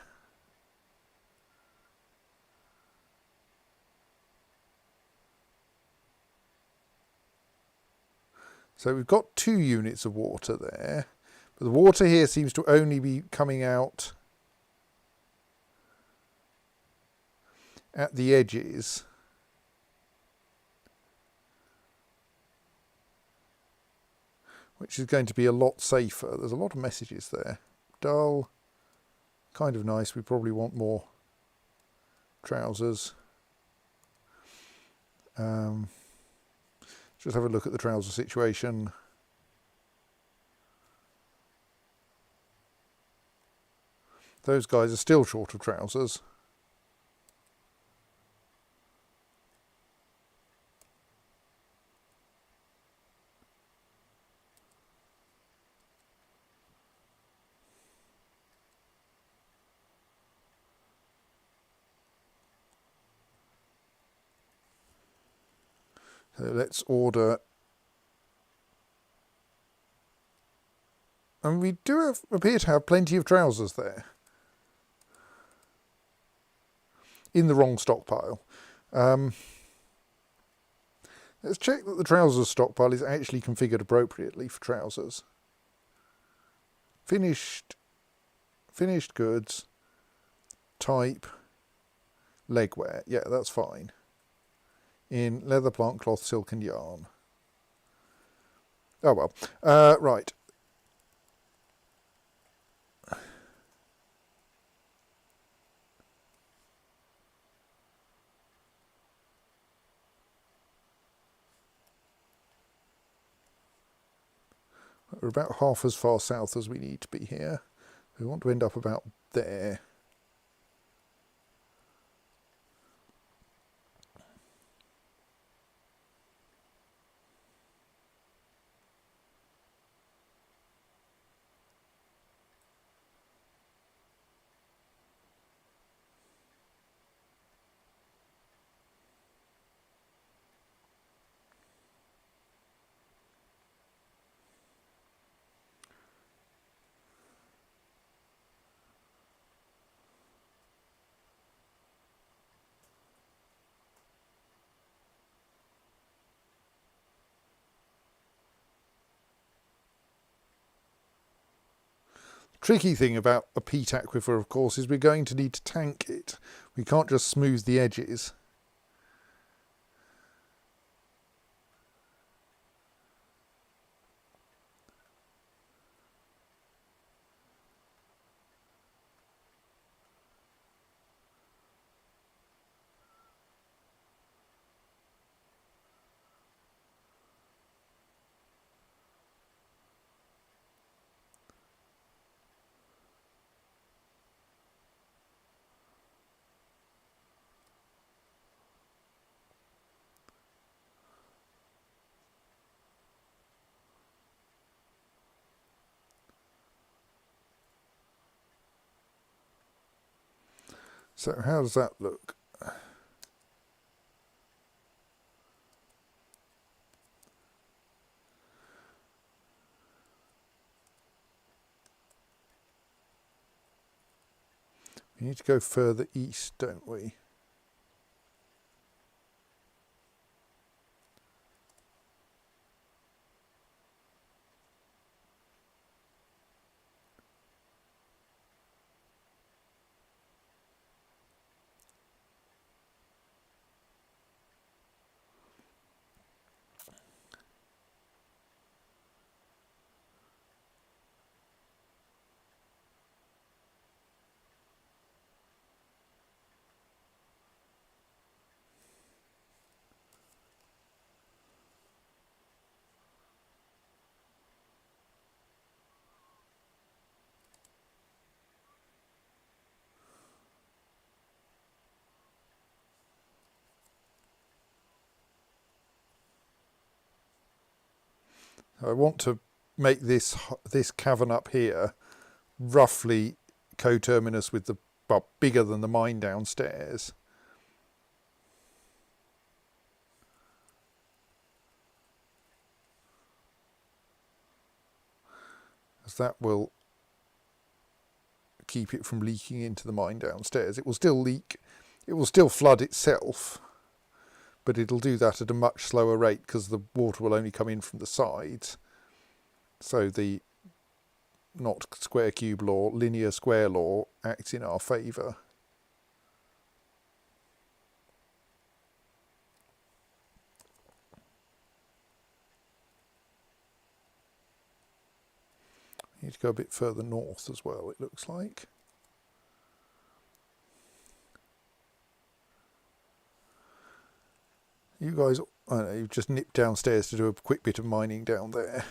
So we've got 2 units of water there. But the water here seems to only be coming out at the edges. Which is going to be a lot safer. There's a lot of messages there. Dull. Kind of nice. We probably want more trousers. Just have a look at the trouser situation. Those guys are still short of trousers. So let's order. And we do appear to have plenty of trousers there. In the wrong stockpile. Let's check that the trousers stockpile is actually configured appropriately for trousers. Finished goods, type, legwear. Yeah, that's fine. In leather, plant, cloth, silk and yarn. Oh well. Right. We're about half as far south as we need to be here. We want to end up about there. Tricky thing about a peat aquifer, of course, is we're going to need to tank it. We can't just smooth the edges. So how does that look? We need to go further east, don't we? I want to make this cavern up here roughly coterminous with the, well, bigger than the mine downstairs. As that will keep it from leaking into the mine downstairs. It will still leak, it will still flood itself, but it'll do that at a much slower rate because the water will only come in from the sides. So the not square cube law, linear square law acts in our favour. Need to go a bit further north as well, it looks like. You guys, I don't know, you've just nipped downstairs to do a quick bit of mining down there.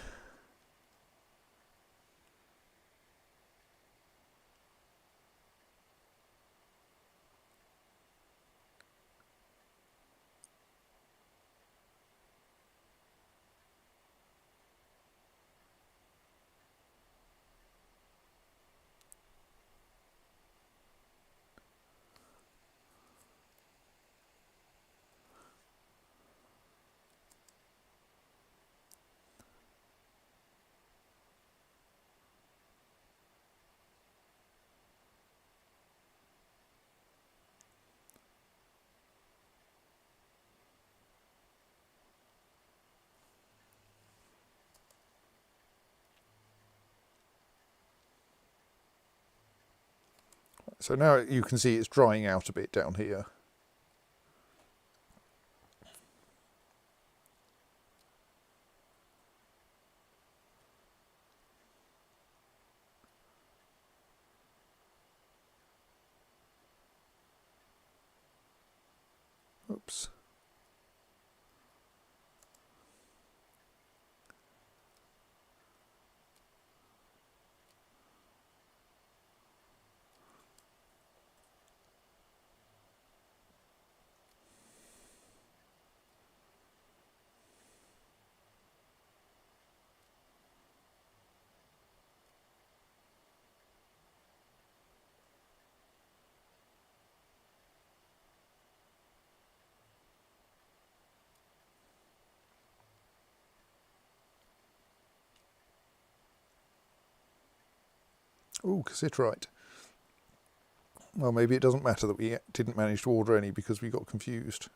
So now you can see it's drying out a bit down here. Oops. Ooh, cassiterite. Well, maybe it doesn't matter that we didn't manage to order any because we got confused.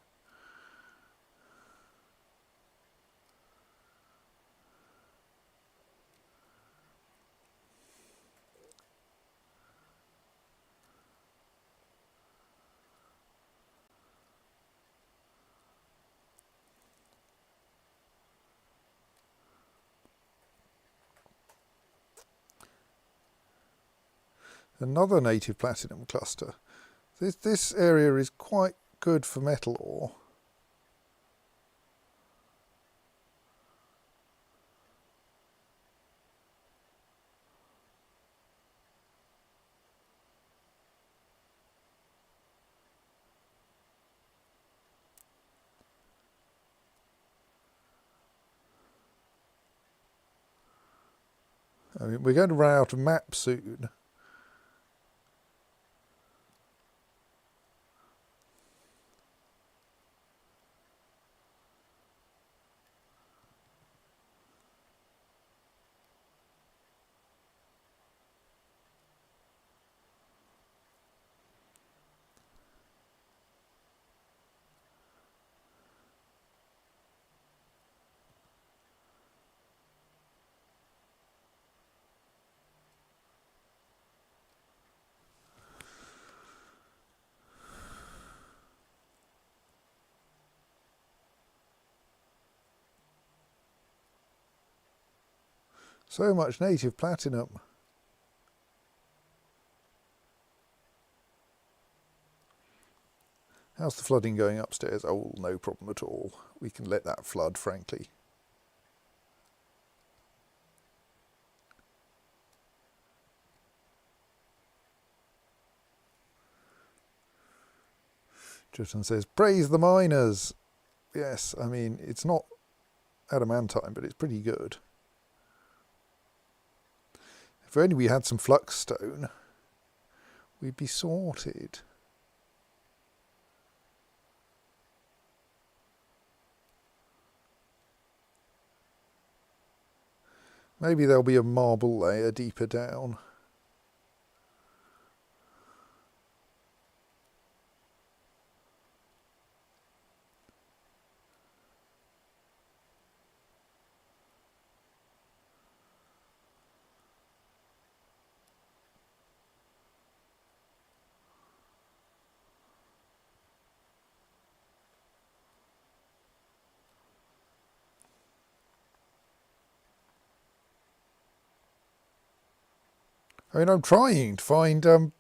Another native platinum cluster. This area is quite good for metal ore. I mean, we're going to run out of maps soon. So much native platinum. How's the flooding going upstairs? Oh, no problem at all. We can let that flood, frankly. Justin says, praise the miners. Yes, I mean, it's not adamantine, but it's pretty good. If only we had some flux stone, we'd be sorted. Maybe there'll be a marble layer deeper down. I mean, I'm trying to find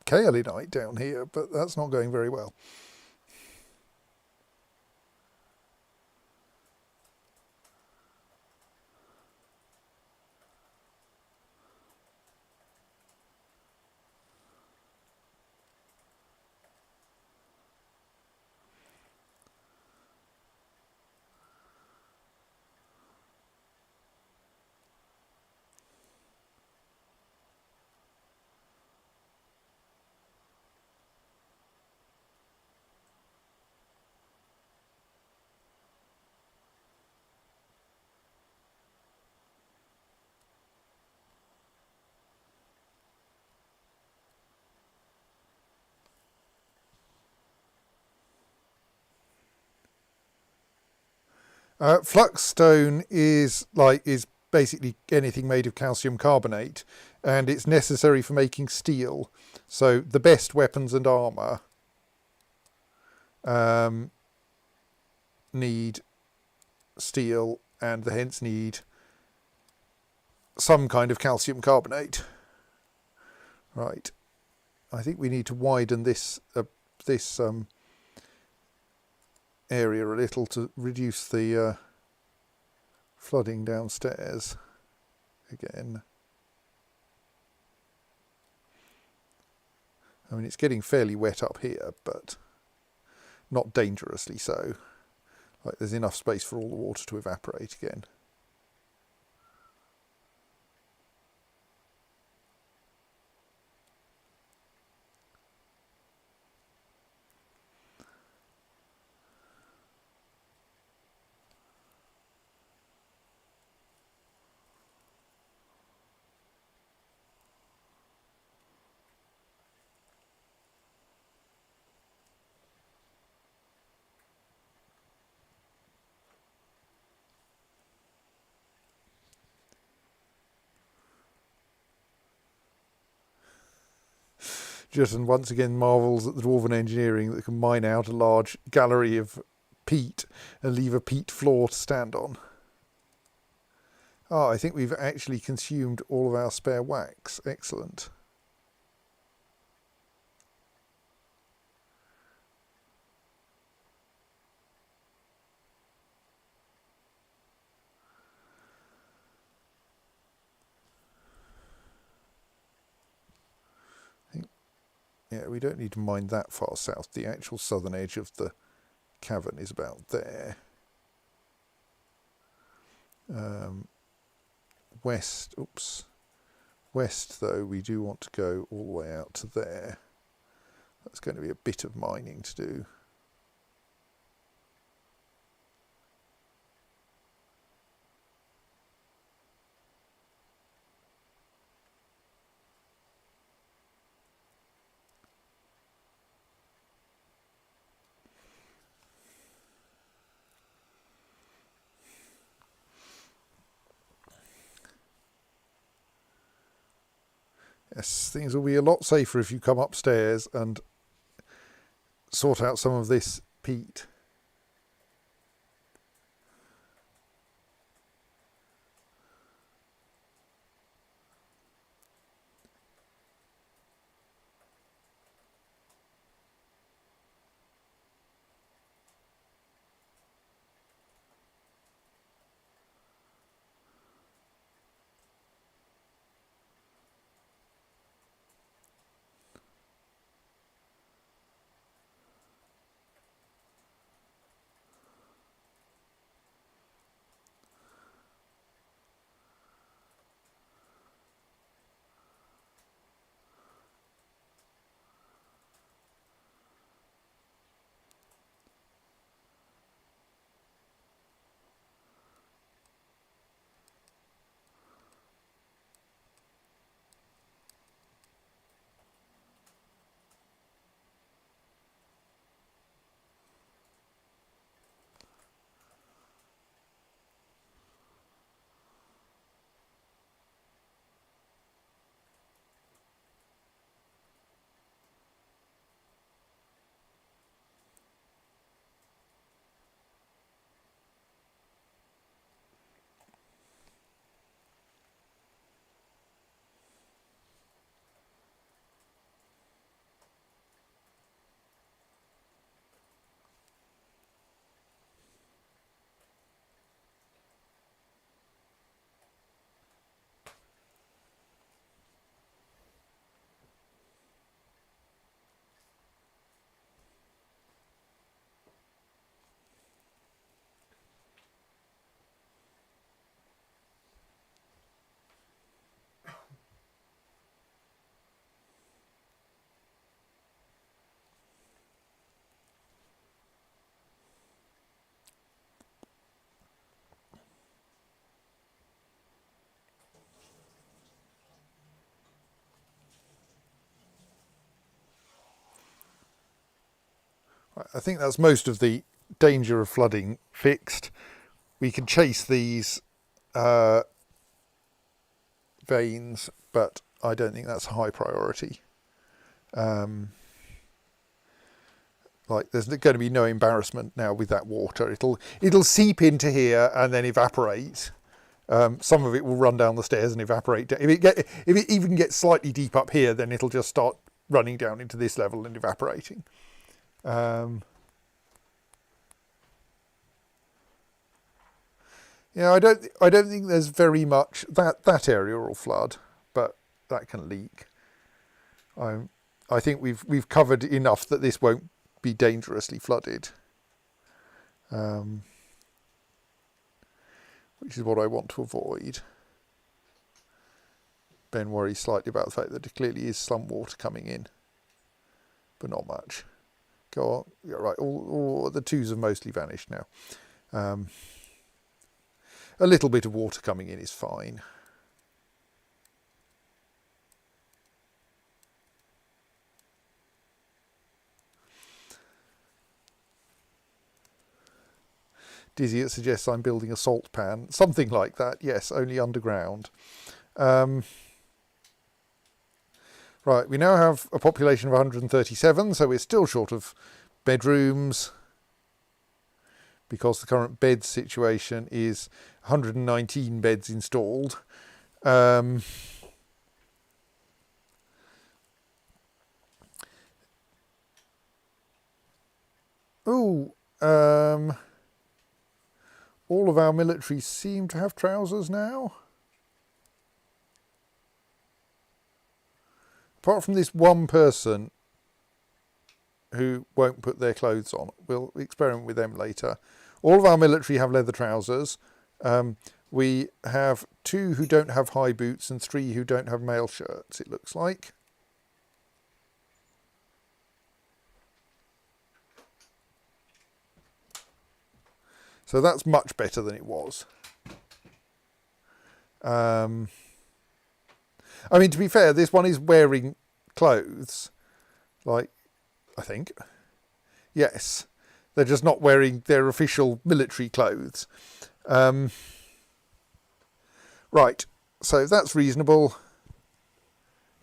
kaolinite down here, but that's not going very well. Flux stone is basically anything made of calcium carbonate, and it's necessary for making steel. So the best weapons and armour need steel, and hence need some kind of calcium carbonate. Right. I think we need to widen this area a little to reduce the flooding downstairs again. I mean, it's getting fairly wet up here, but not dangerously so. Like, there's enough space for all the water to evaporate again. Jutton once again marvels at the dwarven engineering that can mine out a large gallery of peat and leave a peat floor to stand on. Ah, I think we've actually consumed all of our spare wax. Excellent. Yeah, we don't need to mine that far south. The actual southern edge of the cavern is about there. West, though, we do want to go all the way out to there. That's going to be a bit of mining to do. Yes, things will be a lot safer if you come upstairs and sort out some of this peat. I think that's most of the danger of flooding fixed. We can chase these veins, but I don't think that's a high priority. Like there's going to be no embarrassment now with that water. It'll seep into here and then evaporate. Some of it will run down the stairs and evaporate. If it even gets slightly deep up here, then it'll just start running down into this level and evaporating. Yeah, I don't think there's very much that area will flood, but that can leak. I think we've covered enough that this won't be dangerously flooded, which is what I want to avoid. Ben worries slightly about the fact that there clearly is some water coming in, but not much. Go on, yeah, right. All the twos have mostly vanished now. A little bit of water coming in is fine. Dizzy, it suggests I'm building a salt pan. Something like that, yes, only underground. Right, we now have a population of 137, so we're still short of bedrooms because the current bed situation is 119 beds installed. All of our military seem to have trousers now. Apart from this one person who won't put their clothes on. We'll experiment with them later. All of our military have leather trousers. We have 2 who don't have high boots and 3 who don't have mail shirts, it looks like. So that's much better than it was. I mean, to be fair, this one is wearing clothes. Like, I think. Yes. They're just not wearing their official military clothes. Right. So that's reasonable.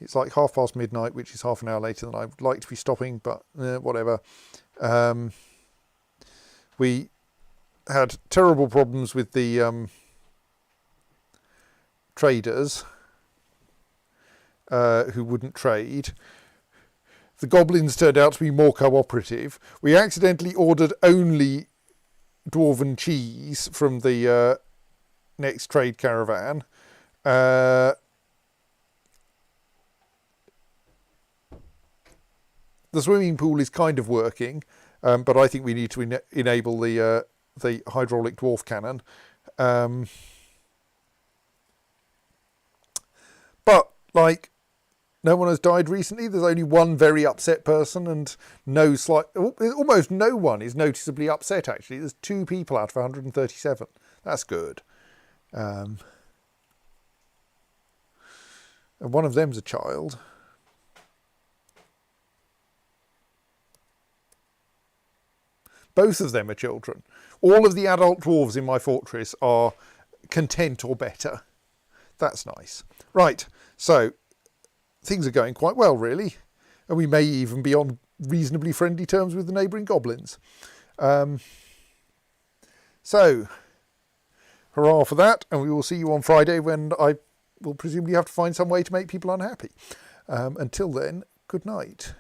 It's like midnight, which is half an hour later than I would like to be stopping, but whatever. We had terrible problems with the traders who wouldn't trade. The goblins turned out to be more cooperative. We accidentally ordered only dwarven cheese from the next trade caravan. The swimming pool is kind of working, but I think we need to enable the hydraulic dwarf cannon. But, like, no one has died recently. There's only one very upset person and almost no one is noticeably upset, actually. There's 2 people out of 137. That's good. And one of them's a child. Both of them are children. All of the adult dwarves in my fortress are content or better. That's nice. Right, so things are going quite well, really. And we may even be on reasonably friendly terms with the neighbouring goblins. So, hurrah for that. And we will see you on Friday when I will presumably have to find some way to make people unhappy. Until then, good night.